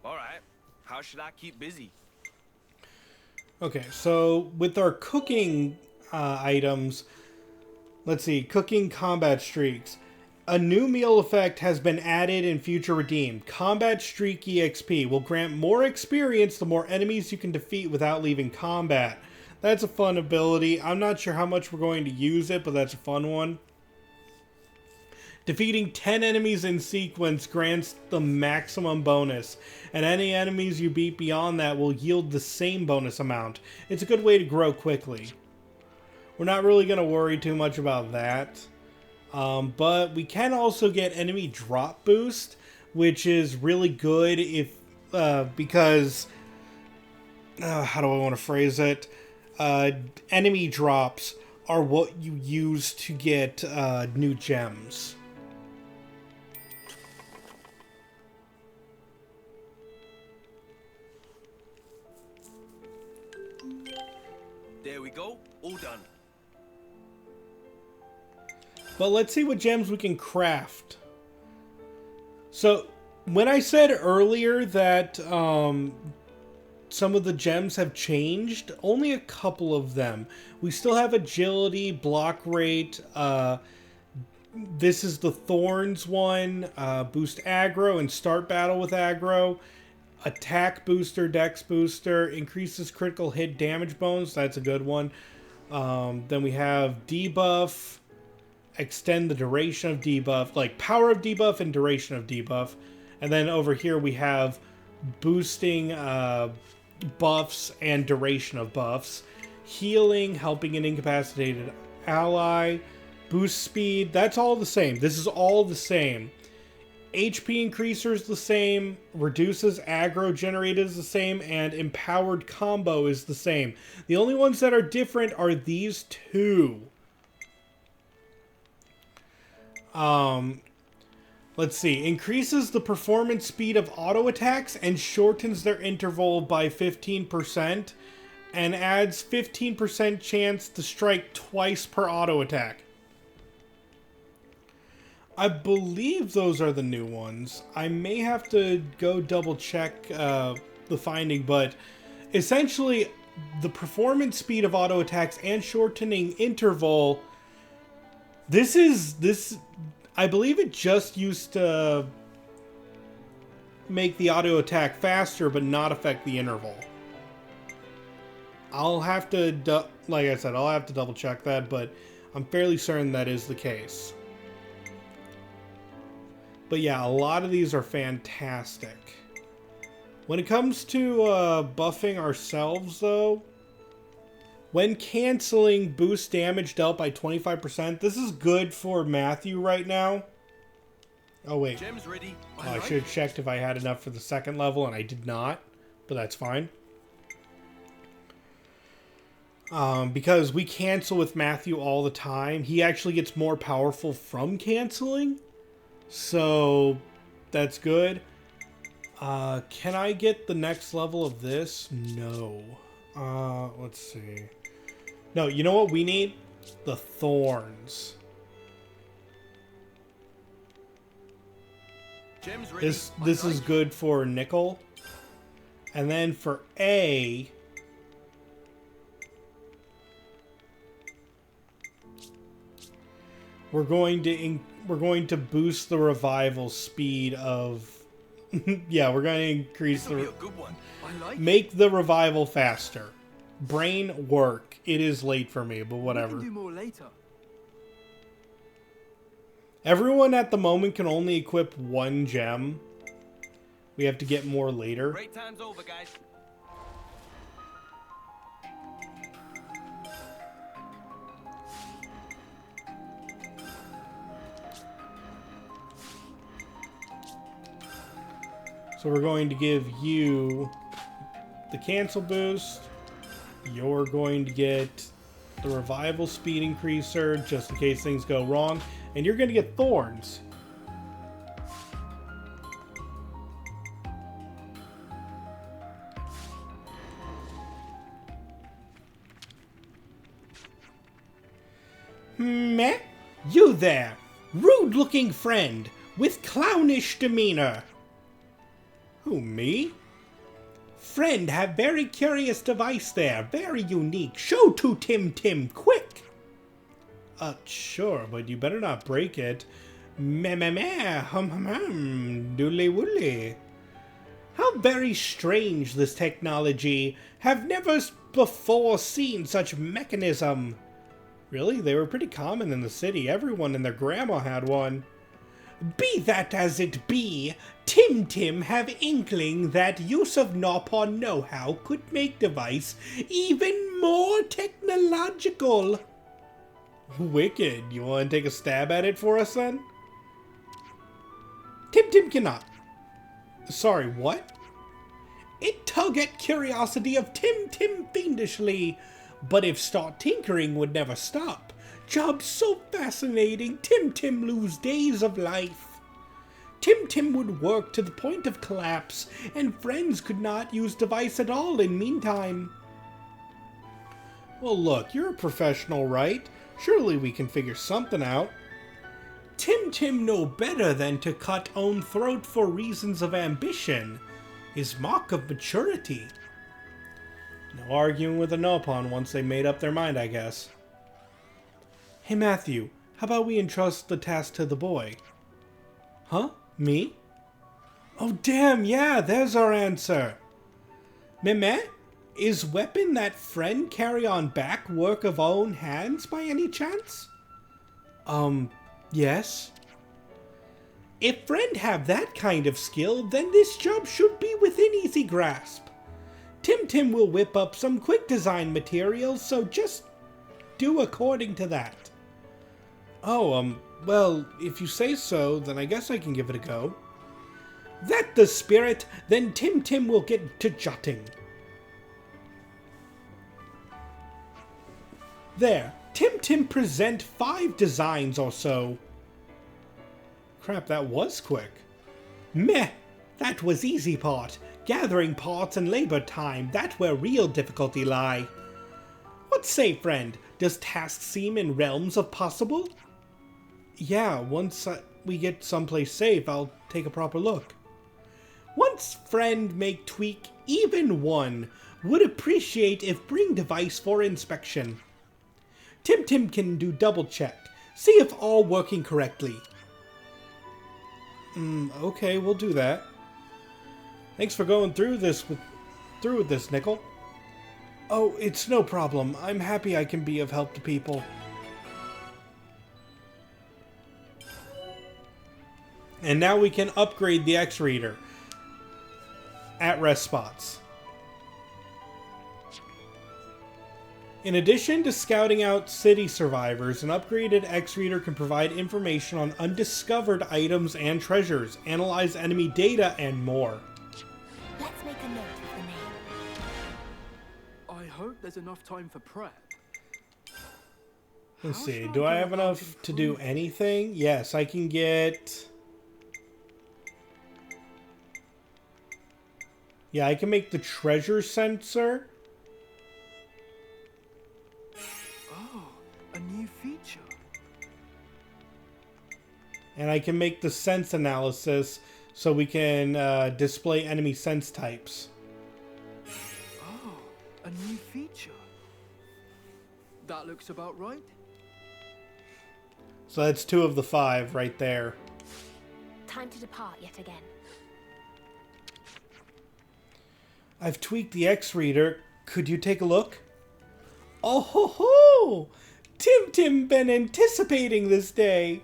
M: Alright, how should I keep busy?
A: Okay, so with our cooking items, let's see, cooking combat streaks. A new meal effect has been added in Future Redeemed. Combat Streak EXP will grant more experience the more enemies you can defeat without leaving combat. That's a fun ability. I'm not sure how much we're going to use it, but that's a fun one. Defeating 10 enemies in sequence grants the maximum bonus, and any enemies you beat beyond that will yield the same bonus amount. It's a good way to grow quickly. We're not really going to worry too much about that. But we can also get enemy drop boost, which is really good if because how do I want to phrase it? Enemy drops are what you use to get new gems.
M: There we go, all done.
A: But let's see what gems we can craft. So, when I said earlier that some of the gems have changed, only a couple of them. We still have agility, block rate, this is the Thorns one, boost aggro and start battle with aggro, attack booster, dex booster, increases critical hit damage bonus, that's a good one. Then we have debuff, extend the duration of debuff, like power of debuff and duration of debuff. And then over here we have boosting buffs and duration of buffs. Healing, helping an incapacitated ally. Boost speed, that's all the same. This is all the same. HP increaser is the same. Reduces aggro generated is the same. And empowered combo is the same. The only ones that are different are these two. Let's see. Increases the performance speed of auto attacks and shortens their interval by 15%. And adds 15% chance to strike twice per auto attack. I believe those are the new ones. I may have to go double check the finding, but essentially the performance speed of auto attacks and shortening interval, I believe it just used to make the auto attack faster but not affect the interval. I'll have to, like I said, I'll have to double check that, but I'm fairly certain that is the case. But yeah, a lot of these are fantastic. When it comes to buffing ourselves, though, when canceling boost damage dealt by 25%, this is good for Matthew right now. Oh, wait.
M: Gem's ready.
A: Oh, I should have checked if I had enough for the second level, and I did not. But that's fine. Because we cancel with Matthew all the time, he actually gets more powerful from canceling. So, that's good. Can I get the next level of this? No. Let's see. No, you know what we need? The Thorns.
F: Gem's ready.
A: This is good for nickel. And then for A, we're going to boost the revival speed of yeah, we're going to increase
F: This'll be a good one. I like
A: make the revival faster. Brain work. It is late for me, but whatever.
E: We can do more later.
A: Everyone at the moment can only equip one gem. We have to get more later.
F: Break time's over, guys.
A: So we're going to give you the cancel boost. You're going to get the revival speed increaser just in case things go wrong. And you're going to get thorns. Meh? You there, rude-looking friend with clownish demeanor. Who, me? Friend, have very curious device there, very unique. Show to Tim, quick! Sure, but you better not break it. Meh, hum, doodly-woodly. How very strange this technology. Have never before seen such mechanism. Really? They were pretty common in the city. Everyone and their grandma had one. Be that as it be, Tim have inkling that use of Nopon know-how could make device even more technological. Wicked. You want to take a stab at it for us then? Tim cannot. Sorry, what? It tug at curiosity of Tim fiendishly, but if start tinkering would never stop. Job so fascinating, Tim lose days of life. Tim would work to the point of collapse, and friends could not use device at all in meantime. Well, look, you're a professional, right? Surely we can figure something out. Tim know better than to cut own throat for reasons of ambition. Is mark of maturity. No arguing with a Nopon once they made up their mind, I guess. Hey Matthew, how about we entrust the task to the boy? Huh? Me? Oh damn, yeah, there's our answer. Mehmet, is weapon that friend carry on back work of own hands by any chance? Yes. If friend have that kind of skill, then this job should be within easy grasp. Tim will whip up some quick design materials, so just do according to that. Oh, well, if you say so, then I guess I can give it a go. That the spirit, then Tim will get to jotting. There, Tim present 5 designs or so. Crap, that was quick. Meh, that was easy part. Gathering parts and labor time, that where real difficulty lie. What say, friend? Does task seem in realms of possible? Yeah, once we get someplace safe, I'll take a proper look. Once friend make tweak even one, would appreciate if bring device for inspection. Tim can do double check, see if all working correctly. Okay, we'll do that. Thanks for going through with this, Nickel. Oh, it's no problem. I'm happy I can be of help to people. And now we can upgrade the X-Reader at rest spots. In addition to scouting out city survivors, an upgraded X-Reader can provide information on undiscovered items and treasures, analyze enemy data, and more.
D: Let's make a note of the name.
E: I hope there's enough time for prep.
A: Let's see, do I have enough to do anything? Yes, I can get... Yeah, I can make the treasure sensor.
E: Oh, a new feature.
A: And I can make the sense analysis so we can display enemy sense types.
E: Oh, a new feature. That looks about right.
A: So that's 2 of the 5 right there.
D: Time to depart yet again.
A: I've tweaked the X-Reader. Could you take a look? Oh ho ho! Tim been anticipating this day.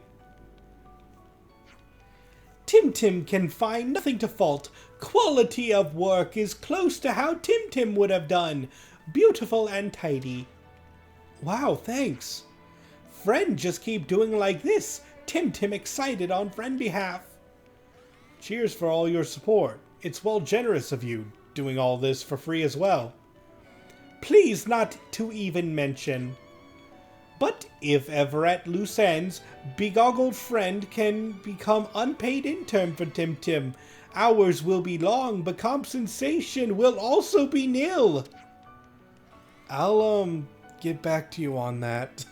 A: Tim can find nothing to fault. Quality of work is close to how Tim would have done. Beautiful and tidy. Wow, thanks. Friend, just keep doing like this. Tim excited on friend behalf. Cheers for all your support. It's well generous of you, doing all this for free as well. Please not to even mention. But if ever at loose ends, begoggled friend can become unpaid intern for Tim. Hours will be long, but compensation will also be nil. I'll, get back to you on that.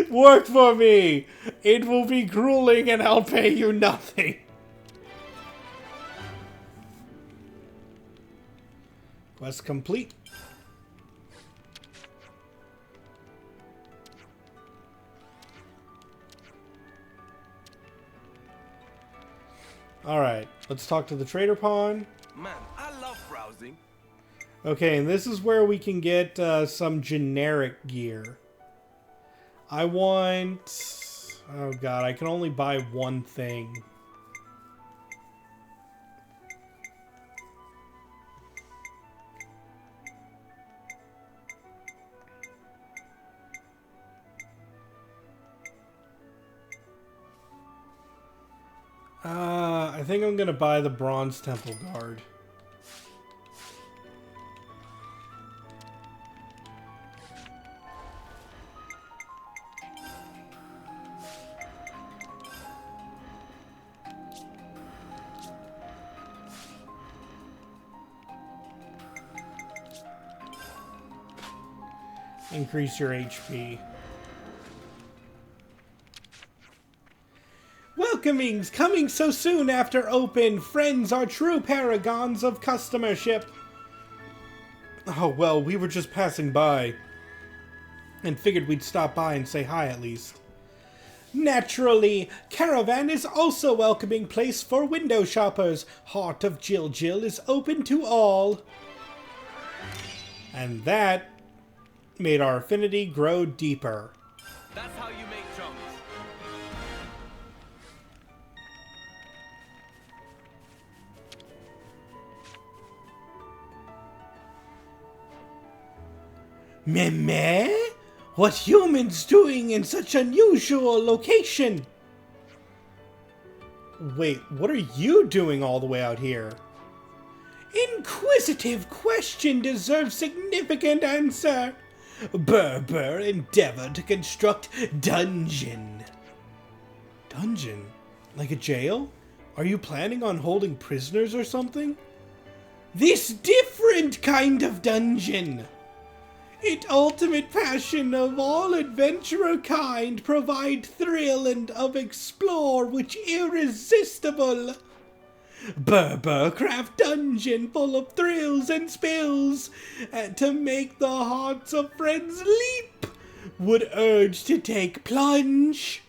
A: Work for me! It will be grueling and I'll pay you nothing. Quest complete. Alright, let's talk to the trader pawn.
M: Man, I love browsing.
A: Okay, and this is where we can get some generic gear. I want... Oh god, I can only buy one thing. I think I'm gonna buy the Bronze Temple Guard. Increase your HP. Welcomings coming so soon after open. Friends are true paragons of customership. Oh, well, we were just passing by and figured we'd stop by and say hi at least. Naturally, Caravan is also a welcoming place for window shoppers. Heart of Jill is open to all. And that made our affinity grow deeper.
M: That's how you make chunks.
A: Meh? What humans doing in such unusual location? Wait, what are you doing all the way out here? Inquisitive question deserves significant answer. Berber endeavor to construct dungeon. Dungeon? Like a jail? Are you planning on holding prisoners or something? This different kind of dungeon. It ultimate passion of all adventurer kind provide thrill and of explore which irresistible. Berbercraft dungeon full of thrills and spills, and to make the hearts of friends leap, would urge to take plunge.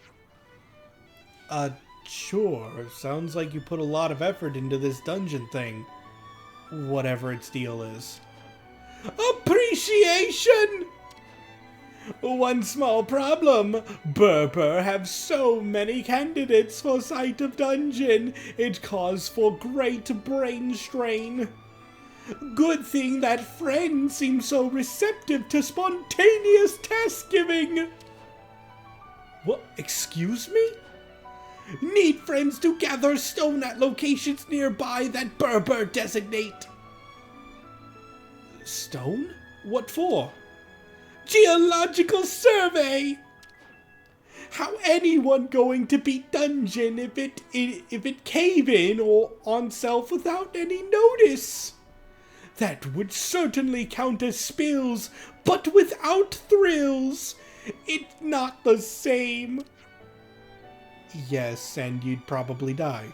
A: Sure. Sounds like you put a lot of effort into this dungeon thing. Whatever its deal is. Appreciation! One small problem. Berber have so many candidates for sight of dungeon, it calls for great brain strain. Good thing that friends seem so receptive to spontaneous task giving. What? Excuse me? Need friends to gather stone at locations nearby that Berber designate. Stone? What for? Geological survey! How anyone going to beat dungeon if it cave in or on self without any notice? That would certainly count as spills, but without thrills. It's not the same. Yes, and you'd probably die.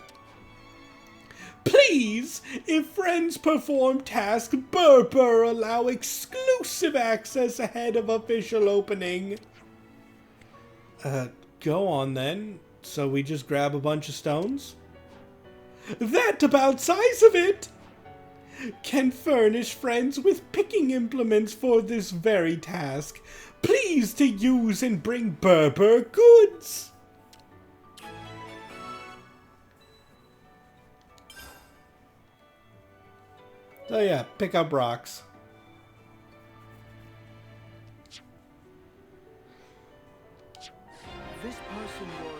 A: Please, if friends perform task, Berber allow exclusive access ahead of official opening. Go on then. So we just grab a bunch of stones? That about size of it! Can furnish friends with picking implements for this very task. Please to use and bring Berber goods. So yeah, pick up rocks.
E: This person was...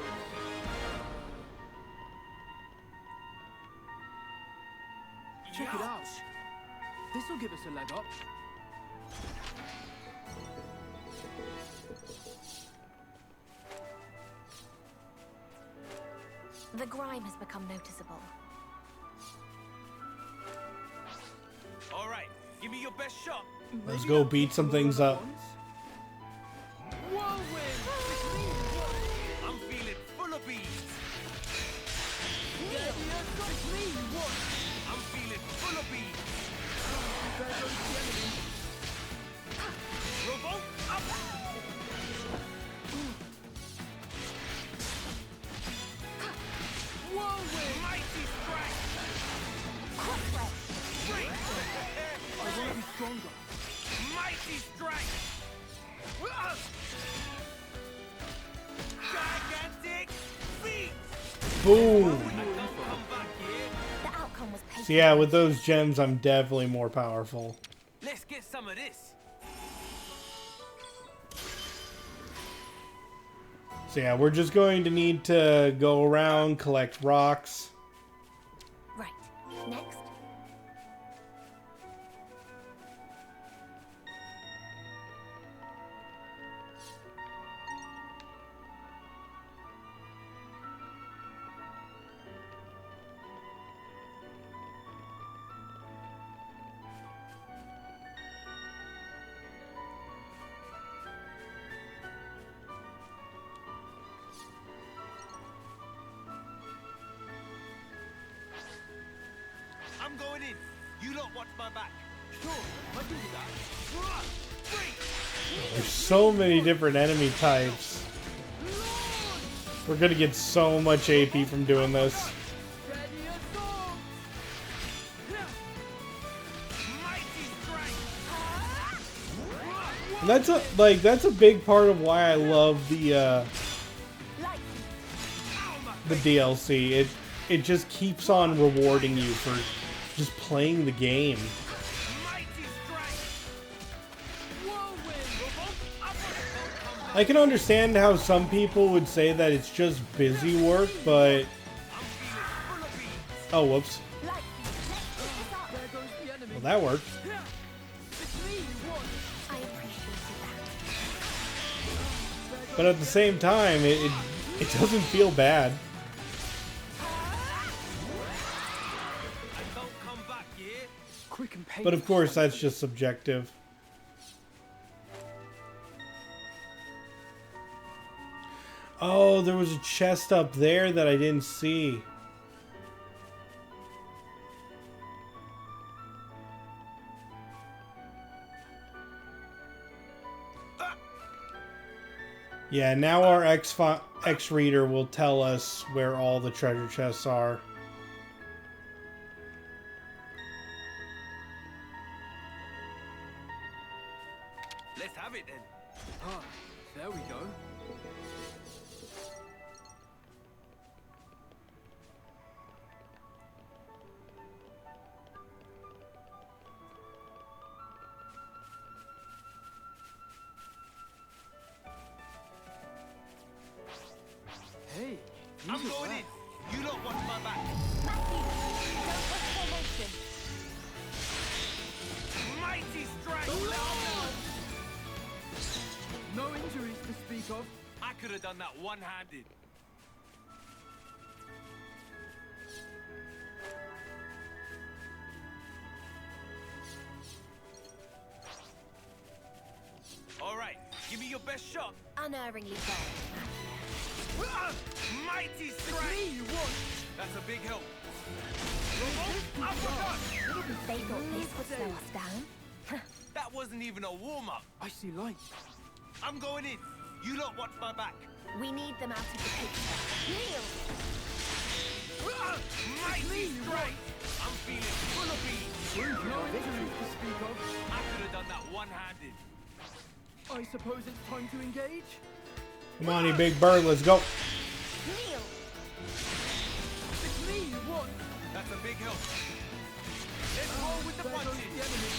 E: Check it out. This'll give us a leg up.
D: The grime has become noticeable.
M: All right, give me your best shot.
A: Let's go beat some things up.
M: I'm feeling full of bees. I'm feeling full of bees. Revolt up. Mighty strike.
E: I want to be stronger.
M: Mighty strike. Gigantic feet.
A: Boom!
D: The outcome was painful.
A: So yeah, with those gems, I'm definitely more powerful.
M: Let's get some of this.
A: So yeah, we're just going to need to go around, collect rocks.
D: Right. Next.
M: I'm going in. You lot watch my back.
E: Sure, I can do that.
A: There's so many different enemy types. We're gonna get so much AP from doing this. And that's a big part of why I love the DLC. It just keeps on rewarding you for just playing the game. I can understand how some people would say that it's just busy work, but... Oh, whoops. Well, that worked. But at the same time, it doesn't feel bad. But of course, that's just subjective. Oh, there was a chest up there that I didn't see. Yeah, now our X reader will tell us where all the treasure chests are.
M: Let's have it then.
E: Ah, there we go. Hey,
M: I'm going in. You lot watch my back. Mighty strike.
E: No injuries to speak of.
M: I could have done that one-handed. All right, give me your best shot.
D: Unerringly bold.
M: Mighty strike.
E: Me, you want?
M: That's a big help.
D: They thought this would slow us down.
M: That wasn't even a warm-up.
E: I see light.
M: I'm going in. You lot watch my back.
D: We need them out of the picture. Kneel!
M: Mighty strike! I'm feeling full of beans.
E: No injuries to speak of.
M: I could have done that one-handed.
E: I suppose it's time to engage?
A: Come on, you big bird, let's go.
D: Kneel!
E: It's me you want.
M: That's a big help. Let's roll with the
E: There goes
M: punches.
E: the enemy.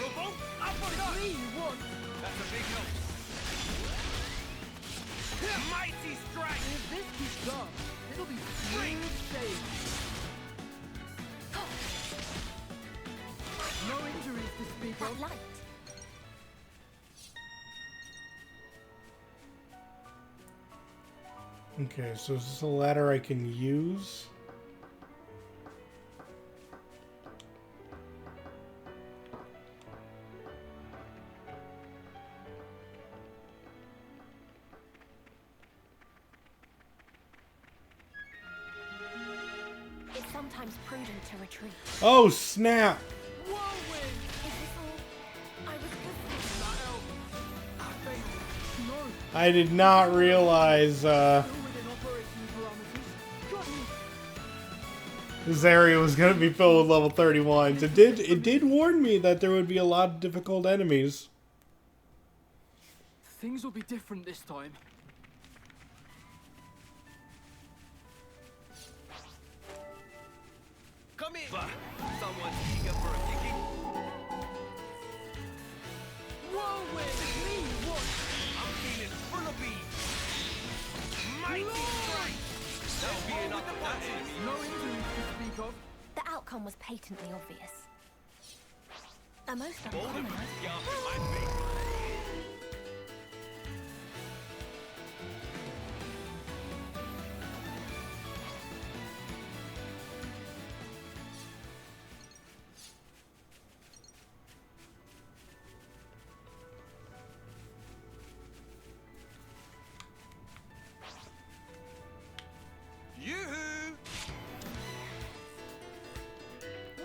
M: Revolt,
E: It's
M: uppercut.
E: me you want.
M: That's a big help. Mighty strike.
E: If this keeps up, it'll be smooth sailing. No injuries to speak
D: That
E: of.
D: light.
A: Okay, so is this a ladder I can use?
D: It's sometimes prudent to retreat.
A: Oh, snap!
E: Whirlwind!
D: Is this all? I was good.
E: No.
A: I did not realize
E: Still within operation parameters. Got you.
A: this area was going to be filled with level 31s. It did warn me that there would be a lot of difficult enemies.
E: Things will be different this time.
M: Come in. Someone's eager for a kicking.
E: Whirlwind! It's me you want.
M: I'm feeling full of beans. Mighty strike. That'll be enough of that enemy.
E: No injuries to speak of.
D: The outcome was patently obvious. A most
M: Bold of
D: uncommon.
M: you to get up in my face. Yoo-hoo!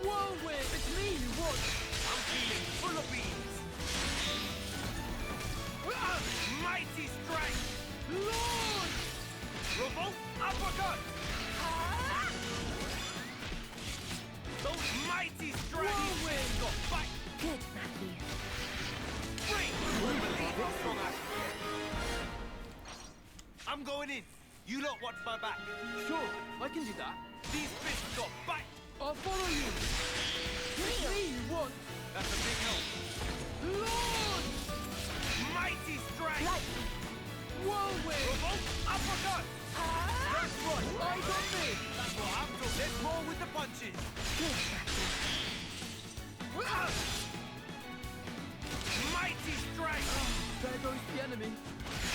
E: Whirlwind! It's me you want.
M: I'm feeling full of beans. Mighty strike.
E: Lord!
M: Revolt, uppercut. Those mighty strikes.
E: Whirlwind!
M: Got fight.
D: Good, Matthew.
M: Free. Believe how strong I can get. I'm going in. You lot watch my back.
E: Sure, I can do that.
M: These fists got bite.
E: I'll follow you. It's me you want.
M: That's a big help.
E: Lord!
M: Mighty strike.
E: Whirlwind!
M: Revolt, uppercut. First right.
E: Eyes on me!
M: That's what I'm doing. Let's roll with the punches.
D: Good, Matthew.
M: Mighty strike.
E: There goes the enemy.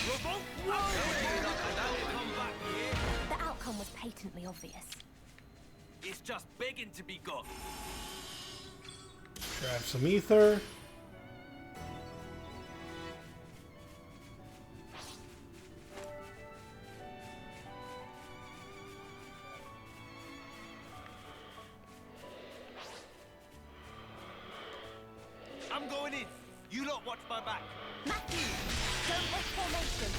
M: Revolt, uppercut. That'll come back here.
D: The outcome was patently obvious.
M: It's just begging to be got.
A: Grab some ether.
M: I'm going in. You lot watch my back.
D: Matthew, don't break formation.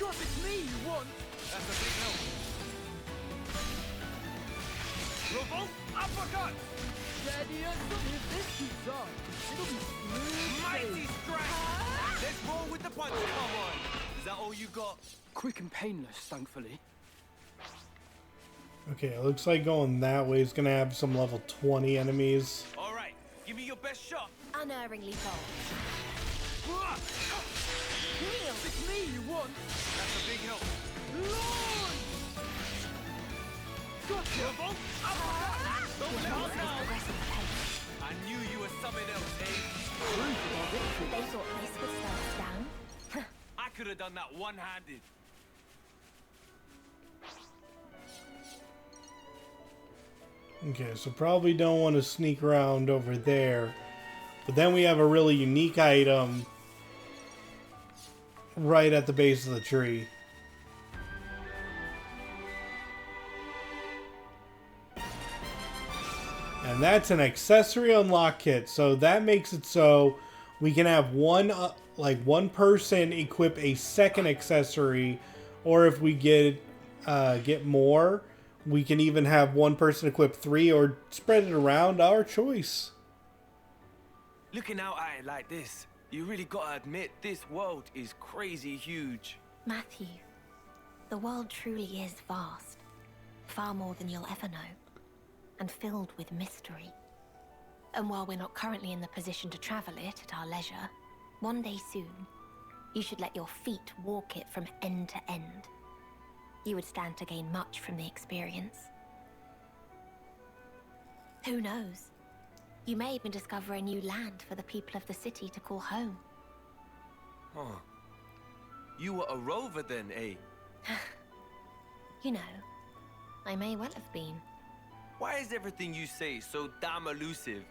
E: God, it's me you want.
M: That's a big help. Revolt, uppercut.
E: Steady as if this keeps up, it'll be smooth
M: Mighty
E: sailing.
M: strike. Let's roll with the punches. Come on. Is that all you got?
E: Quick and painless, thankfully.
A: Okay, it looks like going that way is going to have some level 20 enemies.
M: All right. Give me your best shot.
D: Unerringly bold. Kneel.
E: It's me you want.
M: That's a big help.
E: Lord! Gotcha!
M: Revolt, uppercut. Don't let
D: This
M: us
D: is
M: down.
D: progressing pace.
M: I knew you were something else, eh?
D: They thought this would slow us down.
M: I could have done that one-handed.
A: Okay, so probably don't want to sneak around over there. But then we have a really unique item right at the base of the tree. And that's an accessory unlock kit. So that makes it so we can have one person equip a second accessory, or if we get more, we can even have one person equip 3 or spread it around, our choice.
M: Looking out at it like this, you really gotta admit this world is crazy huge.
D: Matthew, the world truly is vast. Far more than you'll ever know. And filled with mystery. And while we're not currently in the position to travel it at our leisure, one day soon, you should let your feet walk it from end to end. You would stand to gain much from the experience. Who knows? You may even discover a new land for the people of the city to call home.
M: Huh. You were a rover then, eh?
D: You know, I may well have been.
M: Why is everything you say so damn elusive?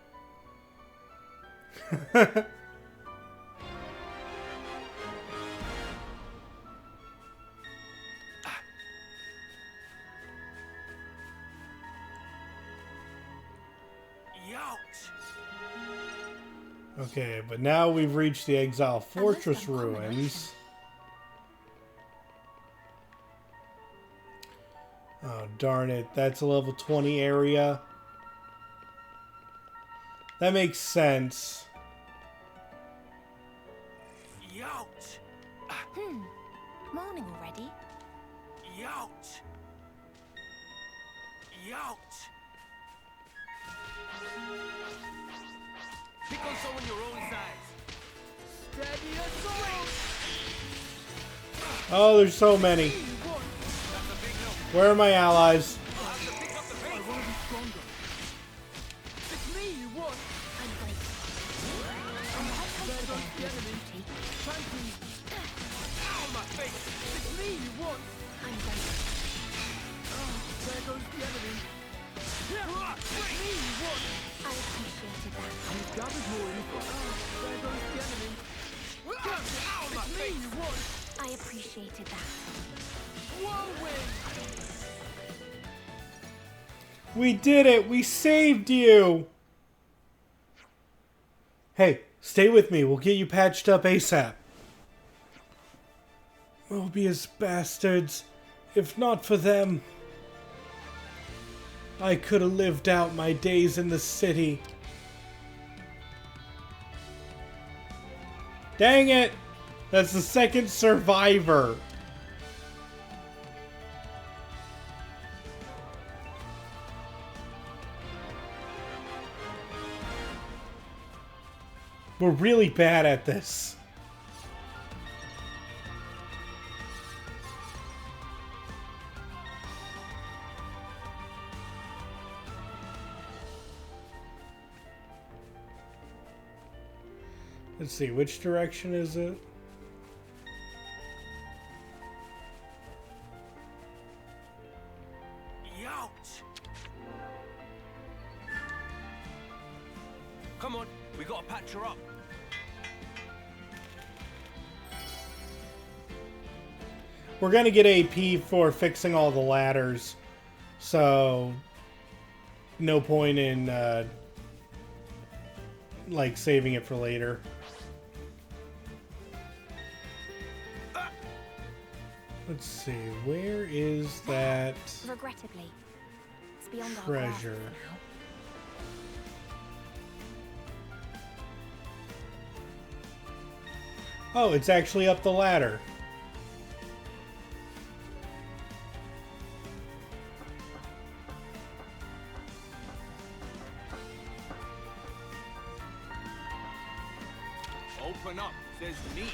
A: Okay, but now we've reached the Exile Fortress ruins. Oh, darn it. That's a level 20 area. That makes sense.
M: Youch!
D: Morning already?
M: Youch! Youch! Pick on someone your own size. Steady assault!
A: Oh, there's so many. Where are my allies?
D: I appreciated that.
A: We did it! We saved you! Hey, stay with me. We'll get you patched up ASAP. Mobius bastards. If not for them, I could have lived out my days in the city. Dang it! That's the second survivor. We're really bad at this. Let's see, which direction is it?
M: Youch! Come on, we gotta patch her up.
A: We're gonna get AP for fixing all the ladders, so no point in like saving it for later. Let's see, where is that
D: Regrettably, it's beyond our
A: treasure?
D: grasp now.
A: Oh, it's actually up the ladder.
M: Open up, says me.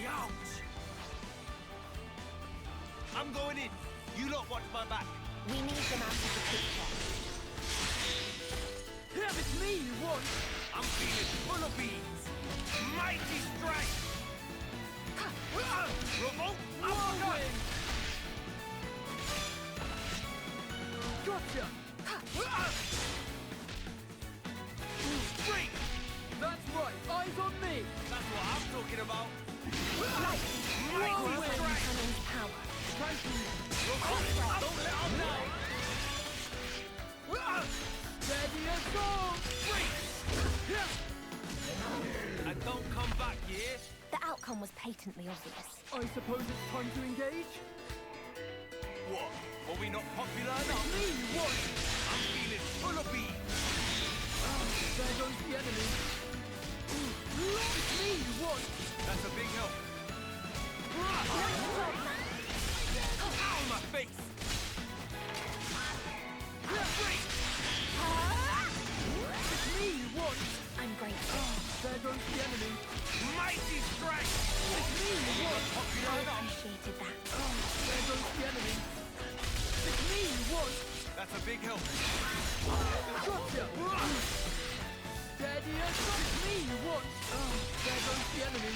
M: Youch! I'm going in. You lot watch my back.
D: We need them out of the picture.
M: Yeah, it's me you want. I'm feeling full of beans. Mighty strike. Revolt uppercut. Gotcha. Straight.
E: That's right, eyes on me!
M: That's what I'm talking about.
D: patently obvious.
E: I suppose it's time to engage?
F: What? Were we not popular enough?
E: Me, what?
F: I'm feeling full of beans.
E: There goes the enemy. It's me, what?
F: That's a big help. Ow, my face!
E: It's me, what?
D: I'm grateful.
E: There goes the enemy.
F: Mighty strike!
E: It's me, what?
F: Popular
D: I
F: enough.
D: appreciated that.
E: There goes the enemy. It's me, what?
F: That's a big help.
E: Gotcha! Steady as it's me, what? There goes the enemy.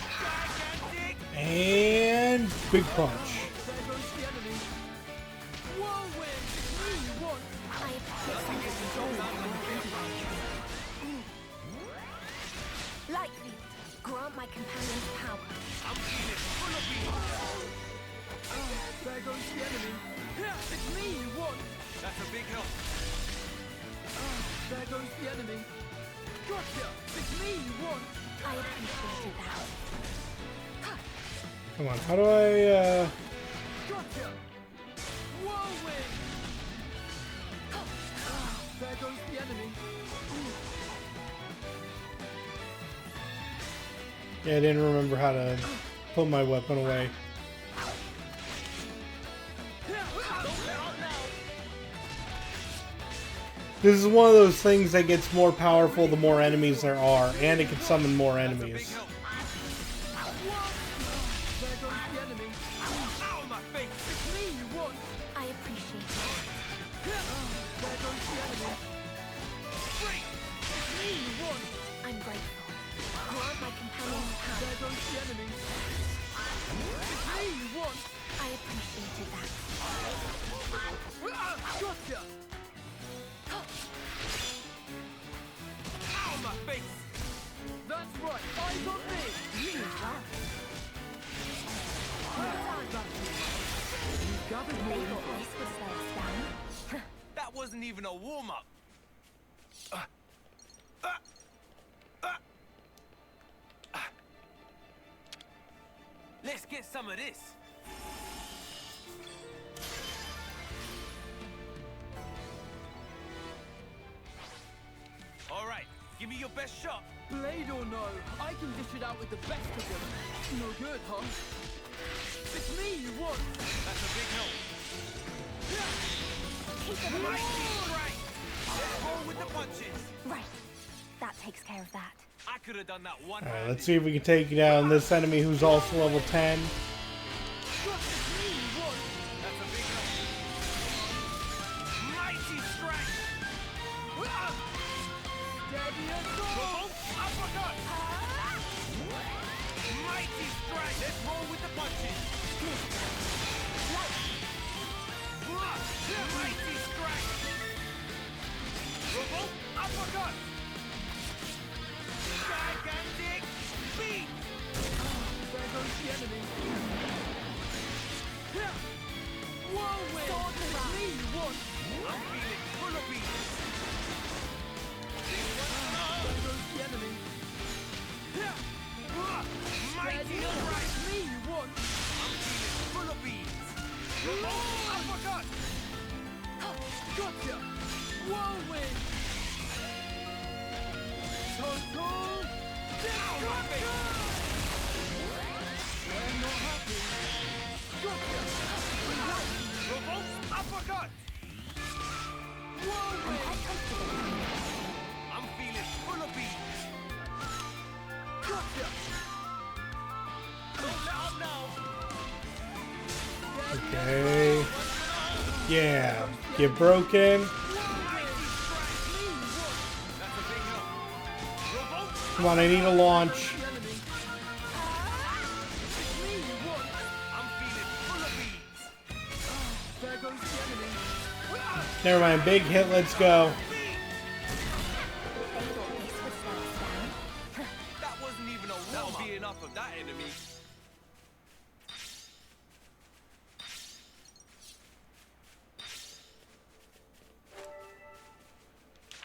F: Gigantic!
A: And big punch.
E: There goes the enemy. Whirlwind! It's me, what?
D: I Lightly, grant my companions power.
F: I'm feeling full of beans.
E: There goes the enemy. It's me, what?
F: That's a big help.
E: There goes the enemy. Gotcha! It's me, what?
D: I appreciated that.
A: Come on, how do I,
E: Gotcha! Whirlwind! There goes the enemy.
A: Yeah, I didn't remember how to put my weapon away. This is one of those things that gets more powerful the more enemies there are, and it can summon more enemies.
E: There goes the enemy.
F: Ow, my face!
E: It's me, what?
D: I appreciate it.
E: There goes the enemy. It's me, what?
D: I'm grateful. Grant my companions power.
E: There goes the enemy. It's me, what?
D: I appreciated that.
E: Gotcha!
F: Ow, my face!
E: That's right, eyes on me!
D: You as well.
E: You gathered
D: They
E: more
D: thought
E: info.
D: this would slow us down.
F: That wasn't even a warm-up. Let's get some of this. All right, give me your best shot.
E: Blade or no, I can dish it out with the best of them. No good, huh? It's me you want!
F: That's a big help.
D: Keep it
F: Mighty strike! Let's roll with the punches.
D: right. That takes care of that.
F: I could have done that one.
A: Alright, let's see if we can take down this enemy who's also level 10.
F: That's a big help. Mighty strike!
E: Steady as go!
F: Revolt uppercut! Mighty strike! Let's roll with the punches. Mighty strike! Revolt uppercut! Gigantic beat!
E: There goes the enemy. Whirlwind!
D: Sword
E: It's
D: around.
E: me you want!
F: I'm feeling full of beats.
E: There goes the enemy.
F: Mighty
E: Steady as
F: strike!
E: it's me you want!
F: I'm feeling full of beats. Revolt uppercut!
E: Gotcha! Whirlwind! Total destruction! We're not happy. Gotcha!
F: Revolt uppercut!
E: Whirlwind!
F: I'm feeling full of beats.
E: Gotcha!
F: Don't let up now.
A: Okay. Yeah. Get broken.
F: That's a big help. Revolt.
A: Come on, I need a launch.
E: The enemy. It's me you want!
F: I'm feeling full of beats.
E: There goes the enemy.
A: Never mind, big hit, let's go.
D: They thought this would slow us down.
F: That wasn't even a warm-up. That'll be enough of that enemy.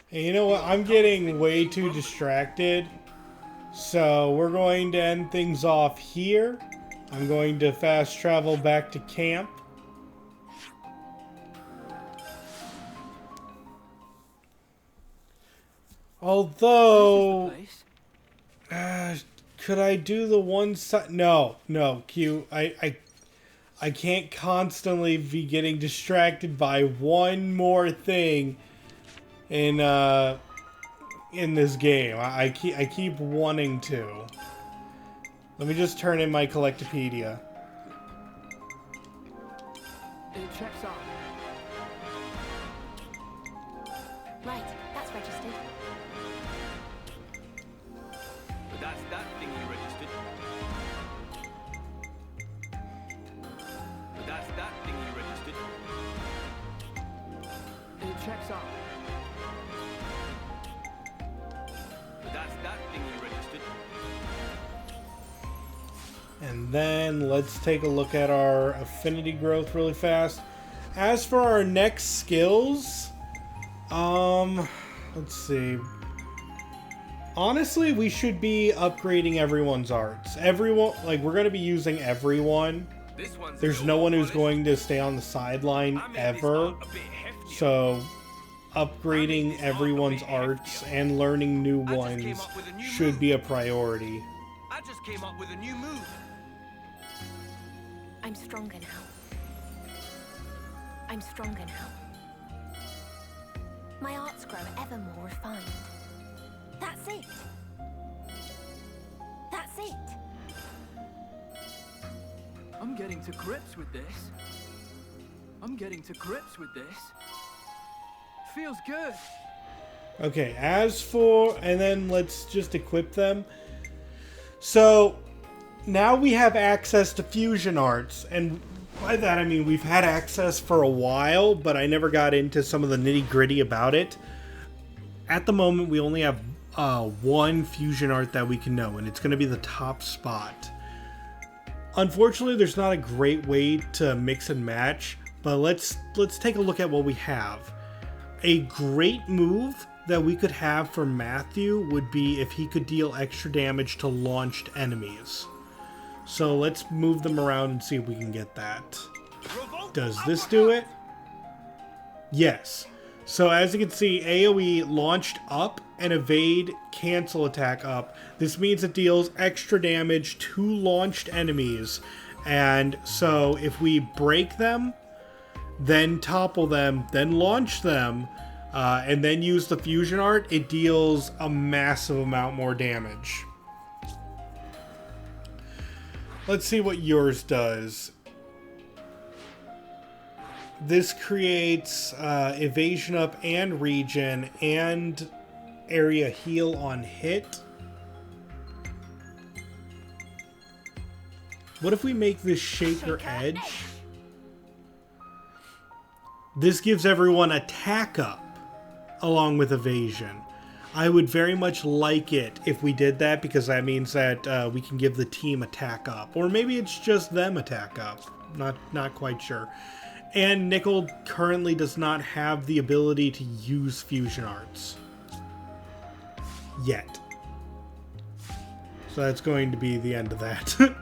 A: Hey, you know what? I'm getting way too distracted. So we're going to end things off here. I'm going to fast travel back to camp. Although, could I do the one side? No, Q. I can't constantly be getting distracted by one more thing in this game. I keep wanting to. Let me just turn in my Collectopedia.
E: It checks out.
D: Right, that's registered.
M: But that's that thing you registered. But that's that thing you registered.
E: It checks out.
M: But that's that thing you registered.
A: And then let's take a look at our affinity growth really fast. As for our next skills, let's see. Honestly, we should be upgrading everyone's arts. Everyone, like, we're going to be using everyone. There's no one who's going to stay on the sideline ever. So, upgrading everyone's arts and learning new ones should be a priority.
M: I just came up with a new move.
D: I'm stronger now. I'm stronger now. My arts grow ever more refined. That's it. That's it.
E: I'm getting to grips with this. I'm getting to grips with this. Feels good.
A: Okay, as for... and then let's just equip them. So, now we have access to fusion arts, and by that I mean we've had access for a while, but I never got into some of the nitty-gritty about it. At the moment, we only have one fusion art that we can know, and it's going to be the top spot. Unfortunately, there's not a great way to mix and match, but let's take a look at what we have. A great move that we could have for Matthew would be if he could deal extra damage to launched enemies. So let's move them around and see if we can get that. Does this do it? Yes. So as you can see, AoE launched up and evade cancel attack up. This means it deals extra damage to launched enemies. And so if we break them, then topple them, then launch them, and then use the fusion art, it deals a massive amount more damage. Let's see what yours does. This creates evasion up and regen and area heal on hit. What if we make this Shaker Edge? This gives everyone attack up along with evasion. I would very much like it if we did that, because that means that we can give the team attack up. Or maybe it's just them attack up. Not quite sure. And Nickel currently does not have the ability to use fusion arts. Yet. So that's going to be the end of that.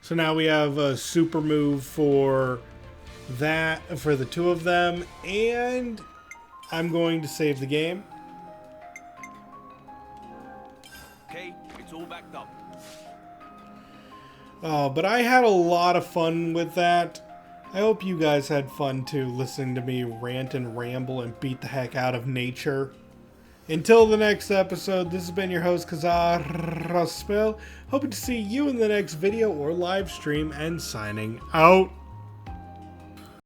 A: So now we have a super move for that, for the two of them, and I'm going to save the game.
M: Okay, it's all backed up.
A: Oh, but I had a lot of fun with that. I hope you guys had fun too, listening to me rant and ramble and beat the heck out of nature. Until the next episode, this has been your host, Kazar Raspel. Hoping to see you in the next video or live stream, and signing out.